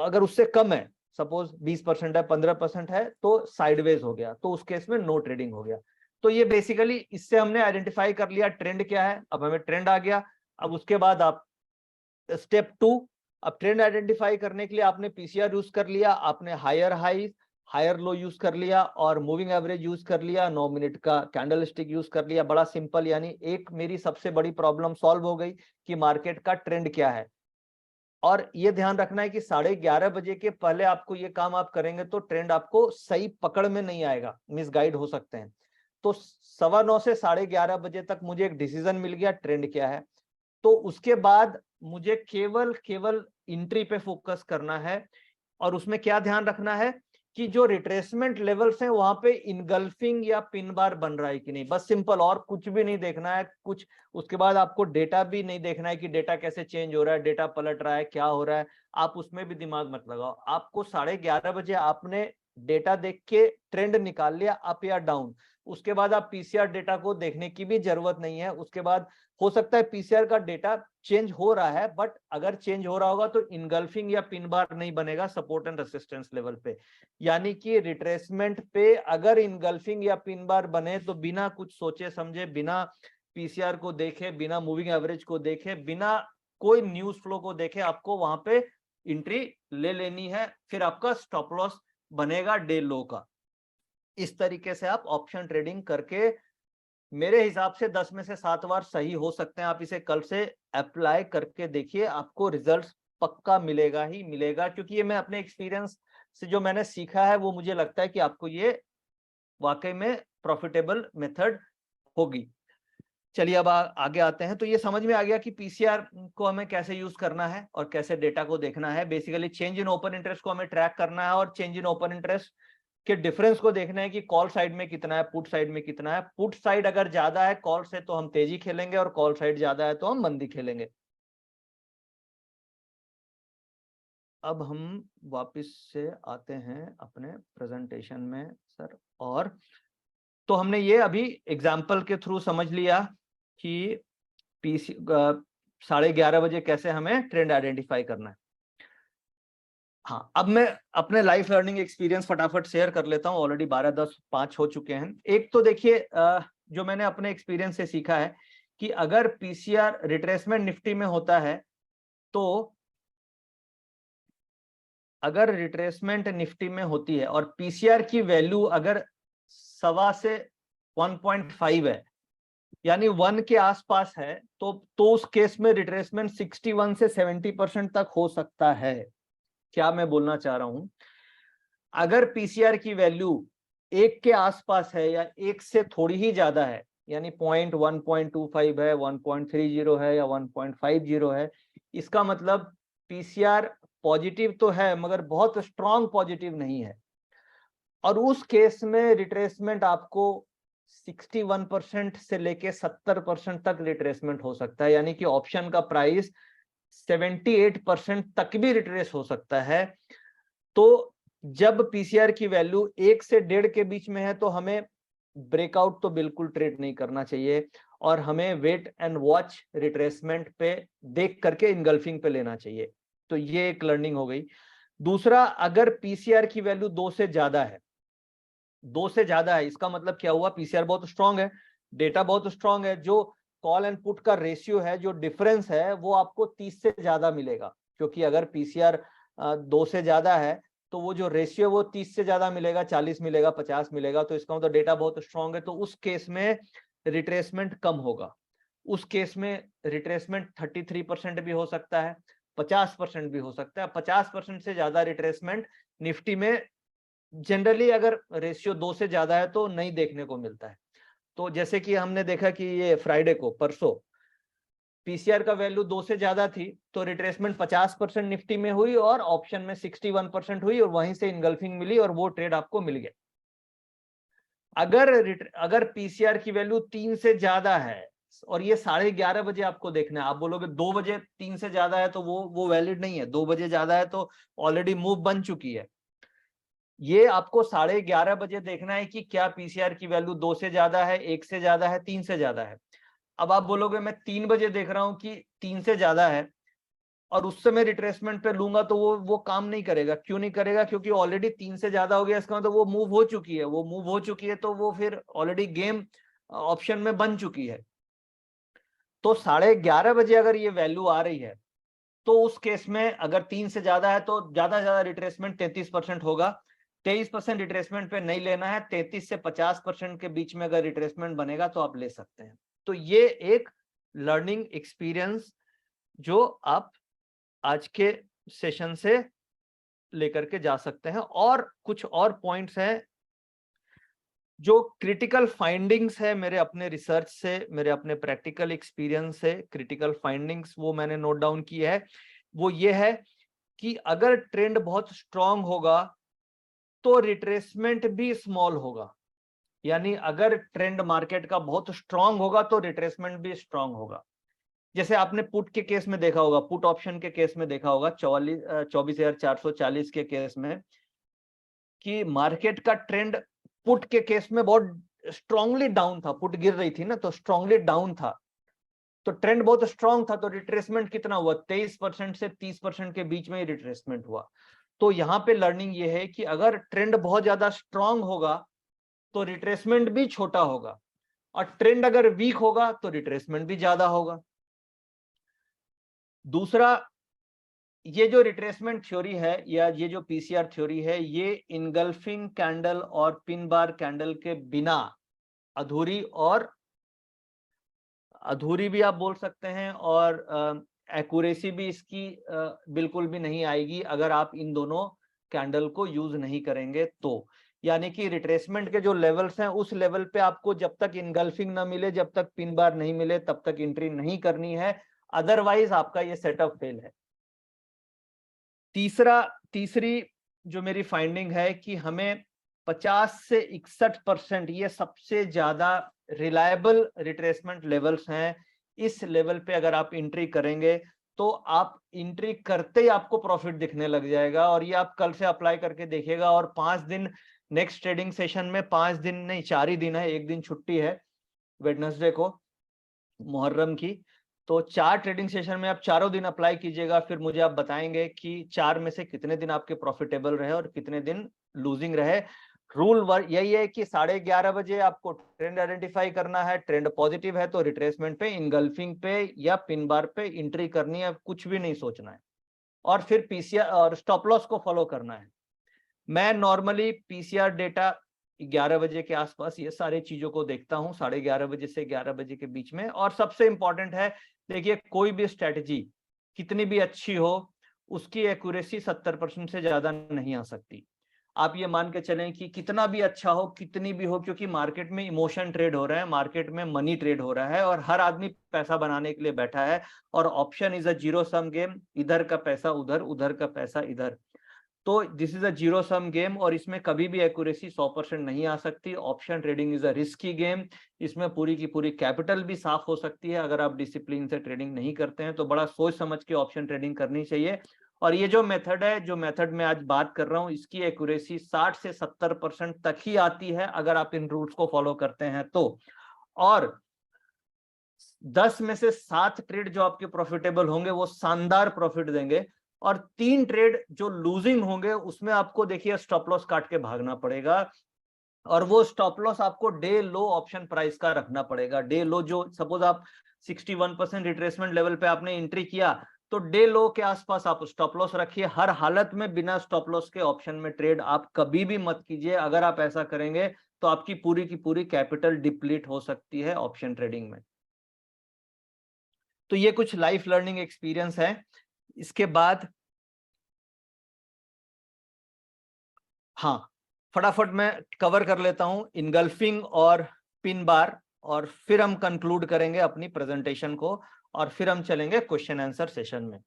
अगर उससे कम है, सपोज 20% है, 15% है, तो साइडवेज हो गया, तो उस केस में नो ट्रेडिंग हो गया। तो ये बेसिकली इससे हमने आइडेंटिफाई कर लिया ट्रेंड क्या है। अब हमें ट्रेंड आ गया। अब उसके बाद आप स्टेप 2, अब ट्रेंड आइडेंटिफाई करने के लिए आपने पीसीआर यूज कर लिया, आपने higher high higher low use कर लिया, और मूविंग एवरेज यूज कर लिया, 9 मिनट का कैंडल स्टिक यूज कर लिया। बड़ा सिंपल, यानी एक मेरी सबसे बड़ी प्रॉब्लम सॉल्व हो गई कि मार्केट का ट्रेंड क्या है। और ये ध्यान रखना है कि 11:30 बजे के पहले आपको ये काम आप करेंगे तो ट्रेंड आपको सही पकड़ में नहीं आएगा, मिसगाइड हो सकते हैं। तो 9:15 से 11:30 बजे तक मुझे एक डिसीजन मिल गया ट्रेंड क्या है। तो उसके बाद मुझे केवल एंट्री पे फोकस करना है, और उसमें क्या ध्यान रखना है कि जो रिट्रेसमेंट लेवल्स हैं वहां पे इनगल्फिंग या पिन बार बन रहा है कि नहीं, बस सिंपल, और कुछ भी नहीं देखना है कुछ। उसके बाद आपको डेटा भी नहीं देखना है कि डेटा कैसे चेंज हो रहा है, डेटा पलट रहा है, क्या हो रहा है, आप उसमें भी दिमाग मत लगाओ। आपको 11:30 बजे आपने डेटा देख के ट्रेंड निकाल लिया अप या डाउन, उसके बाद आप पीसीआर डेटा को देखने की भी जरूरत नहीं है। उसके बाद हो सकता है पीसीआर का डेटा चेंज हो रहा है, बट अगर चेंज हो रहा होगा तो इनगल्फिंग या पिन बार नहीं बनेगा सपोर्ट एंड रेसिस्टेंस लेवल पे। यानी कि रिट्रेसमेंट पे अगर इनगल्फिंग या पिन बार बने तो बिना कुछ सोचे समझे, बिना पीसीआर को देखे, बिना मूविंग एवरेज को देखे, बिना कोई न्यूज फ्लो को देखे, आपको वहां पे एंट्री ले लेनी है। फिर आपका स्टॉप लॉस बनेगा डे लो का। इस तरीके से आप ऑप्शन ट्रेडिंग करके मेरे हिसाब से 10 में से 7 बार सही हो सकते हैं। आप इसे कल से अप्लाई करके देखिए, आपको रिजल्ट्स पक्का मिलेगा ही मिलेगा, क्योंकि ये मैं अपने एक्सपीरियंस से जो मैंने सीखा है वो मुझे लगता है कि आपको ये वाकई में प्रॉफिटेबल मेथड होगी। चलिए अब आगे आते हैं। तो ये समझ में आ गया कि पीसीआर को हमें कैसे यूज करना है और कैसे डेटा को देखना है। Basically change in open interest को हमें ट्रैक करना है, और चेंज इन ओपन इंटरेस्ट के डिफरेंस को देखना है कि कॉल साइड में कितना है, पुट साइड में कितना है। पुट साइड अगर ज्यादा है कॉल से तो हम तेजी खेलेंगे, और कॉल साइड ज्यादा है तो हम मंदी खेलेंगे। अब हम वापस से आते हैं अपने प्रेजेंटेशन में सर। और तो हमने ये अभी एग्जाम्पल के थ्रू समझ लिया कि पीसी 11:30 बजे कैसे हमें ट्रेंड आइडेंटिफाई करना है। हाँ, अब मैं अपने लाइफ लर्निंग एक्सपीरियंस फटाफट शेयर कर लेता हूँ। ऑलरेडी 12:10 हो चुके हैं। एक तो देखिए जो मैंने अपने एक्सपीरियंस से सीखा है कि अगर पीसीआर रिट्रेसमेंट निफ्टी में होता है, तो अगर रिट्रेसमेंट निफ्टी में होती है और पीसीआर की वैल्यू अगर 1.25 से 1.5 है, यानी 1 के आसपास है, तो उस केस में रिट्रेसमेंट 61 से 70% तक हो सकता है। क्या मैं बोलना चाह रहा हूं, अगर पीसीआर की वैल्यू 1 के आसपास है या 1 से थोड़ी ही ज्यादा है, यानी 1.25 है, 1.30 है या 1.50 है, इसका मतलब पीसीआर पॉजिटिव तो है मगर बहुत स्ट्रॉन्ग पॉजिटिव नहीं है। और उस केस में रिट्रेसमेंट आपको 61% से लेके 70% तक रिट्रेसमेंट हो सकता है, यानी कि ऑप्शन का प्राइस 78% तक भी रिट्रेस हो सकता है। तो जब पीसीआर की वैल्यू 1 से 1.5 के बीच में है तो हमें ब्रेकआउट तो बिल्कुल ट्रेड नहीं करना चाहिए, और हमें वेट एंड वॉच रिट्रेसमेंट पे देख करके इनगल्फिंग पे लेना चाहिए। तो ये एक लर्निंग हो गई। दूसरा, अगर पीसीआर की वैल्यू 2 से ज्यादा है, 2 से ज्यादा है, इसका मतलब क्या हुआ, पीसीआर बहुत स्ट्रांग है, डेटा बहुत स्ट्रांग है, जो कॉल एंड पुट का रेशियो है, जो डिफरेंस है, वो आपको 30 से ज्यादा मिलेगा। क्योंकि अगर पीसीआर 2 से ज्यादा है तो वो जो रेशियो वो 30 से ज्यादा मिलेगा, 40 मिलेगा, 50 मिलेगा। तो इसका मतलब डेटा बहुत स्ट्रांग है, तो उस केस में रिट्रेसमेंट कम होगा। उस केस में रिट्रेसमेंट 33% भी हो सकता है, 50% भी हो सकता है। 50% से ज्यादा रिट्रेसमेंट निफ्टी में जनरली अगर रेशियो 2 से ज्यादा है तो नहीं देखने को मिलता है। तो जैसे कि हमने देखा कि ये फ्राइडे को परसों पीसीआर का वैल्यू 2 से ज्यादा थी तो रिट्रेसमेंट 50% निफ्टी में हुई और ऑप्शन में 61% हुई और वहीं से इनगल्फिंग मिली और वो ट्रेड आपको मिल गया। अगर पीसीआर की वैल्यू 3 से ज्यादा है और ये 11:30 बजे आपको देखना है, आप बोलोगे 2 बजे 3 से ज्यादा है तो वो वैलिड नहीं है, 2 बजे ज्यादा है तो ऑलरेडी मूव बन चुकी है। ये आपको 11:30 बजे देखना है कि क्या पीसीआर की वैल्यू 2 से ज्यादा है, 1 से ज्यादा है, 3 से ज्यादा है। अब आप बोलोगे मैं 3 बजे देख रहा हूं कि 3 से ज्यादा है और उस समय रिट्रेसमेंट पे लूंगा तो वो काम नहीं करेगा। क्यों नहीं करेगा? क्योंकि ऑलरेडी 3 से ज्यादा हो गया, इसका मतलब वो मूव हो चुकी है। वो मूव हो चुकी है तो वो फिर ऑलरेडी गेम ऑप्शन में बन चुकी है। तो 11:30 बजे अगर ये वैल्यू आ रही है तो उस केस में अगर 3 से ज्यादा है तो ज्यादा से ज्यादा रिट्रेसमेंट 33% होगा। 23% रिट्रेसमेंट पे नहीं लेना है, 33 से 50% के बीच में अगर रिट्रेसमेंट बनेगा तो आप ले सकते हैं। तो ये एक लर्निंग एक्सपीरियंस जो आप आज के सेशन से लेकर के जा सकते हैं। और कुछ और पॉइंट्स हैं जो क्रिटिकल फाइंडिंग्स है मेरे अपने रिसर्च से, मेरे अपने प्रैक्टिकल एक्सपीरियंस से क्रिटिकल फाइंडिंग्स वो मैंने नोट डाउन की है। वो ये है कि अगर ट्रेंड बहुत स्ट्रांग होगा तो रिट्रेसमेंट भी स्मॉल होगा। यानी अगर ट्रेंड मार्केट का बहुत स्ट्रांग होगा तो रिट्रेसमेंट भी स्ट्रांग होगा। जैसे आपने पुट के केस में देखा होगा, पुट ऑप्शन के केस में देखा होगा 24,440 के केस में कि मार्केट का ट्रेंड पुट के केस में बहुत स्ट्रांगली डाउन था। पुट गिर रही थी ना तो स्ट्रांगली डाउन था, तो ट्रेंड बहुत स्ट्रांग था तो रिट्रेसमेंट कितना हुआ? 23% से 30% के बीच में ही रिट्रेसमेंट हुआ। तो यहाँ पे लर्निंग ये है कि अगर ट्रेंड बहुत ज्यादा स्ट्रांग होगा तो रिट्रेसमेंट भी छोटा होगा और ट्रेंड अगर वीक होगा तो रिट्रेसमेंट भी ज्यादा होगा। दूसरा, ये जो रिट्रेसमेंट थ्योरी है या ये जो पीसीआर थ्योरी है ये इनगल्फिंग कैंडल और पिन बार कैंडल के बिना अधूरी और अधूरी भी आप बोल सकते हैं और एक्यूरेसी भी इसकी बिल्कुल भी नहीं आएगी अगर आप इन दोनों कैंडल को यूज नहीं करेंगे तो। यानी कि रिट्रेसमेंट के जो लेवल्स हैं उस लेवल पे आपको जब तक इनगल्फिंग ना मिले, जब तक पिन बार नहीं मिले तब तक एंट्री नहीं करनी है, अदरवाइज आपका ये सेटअप फेल है। तीसरी जो मेरी फाइंडिंग है कि हमें 50 से 61% ये सबसे ज्यादा रिलायबल रिट्रेसमेंट लेवल्स हैं। इस लेवल पे अगर आप एंट्री करेंगे तो आप एंट्री करते ही आपको प्रॉफिट दिखने लग जाएगा और ये आप कल से अप्लाई करके देखिएगा। और 5 दिन नेक्स्ट ट्रेडिंग सेशन में, 5 दिन नहीं 4 ही दिन है, एक दिन छुट्टी है वेडनेसडे को मुहर्रम की। तो 4 ट्रेडिंग सेशन में आप चारों दिन अप्लाई कीजिएगा, फिर मुझे आप बताएंगे कि 4 में से कितने दिन आपके प्रॉफिटेबल रहे और कितने दिन लूजिंग रहे। रूल यही है कि 11:30 बजे आपको ट्रेंड आइडेंटिफाई करना है। ट्रेंड पॉजिटिव है तो रिट्रेसमेंट पे, इनगल्फिंग पे या पिन बार पे एंट्री करनी है, कुछ भी नहीं सोचना है। और फिर पीसीआर और स्टॉप लॉस को फॉलो करना है। मैं नॉर्मली पीसीआर डेटा 11 बजे के आसपास ये सारी चीजों को देखता हूँ, 11:30 बजे से 11 बजे के बीच में। और सबसे इंपॉर्टेंट है, देखिए कोई भी स्ट्रेटजी कितनी भी अच्छी हो उसकी एक्यूरेसी 70% से ज्यादा नहीं आ सकती। आप ये मान के चलें कि कितना भी अच्छा हो, कितनी भी हो, क्योंकि मार्केट में इमोशन ट्रेड हो रहा है, मार्केट में मनी ट्रेड हो रहा है और हर आदमी पैसा बनाने के लिए बैठा है। और option is a zero sum game, इधर का पैसा उधर, उधर का पैसा इधर। तो this is a zero sum game और इसमें कभी भी एक्यूरेसी 100% नहीं आ सकती। Option trading is a risky game, इसमें पूरी की पूरी कैपिटल भी साफ हो सकती है अगर आप डिसिप्लिन से ट्रेडिंग नहीं करते हैं। तो बड़ा सोच समझ के ऑप्शन ट्रेडिंग करनी चाहिए। और ये जो मेथड है, जो मेथड में आज बात कर रहा हूं, इसकी एक्यूरेसी 60 से 70% तक ही आती है अगर आप इन रूल्स को फॉलो करते हैं तो। और 10 में से 7 ट्रेड जो आपके प्रॉफिटेबल होंगे वो शानदार प्रॉफिट देंगे और 3 ट्रेड जो लूजिंग होंगे उसमें आपको देखिए स्टॉप लॉस काट के भागना पड़ेगा। और वो स्टॉप लॉस आपको डे लो ऑप्शन प्राइस का रखना पड़ेगा। डे लो जो सपोज आप 61% रिट्रेसमेंट लेवल पे आपने एंट्री किया तो डे लो के आसपास आप स्टॉप लॉस रखिए। हर हालत में बिना स्टॉप लॉस के ऑप्शन में ट्रेड आप कभी भी मत कीजिए। अगर आप ऐसा करेंगे तो आपकी पूरी की पूरी कैपिटल डिप्लीट हो सकती है ऑप्शन ट्रेडिंग में। तो ये कुछ लाइफ लर्निंग एक्सपीरियंस है। इसके बाद हाँ, फटाफट मैं कवर कर लेता हूं इनगल्फिंग और पिन बार, और फिर हम कंक्लूड करेंगे अपनी प्रेजेंटेशन को, और फिर हम चलेंगे क्वेश्चन आंसर सेशन में।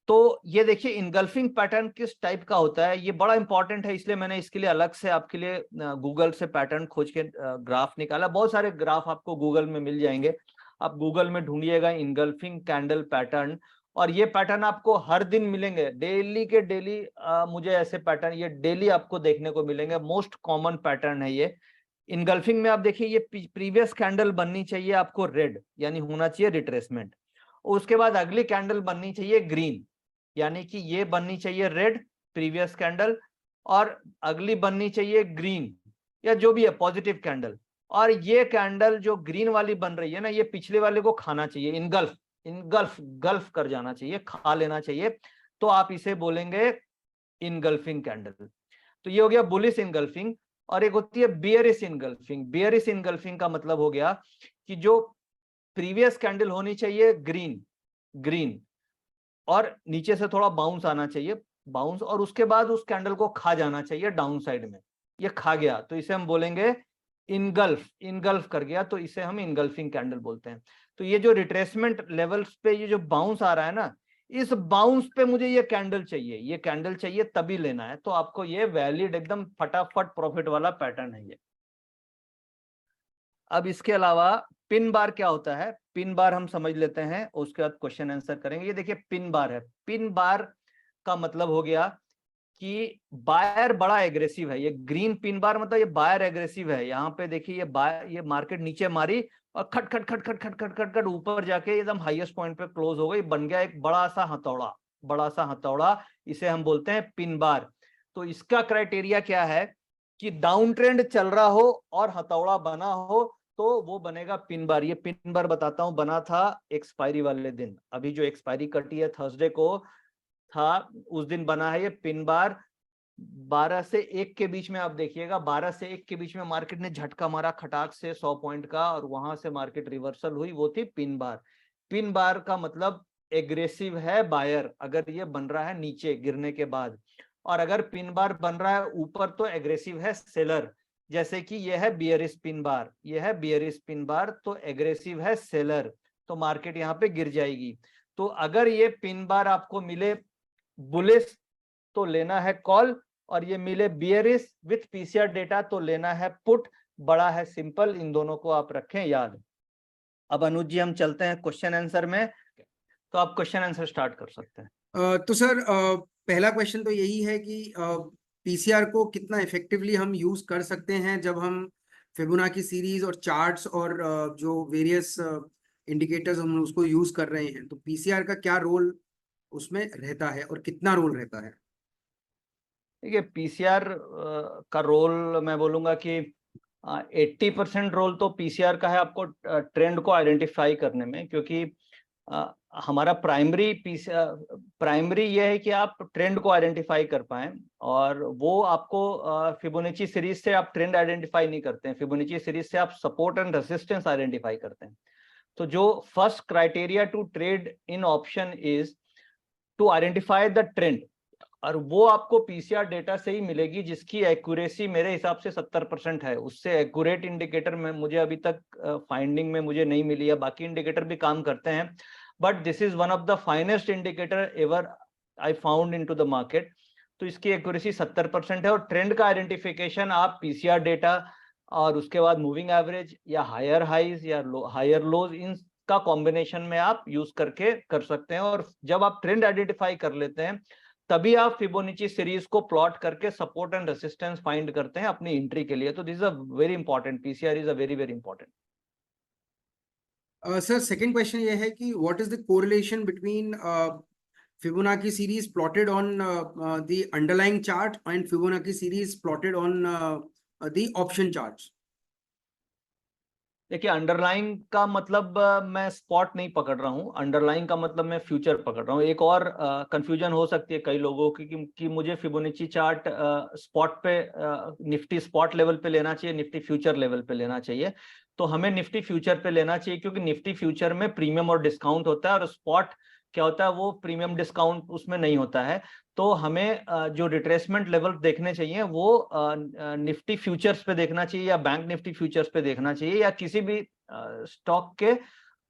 तो ये देखिए इनगल्फिंग पैटर्न किस टाइप का होता है, ये बड़ा इंपॉर्टेंट है, इसलिए मैंने इसके लिए अलग से आपके लिए गूगल से पैटर्न खोज के ग्राफ निकाला। बहुत सारे ग्राफ आपको गूगल में मिल जाएंगे, आप गूगल में ढूंढिएगा इनगल्फिंग कैंडल पैटर्न, और ये पैटर्न आपको हर दिन मिलेंगे, डेली के डेली। मुझे ऐसे पैटर्न ये डेली आपको देखने को मिलेंगे, मोस्ट कॉमन पैटर्न है ये। इनगल्फिंग में आप देखिए ये प्रीवियस कैंडल बननी चाहिए आपको रेड, यानी होना चाहिए रिट्रेसमेंट। उसके बाद अगली कैंडल बननी चाहिए ग्रीन, यानी कि ये बननी चाहिए रेड प्रीवियस कैंडल, और अगली बननी चाहिए ग्रीन या जो भी है पॉजिटिव कैंडल, और ये कैंडल जो ग्रीन वाली बन रही है ना, ये पिछले वाले को खाना चाहिए, इनगल्फ इनगल्फ गल्फ कर जाना चाहिए, खा लेना चाहिए, तो आप इसे बोलेंगे इनगल्फिंग कैंडल। तो ये हो गया बुलिश इनगल्फिंग। और एक होती है बियरिश इनगल्फिंग। बियरिश इनगल्फिंग का मतलब हो गया कि जो प्रीवियस कैंडल होनी चाहिए ग्रीन ग्रीन, और नीचे से थोड़ा बाउंस आना चाहिए, बाउंस, और उसके बाद उस कैंडल को खा जाना चाहिए डाउन साइड में। ये खा गया तो इसे हम बोलेंगे इनगल्फ, इनगल्फ कर गया, तो इसे हम इनगल्फिंग कैंडल बोलते हैं। तो ये जो रिट्रेसमेंट लेवल्स पे ये जो बाउंस आ रहा है ना, इस बाउंस पे मुझे ये कैंडल चाहिए, ये कैंडल चाहिए तभी लेना है, तो आपको ये वैलिड एकदम फटाफट प्रॉफिट वाला पैटर्न है ये। अब इसके अलावा पिन बार क्या होता है, पिन बार हम समझ लेते हैं, उसके बाद क्वेश्चन आंसर करेंगे। ये देखिए पिन बार है। पिन बार का मतलब हो गया कि बायर बड़ा एग्रेसिव है। ये ग्रीन पिन बार मतलब ये बायर एग्रेसिव है। यहाँ पे देखिए ये बायर, ये मार्केट नीचे मारी और खट खट खट खट खट खट खट खट ऊपर जाके एकदम हाईएस्ट पॉइंट पे क्लोज हो गई, बन गया एक बड़ा सा हथौड़ा, बड़ा सा हथौड़ा, इसे हम बोलते हैं पिन बार। तो इसका क्राइटेरिया क्या है कि डाउन ट्रेंड चल रहा हो और हथौड़ा बना हो तो वो बनेगा पिन बार। ये पिन बार बताता हूं, बना था एक्सपायरी वाले दिन, अभी जो एक्सपायरी कटी है थर्सडे को था, उस दिन बना है ये पिन बार। 12 से 1 के बीच में आप देखिएगा, 12 से 1 के बीच में मार्केट ने झटका मारा खटाक से 100 पॉइंट का, और वहां से मार्केट रिवर्सल हुई, वो थी पिन बार। पिन बार का मतलब एग्रेसिव है बायर, अगर ये बन रहा है नीचे गिरने के बाद, और अगर पिन बार बन रहा है ऊपर तो एग्रेसिव है सेलर। जैसे कि ये है बियरिश पिन बार, ये है बियरिश पिन बार, तो एग्रेसिव है सेलर, तो मार्केट यहाँ पे गिर जाएगी। तो अगर ये पिन बार आपको मिले बुलिश तो लेना है कॉल, और ये मिले बियरिश विथ पीसीआर डेटा तो लेना है पुट। बड़ा है सिंपल, इन दोनों को आप रखें याद। अब अनुज जी हम चलते हैं क्वेश्चन आंसर में, तो आप क्वेश्चन आंसर स्टार्ट कर सकते हैं। तो सर पहला क्वेश्चन तो यही है कि पीसीआर को कितना इफेक्टिवली हम यूज कर सकते हैं जब हम फिबोनाची सीरीज और चार्ट्स और जो वेरियस इंडिकेटर्स हम उसको यूज कर रहे हैं, तो पीसीआर का क्या रोल उसमें रहता है और कितना रोल रहता है? देखिए पीसीआर का रोल मैं बोलूंगा कि 80% रोल तो पीसीआर का है आपको ट्रेंड को आइडेंटिफाई करने में, क्योंकि हमारा प्राइमरी ये है कि आप ट्रेंड को आइडेंटिफाई कर पाए, और वो आपको फिबोनाची सीरीज से आप ट्रेंड आइडेंटिफाई नहीं करते हैं, फिबोनाची सीरीज से आप सपोर्ट एंड रेजिस्टेंस आइडेंटिफाई करते हैं। तो जो first criteria to trade in option is to identify the trend, और वो आपको पीसीआर डेटा से ही मिलेगी, जिसकी एक्यूरेसी मेरे हिसाब से 70% है। उससे एक्यूरेट इंडिकेटर में मुझे अभी तक फाइंडिंग में मुझे नहीं मिली है, बाकी इंडिकेटर भी काम करते हैं, but this is one of the finest indicator ever I found into the market. तो इसकी एक्यूरेसी 70% है, और ट्रेंड का आइडेंटिफिकेशन आप पीसीआर डेटा और उसके बाद मूविंग एवरेज या हायर हाइज या हायर लोज, इन का कॉम्बिनेशन में आप यूज करके कर सकते हैं। और जब आप ट्रेंड आइडेंटिफाई कर लेते हैं तभी आप फिबोनाची सीरीज को प्लॉट करके सपोर्ट एंड रेजिस्टेंस फाइंड करते हैं अपनी एंट्री के लिए। तो this is a very important, PCR is a very very important. Sir second question ये है कि what is the correlation between Fibonacci series plotted on the underlying chart and Fibonacci series plotted on the option charts? देखिए underline का मतलब मैं spot नहीं पकड़ रहा हूँ, अंडरलाइन का मतलब मैं फ्यूचर पकड़ रहा हूँ। एक और कंफ्यूजन हो सकती है कई लोगों की कि मुझे फिबोनाची चार्ट स्पॉट पे निफ्टी स्पॉट लेवल पे लेना चाहिए, निफ्टी फ्यूचर लेवल पे लेना चाहिए। तो हमें निफ्टी फ्यूचर पे लेना चाहिए, क्योंकि निफ्टी फ्यूचर में प्रीमियम और डिस्काउंट होता है, और स्पॉट क्या होता है, वो प्रीमियम डिस्काउंट उसमें नहीं होता है। तो हमें जो रिट्रेसमेंट लेवल देखने चाहिए वो निफ्टी फ्यूचर्स पे देखना चाहिए, या बैंक निफ्टी फ्यूचर्स पे देखना चाहिए, या किसी भी स्टॉक के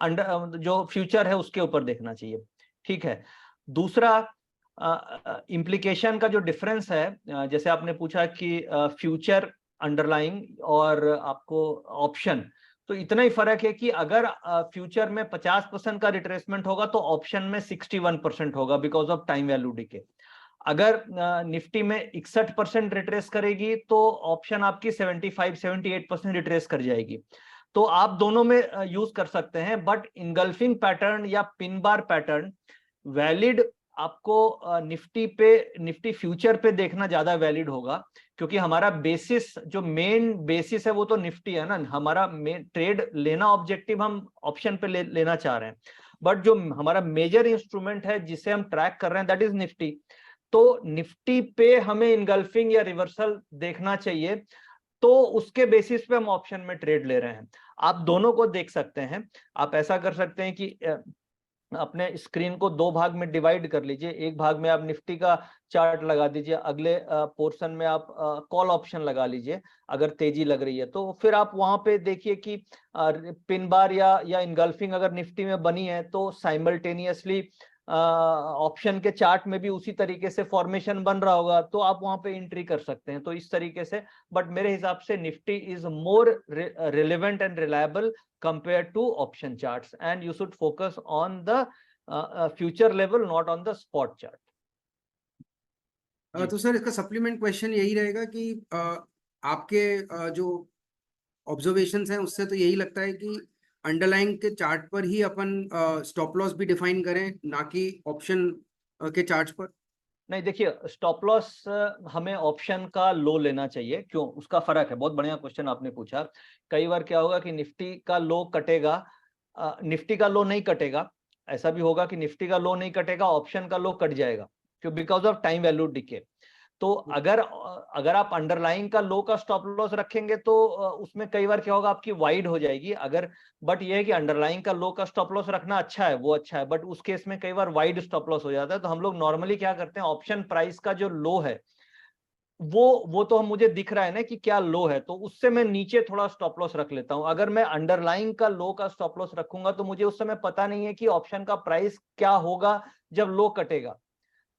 अंडर जो फ्यूचर है उसके ऊपर देखना चाहिए। ठीक है। दूसरा इम्प्लीकेशन का जो डिफरेंस है, जैसे आपने पूछा कि फ्यूचर अंडरलाइंग और आपको ऑप्शन, तो इतना ही फर्क है कि अगर फ्यूचर में 50% का रिट्रेसमेंट होगा तो ऑप्शन में 61% होगा, because of time value decay. अगर निफ्टी में 61% रिट्रेस करेगी तो ऑप्शन आपकी 75-78% रिट्रेस कर जाएगी। तो आप दोनों में यूज कर सकते हैं, बट इनगल्फिंग पैटर्न या पिन बार पैटर्न वैलिड आपको निफ्टी फ्यूचर पे देखना ज्यादा वैलिड होगा, क्योंकि हमारा बेसिस, जो मेन बेसिस है वो तो निफ्टी है ना। हमारा मेन ट्रेड लेना ऑब्जेक्टिव हम ऑप्शन पे लेना चाह रहे हैं, बट जो हमारा मेजर इंस्ट्रूमेंट है जिसे हम ट्रैक कर रहे हैं दैट इज निफ्टी। तो निफ्टी पे हमें इनगल्फिंग या रिवर्सल देखना चाहिए, तो उसके बेसिस पे हम ऑप्शन में ट्रेड ले रहे हैं। आप दोनों को देख सकते हैं। आप ऐसा कर सकते हैं कि अपने स्क्रीन को दो भाग में डिवाइड कर लीजिए। एक भाग में आप निफ्टी का चार्ट लगा दीजिए, अगले पोर्शन में आप कॉल ऑप्शन लगा लीजिए अगर तेजी लग रही है। तो फिर आप वहां पे देखिए कि पिन बार या इनगल्फिंग अगर निफ्टी में बनी है तो साइमल्टेनियसली ऑप्शन के चार्ट में भी उसी तरीके से फॉर्मेशन बन रहा होगा, तो आप वहां पे एंट्री कर सकते हैं। तो इस तरीके से, बट मेरे हिसाब से Nifty is more relevant and reliable compared to option charts, and you should focus on the future level, not on the spot chart. तो सर इसका सप्लीमेंट क्वेश्चन यही रहेगा कि आपके जो ऑब्जर्वेशंस हैं उससे तो यही लगता है कि अंडरलाइन के चार्ट पर ही अपन स्टॉप लॉस भी डिफाइन करें, ना कि ऑप्शन के चार्ट पर। नहीं, देखिए, स्टॉप लॉस हमें ऑप्शन का लो लेना चाहिए। क्यों? उसका फर्क है। बहुत बढ़िया क्वेश्चन आपने पूछा। कई बार क्या होगा कि निफ्टी का लो कटेगा, निफ्टी का लो नहीं कटेगा। ऐसा भी होगा कि निफ्टी का लो नहीं कटेगा, ऑप्शन का लो कट जाएगा, क्यों? Because of time value decay. तो अगर आप अंडरलाइन का लो का स्टॉप लॉस रखेंगे तो उसमें कई बार क्या होगा, आपकी वाइड हो जाएगी। अगर बट ये है कि अंडरलाइन का लो का स्टॉप लॉस रखना अच्छा है, वो अच्छा है, बट उस केस में कई बार वाइड स्टॉप लॉस हो जाता है। तो हम लोग नॉर्मली क्या करते हैं, ऑप्शन प्राइस का जो लो है वो तो मुझे दिख रहा है ना कि क्या लो है, तो उससे मैं नीचे थोड़ा स्टॉप लॉस रख लेता हूं। अगर मैं अंडरलाइन का लो का स्टॉप लॉस रखूंगा तो मुझे उस समय पता नहीं है कि ऑप्शन का प्राइस क्या होगा जब लो कटेगा,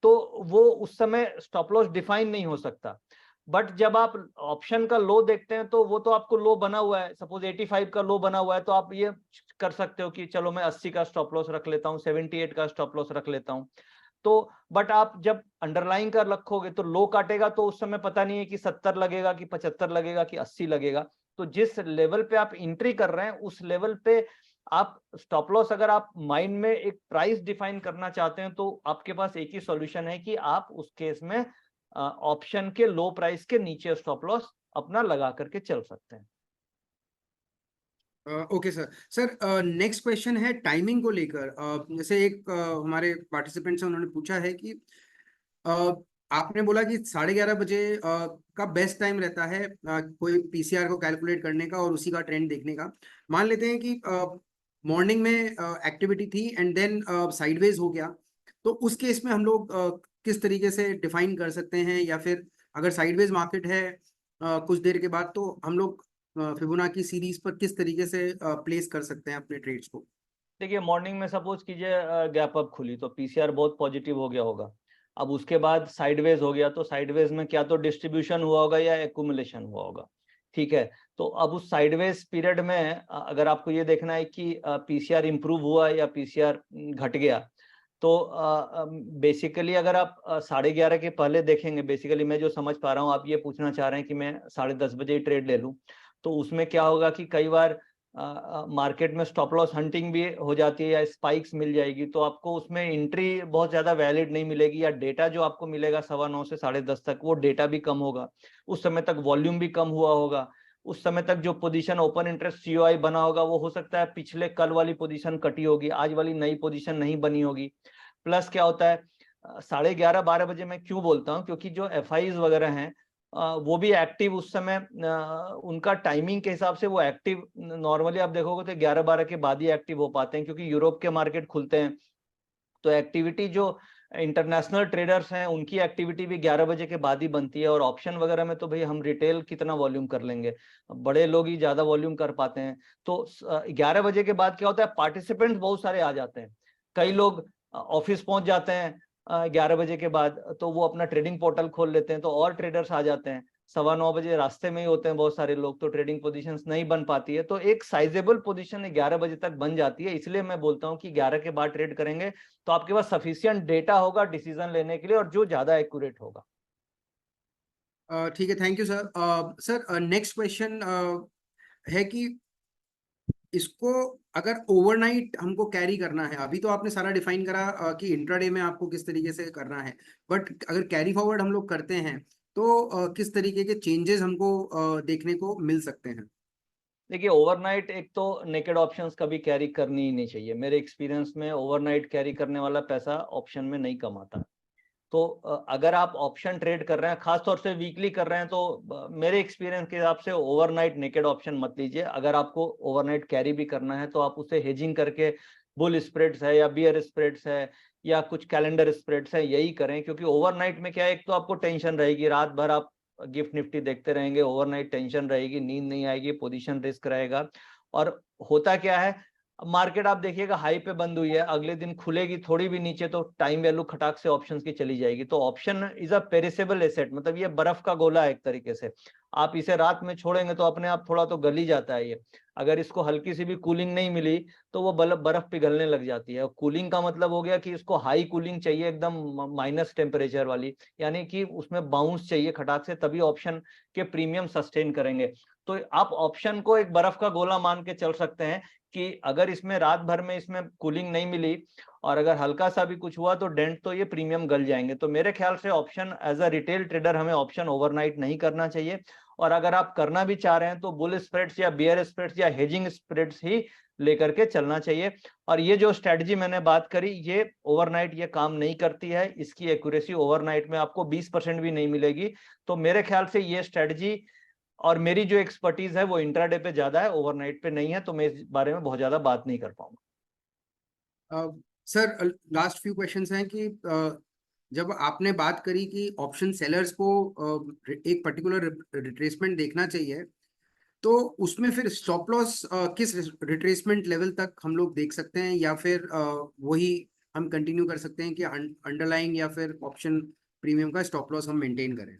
तो वो उस समय स्टॉप लॉस डिफाइन नहीं हो सकता। बट जब आप ऑप्शन का लो देखते हैं तो वो तो आपको लो बना हुआ है, सपोज 85 का लो बना हुआ है, तो आप ये कर सकते हो कि चलो मैं 80 का स्टॉप लॉस रख लेता हूँ, 78 का स्टॉप लॉस रख लेता हूँ। तो बट आप जब अंडरलाइन कर रखोगे तो लो काटेगा, तो उस समय पता नहीं है कि 70 लगेगा कि 75 लगेगा कि 80 लगेगा। तो जिस लेवल पे आप एंट्री कर रहे हैं उस लेवल पे आप स्टॉप लॉस, अगर आप माइंड में एक प्राइस डिफाइन करना चाहते हैं तो आपके पास एक ही सॉल्यूशन है कि आप उस केस में ऑप्शन के लो प्राइस के नीचे स्टॉप लॉस अपना लगा करके चल सकते हैं। Okay sir. Sir next question है टाइमिंग को लेकर। जैसे एक हमारे पार्टिसिपेंट से उन्होंने पूछा है कि आपने बोला कि 11:30 बजे का बेस्ट टाइम रहता है कोई पीसीआर को कैलकुलेट करने का और उसी का ट्रेंड देखने का। मान लेते हैं कि मॉर्निंग में एक्टिविटी थी एंड देन साइडवेज हो गया, तो उस केस में हम लोग किस तरीके से डिफाइन कर सकते हैं, या फिर अगर साइडवेज मार्केट है कुछ देर के बाद, तो हम लोग फिबोनाची सीरीज पर किस तरीके से प्लेस कर सकते हैं अपने ट्रेड्स को। देखिए, मॉर्निंग में सपोज कीजिए गैप अप खुली तो पीसीआर बहुत पॉजिटिव हो गया होगा। अब उसके बाद साइडवेज हो गया तो साइडवेज में क्या तो डिस्ट्रीब्यूशन हुआ होगा या एक्यूमुलेशन हुआ होगा। ठीक है। तो अब उस साइडवेज पीरियड में अगर आपको ये देखना है कि पीसीआर इंप्रूव हुआ या पीसीआर घट गया, तो बेसिकली अगर आप 11:30 के पहले देखेंगे, बेसिकली मैं जो समझ पा रहा हूँ आप ये पूछना चाह रहे हैं कि मैं 10:30 बजे ही ट्रेड ले लूँ, तो उसमें क्या होगा कि कई बार मार्केट में स्टॉप लॉस हंटिंग भी हो जाती है या स्पाइक्स मिल जाएगी, तो आपको उसमें एंट्री बहुत ज्यादा वैलिड नहीं मिलेगी, या डेटा जो आपको मिलेगा 9:15 से 10:30 तक वो डेटा भी कम होगा। उस समय तक वॉल्यूम भी कम हुआ होगा। उस समय तक जो पोजीशन ओपन इंटरेस्ट सीओआई बना होगा वो हो सकता है पिछले कल वाली पोजीशन कटी होगी, आज वाली नई पोजीशन नहीं बनी होगी। प्लस क्या होता है 11:30-12 बजे मैं क्यों बोलता हूँ, क्योंकि जो एफआईज वगैरह हैं वो भी एक्टिव उस समय उनका टाइमिंग के हिसाब से वो एक्टिव नॉर्मली आप देखोगे तो 11-12 के बाद ही एक्टिव हो पाते हैं, क्योंकि यूरोप के मार्केट खुलते हैं। तो एक्टिविटी जो इंटरनेशनल ट्रेडर्स हैं उनकी एक्टिविटी भी 11 बजे के बाद ही बनती है। और ऑप्शन वगैरह में तो भाई हम रिटेल कितना वॉल्यूम कर लेंगे, बड़े लोग ही ज्यादा वॉल्यूम कर पाते हैं। तो 11 बजे के बाद क्या होता है, पार्टिसिपेंट्स बहुत सारे आ जाते हैं। कई लोग ऑफिस पहुंच जाते हैं 11 बजे के बाद, तो वो अपना ट्रेडिंग पोर्टल खोल लेते हैं, तो और ट्रेडर्स आ जाते हैं। 9:15 बजे रास्ते में ही होते हैं बहुत सारे लोग, तो ट्रेडिंग पोजीशंस नहीं बन पाती है। तो एक साइजेबल पोजीशन 11 बजे तक बन जाती है। इसलिए मैं बोलता हूँ कि 11 के बाद ट्रेड करेंगे तो आपके पास सफिशिएंट डेटा होगा डिसीजन लेने के लिए, और जो ज्यादा एक्यूरेट होगा। ठीक है, thank you sir. Sir next question है कि इसको अगर ओवरनाइट हमको कैरी करना है, अभी तो आपने सारा डिफाइन करा कि इंट्राडे में आपको किस तरीके से करना है, बट अगर कैरी फॉरवर्ड हम लोग करते हैं तो किस तरीके के चेंजेस हमको देखने को मिल सकते हैं? देखिए, ओवरनाइट एक तो नेकेड ऑप्शंस कभी कैरी करनी ही नहीं चाहिए। मेरे एक्सपीरियंस में ओवरनाइट कैरी करने वाला पैसा ऑप्शन में नहीं कमाता। तो अगर आप ऑप्शन ट्रेड कर रहे हैं, खासतौर से वीकली कर रहे हैं, तो मेरे एक्सपीरियंस के हिसाब से ओवरनाइट नेकेड ऑप्शन मत लीजिए। अगर आपको ओवरनाइट कैरी भी करना है तो आप उसे हेजिंग करके बुल स्प्रेड्स है या बियर स्प्रेड्स है या कुछ कैलेंडर स्प्रेड्स है यही करें। क्योंकि ओवरनाइट में क्या है, एक तो आपको टेंशन रहेगी, रात भर आप गिफ्ट निफ्टी देखते रहेंगे, ओवरनाइट टेंशन रहेगी, नींद नहीं आएगी, पोजीशन रिस्क रहेगा। और होता क्या है, मार्केट आप देखिएगा हाई पे बंद हुई है, अगले दिन खुलेगी थोड़ी भी नीचे तो टाइम वैल्यू खटाक से ऑप्शंस की चली जाएगी। तो option is a perishable asset, मतलब ये बर्फ का गोला है एक तरीके से। आप इसे रात में छोड़ेंगे तो अपने आप थोड़ा तो गल ही जाता है ये। अगर इसको हल्की सी भी कूलिंग नहीं मिली तो वो बर्फ पिघलने लग जाती है। कूलिंग का मतलब हो गया कि इसको हाई कूलिंग चाहिए, एकदम माइनस टेम्परेचर वाली, यानी कि उसमें बाउंस चाहिए खटाक से, तभी ऑप्शन के प्रीमियम सस्टेन करेंगे। तो आप ऑप्शन को एक बर्फ का गोला मान के चल सकते हैं कि अगर इसमें रात भर में इसमें कूलिंग नहीं मिली और अगर हल्का सा भी कुछ हुआ तो डेंट तो ये प्रीमियम गल जाएंगे। तो मेरे ख्याल से option as a retail trader हमें ऑप्शन ओवरनाइट नहीं करना चाहिए। और अगर आप करना भी चाह रहे हैं तो बुल स्प्रेड्स या बियर स्प्रेड्स या हेजिंग स्प्रेड्स ही लेकर के चलना चाहिए। और ये जो स्ट्रेटजी मैंने बात करी, ये ओवरनाइट ये काम नहीं करती है। इसकी एक्यूरेसी ओवरनाइट में आपको 20% भी नहीं मिलेगी। तो मेरे ख्याल से ये स्ट्रेटजी, और मेरी जो एक्सपर्टीज है वो इंट्राडे पे ज्यादा है, ओवरनाइट पे नहीं है, तो मैं इस बारे में बहुत ज्यादा बात नहीं कर पाऊंगा। सर लास्ट फ्यू क्वेश्चंस हैं कि जब आपने बात करी कि ऑप्शन सेलर्स को एक पर्टिकुलर रिट्रेसमेंट देखना चाहिए, तो उसमें फिर स्टॉप लॉस किस रिट्रेसमेंट लेवल तक हम लोग देख सकते हैं, या फिर वही हम कंटिन्यू कर सकते हैं कि अंडरलाइंग या फिर ऑप्शन प्रीमियम का स्टॉप लॉस हम मेंटेन करें?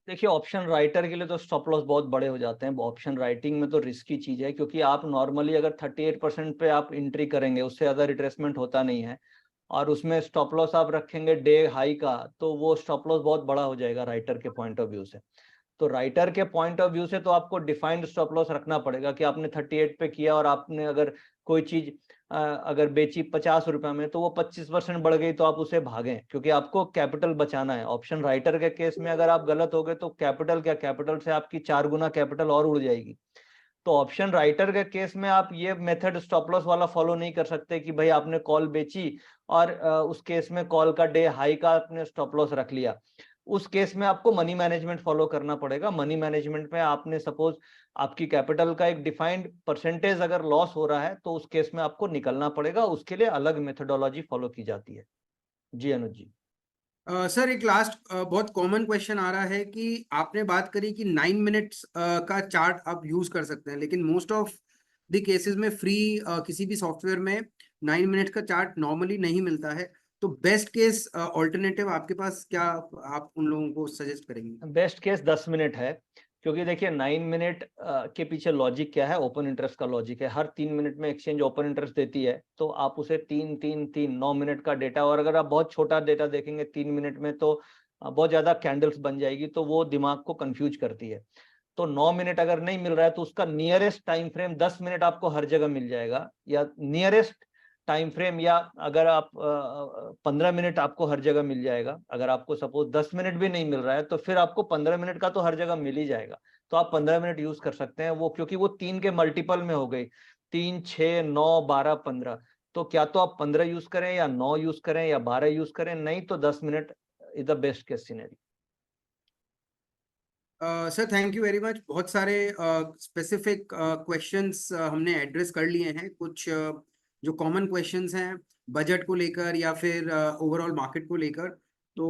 देखिए, ऑप्शन राइटर के लिए तो स्टॉप लॉस बहुत बड़े हो जाते हैं। ऑप्शन राइटिंग में तो रिस्की चीज है, क्योंकि आप नॉर्मली अगर 38% पे आप एंट्री करेंगे, उससे ज्यादा रिट्रेसमेंट होता नहीं है, और उसमें स्टॉप लॉस आप रखेंगे डे हाई का, तो वो स्टॉप लॉस बहुत बड़ा हो जाएगा राइटर के पॉइंट ऑफ व्यू से। तो राइटर के पॉइंट ऑफ व्यू से तो आपको डिफाइंड स्टॉप लॉस रखना पड़ेगा कि आपने 38 पे किया और आपने अगर कोई चीज अगर बेची 50 रुपए में, तो वो 25% बढ़ गई तो आप उसे भागें, क्योंकि आपको कैपिटल बचाना है। ऑप्शन राइटर के केस में अगर आप गलत हो गए तो कैपिटल क्या, कैपिटल से आपकी 4 गुना कैपिटल और उड़ जाएगी। तो ऑप्शन राइटर के केस में आप ये मेथड स्टॉप लॉस वाला फॉलो नहीं कर सकते कि भाई आपने कॉल बेची और उस केस में कॉल का डे हाई का आपने स्टॉप लॉस रख लिया। उस केस में आपको मनी मैनेजमेंट फॉलो करना पड़ेगा। मनी मैनेजमेंट में आपने सपोज आपकी कैपिटल का एक डिफाइंड परसेंटेज अगर लॉस हो रहा है तो उस केस में आपको निकलना पड़ेगा, उसके लिए अलग मेथोडोलॉजी फॉलो की जाती है। जी अनुज जी। सर एक लास्ट बहुत कॉमन क्वेश्चन आ रहा है कि आपने बात करी कि 9 मिनट्स का चार्ट आप यूज कर सकते हैं, लेकिन मोस्ट ऑफ द केसेस में फ्री किसी भी सॉफ्टवेयर में 9 मिनट का चार्ट नॉर्मली नहीं मिलता है। तो बेस्ट केस ऑल्टरनेटिव आपके पास क्या आप उन लोगों को सजेस्ट करेंगे? बेस्ट केस 10 मिनट है, क्योंकि देखिए 9 मिनट के पीछे लॉजिक क्या है, ओपन इंटरेस्ट का लॉजिक है। हर 3 मिनट में एक्सचेंज ओपन इंटरेस्ट देती है, तो आप उसे 9 मिनट का डेटा, और अगर आप बहुत छोटा डेटा देखेंगे 3 मिनट में तो बहुत ज्यादा कैंडल्स बन जाएगी, तो वो दिमाग को कंफ्यूज करती है। तो 9 मिनट अगर नहीं मिल रहा है तो उसका नियरेस्ट टाइम फ्रेम 10 मिनट आपको हर जगह मिल जाएगा, या नियरेस्ट टाइम फ्रेम, या अगर आप 15 मिनट आपको हर जगह मिल जाएगा। अगर आपको सपोज 10 मिनट भी नहीं मिल रहा है तो फिर आपको 15 मिनट का तो हर जगह मिल ही जाएगा। तो आप 15 मिनट यूज कर सकते हैं वो, क्योंकि वो 3 के मल्टीपल में हो गई, 3, 6, 9, 12, 15। तो क्या तो आप 15 यूज करें या 9 यूज करें या 12 यूज करें, नहीं तो 10 minute is the best case scenario. Sir thank you very much. बहुत सारे स्पेसिफिक क्वेश्चंस हमने एड्रेस कर लिए हैं। कुछ जो कॉमन क्वेश्चंस हैं बजट को लेकर या फिर ओवरऑल मार्केट को लेकर, तो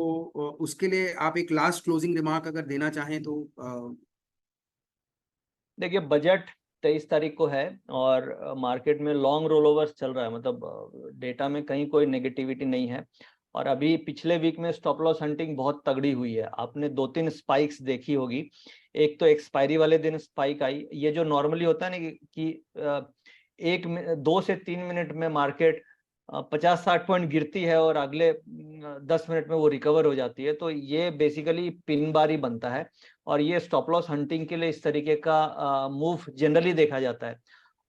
उसके लिए आप एक लास्ट क्लोजिंग रिमार्क अगर देना चाहें तो। देखिए, बजट 23 तारीख को है और मार्केट में लॉन्ग रोल ओवर्स चल रहा है, मतलब डेटा में कहीं कोई नेगेटिविटी नहीं है। और अभी पिछले वीक में स्टॉप लॉस हंटिंग बहुत तगड़ी हुई है, आपने 2-3 स्पाइक्स देखी होगी। एक तो एक्सपायरी वाले दिन स्पाइक आई, ये जो नॉर्मली होता है ना कि 2 से 3 मिनट में मार्केट 50-60 पॉइंट गिरती है और अगले 10 मिनट में वो रिकवर हो जाती है, तो ये बेसिकली पिन बार ही बनता है। और ये स्टॉप लॉस हंटिंग के लिए इस तरीके का मूव जनरली देखा जाता है।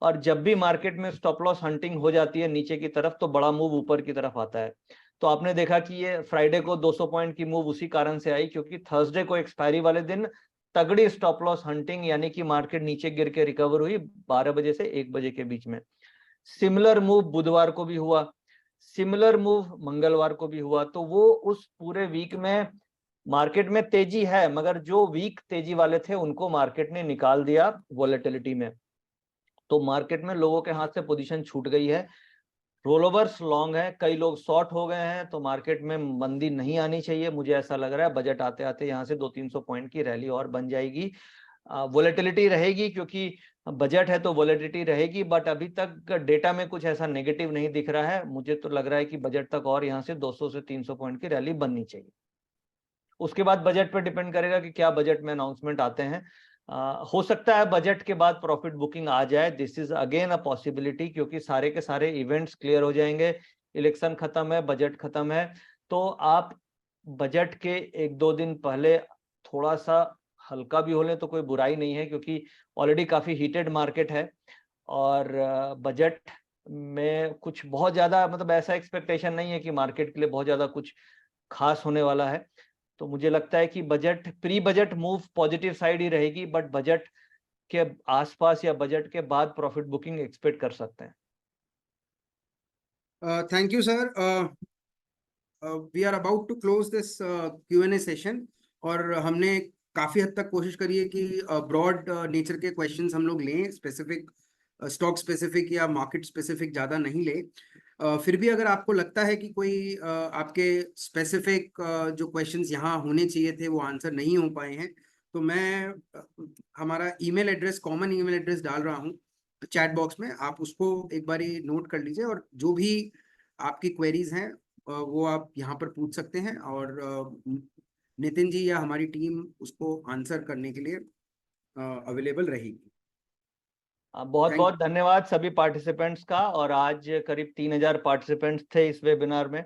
और जब भी मार्केट में स्टॉप लॉस हंटिंग हो जाती है नीचे की तरफ, तो बड़ा मूव ऊपर की तरफ आता है। तो आपने देखा कि ये फ्राइडे को 200 पॉइंट की मूव उसी कारण से आई, क्योंकि थर्सडे को एक्सपायरी वाले दिन तगड़ी स्टॉप लॉस हंटिंग, यानी कि मार्केट नीचे गिर के रिकवर हुई 12 बजे से 1 बजे के बीच में। सिमिलर मूव बुधवार को भी हुआ, सिमिलर मूव मंगलवार को भी हुआ। तो वो उस पूरे वीक में मार्केट में तेजी है, मगर जो वीक तेजी वाले थे उनको मार्केट ने निकाल दिया वॉलेटिलिटी में। तो मार्केट में लोगों के हाथ से पोजीशन छूट गई है, रोलोवर्स लॉन्ग है, कई लोग शॉर्ट हो गए हैं। तो मार्केट में मंदी नहीं आनी चाहिए, मुझे ऐसा लग रहा है। बजट आते आते यहाँ से 200-300 पॉइंट की रैली और बन जाएगी। वॉलेटिलिटी रहेगी, क्योंकि बजट है तो वॉलेटिलिटी रहेगी, बट अभी तक डेटा में कुछ ऐसा नेगेटिव नहीं दिख रहा है। मुझे तो लग रहा है कि बजट तक और यहाँ से 200 से 300 पॉइंट की रैली बननी चाहिए। उसके बाद बजट पर डिपेंड करेगा कि क्या बजट में अनाउंसमेंट आते हैं। हो सकता है बजट के बाद प्रॉफिट बुकिंग आ जाए, this is again a possibility, क्योंकि सारे के सारे इवेंट्स क्लियर हो जाएंगे, इलेक्शन खत्म है, बजट खत्म है। तो आप बजट के 1-2 दिन पहले थोड़ा सा हल्का भी हो लें तो कोई बुराई नहीं है, क्योंकि ऑलरेडी काफी हीटेड मार्केट है। और बजट में कुछ बहुत ज्यादा, मतलब ऐसा एक्सपेक्टेशन नहीं है कि मार्केट के लिए बहुत ज्यादा कुछ खास होने वाला है। तो मुझे लगता है कि budget, pre budget move positive side ही रहेगी, बट बजट के आसपास या बजट के बाद प्रॉफिट बुकिंग एक्सपेक्ट कर सकते हैं। Thank you sir. We are about to close this Q&A session, और हमने काफी हद तक कोशिश करी है कि ब्रॉड नेचर के क्वेश्चंस हम लोग लें, स्पेसिफिक स्टॉक स्पेसिफिक या मार्केट स्पेसिफिक ज्यादा नहीं ले। फिर भी अगर आपको लगता है कि कोई आपके स्पेसिफिक जो क्वेश्चंस यहाँ होने चाहिए थे वो आंसर नहीं हो पाए हैं, तो मैं हमारा email address, common email address डाल रहा हूँ चैट बॉक्स में, आप उसको एक बार नोट कर लीजिए, और जो भी आपकी क्वेरीज हैं वो आप यहाँ पर पूछ सकते हैं, और नितिन जी या हमारी टीम उसको आंसर करने के लिए अवेलेबल रहेगी। बहुत थैंक बहुत धन्यवाद सभी पार्टिसिपेंट्स का। और आज करीब 3000 पार्टिसिपेंट्स थे इस वेबिनार में,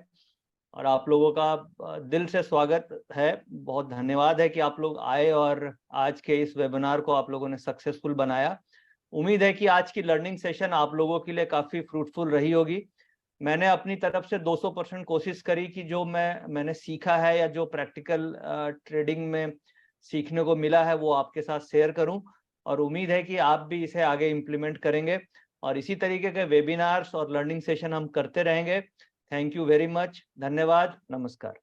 और आप लोगों का दिल से स्वागत है। बहुत धन्यवाद है कि आप लोग आए और आज के इस वेबिनार को आप लोगों ने सक्सेसफुल बनाया। उम्मीद है कि आज की लर्निंग सेशन आप लोगों के लिए काफी फ्रूटफुल रही होगी। मैंने अपनी तरफ से 200% कोशिश करी कि जो मैंने सीखा है या जो प्रैक्टिकल ट्रेडिंग में सीखने को मिला है वो आपके साथ शेयर करूं। और उम्मीद है कि आप भी इसे आगे इम्प्लीमेंट करेंगे, और इसी तरीके के वेबिनार्स और लर्निंग सेशन हम करते रहेंगे। थैंक यू वेरी मच, धन्यवाद, नमस्कार।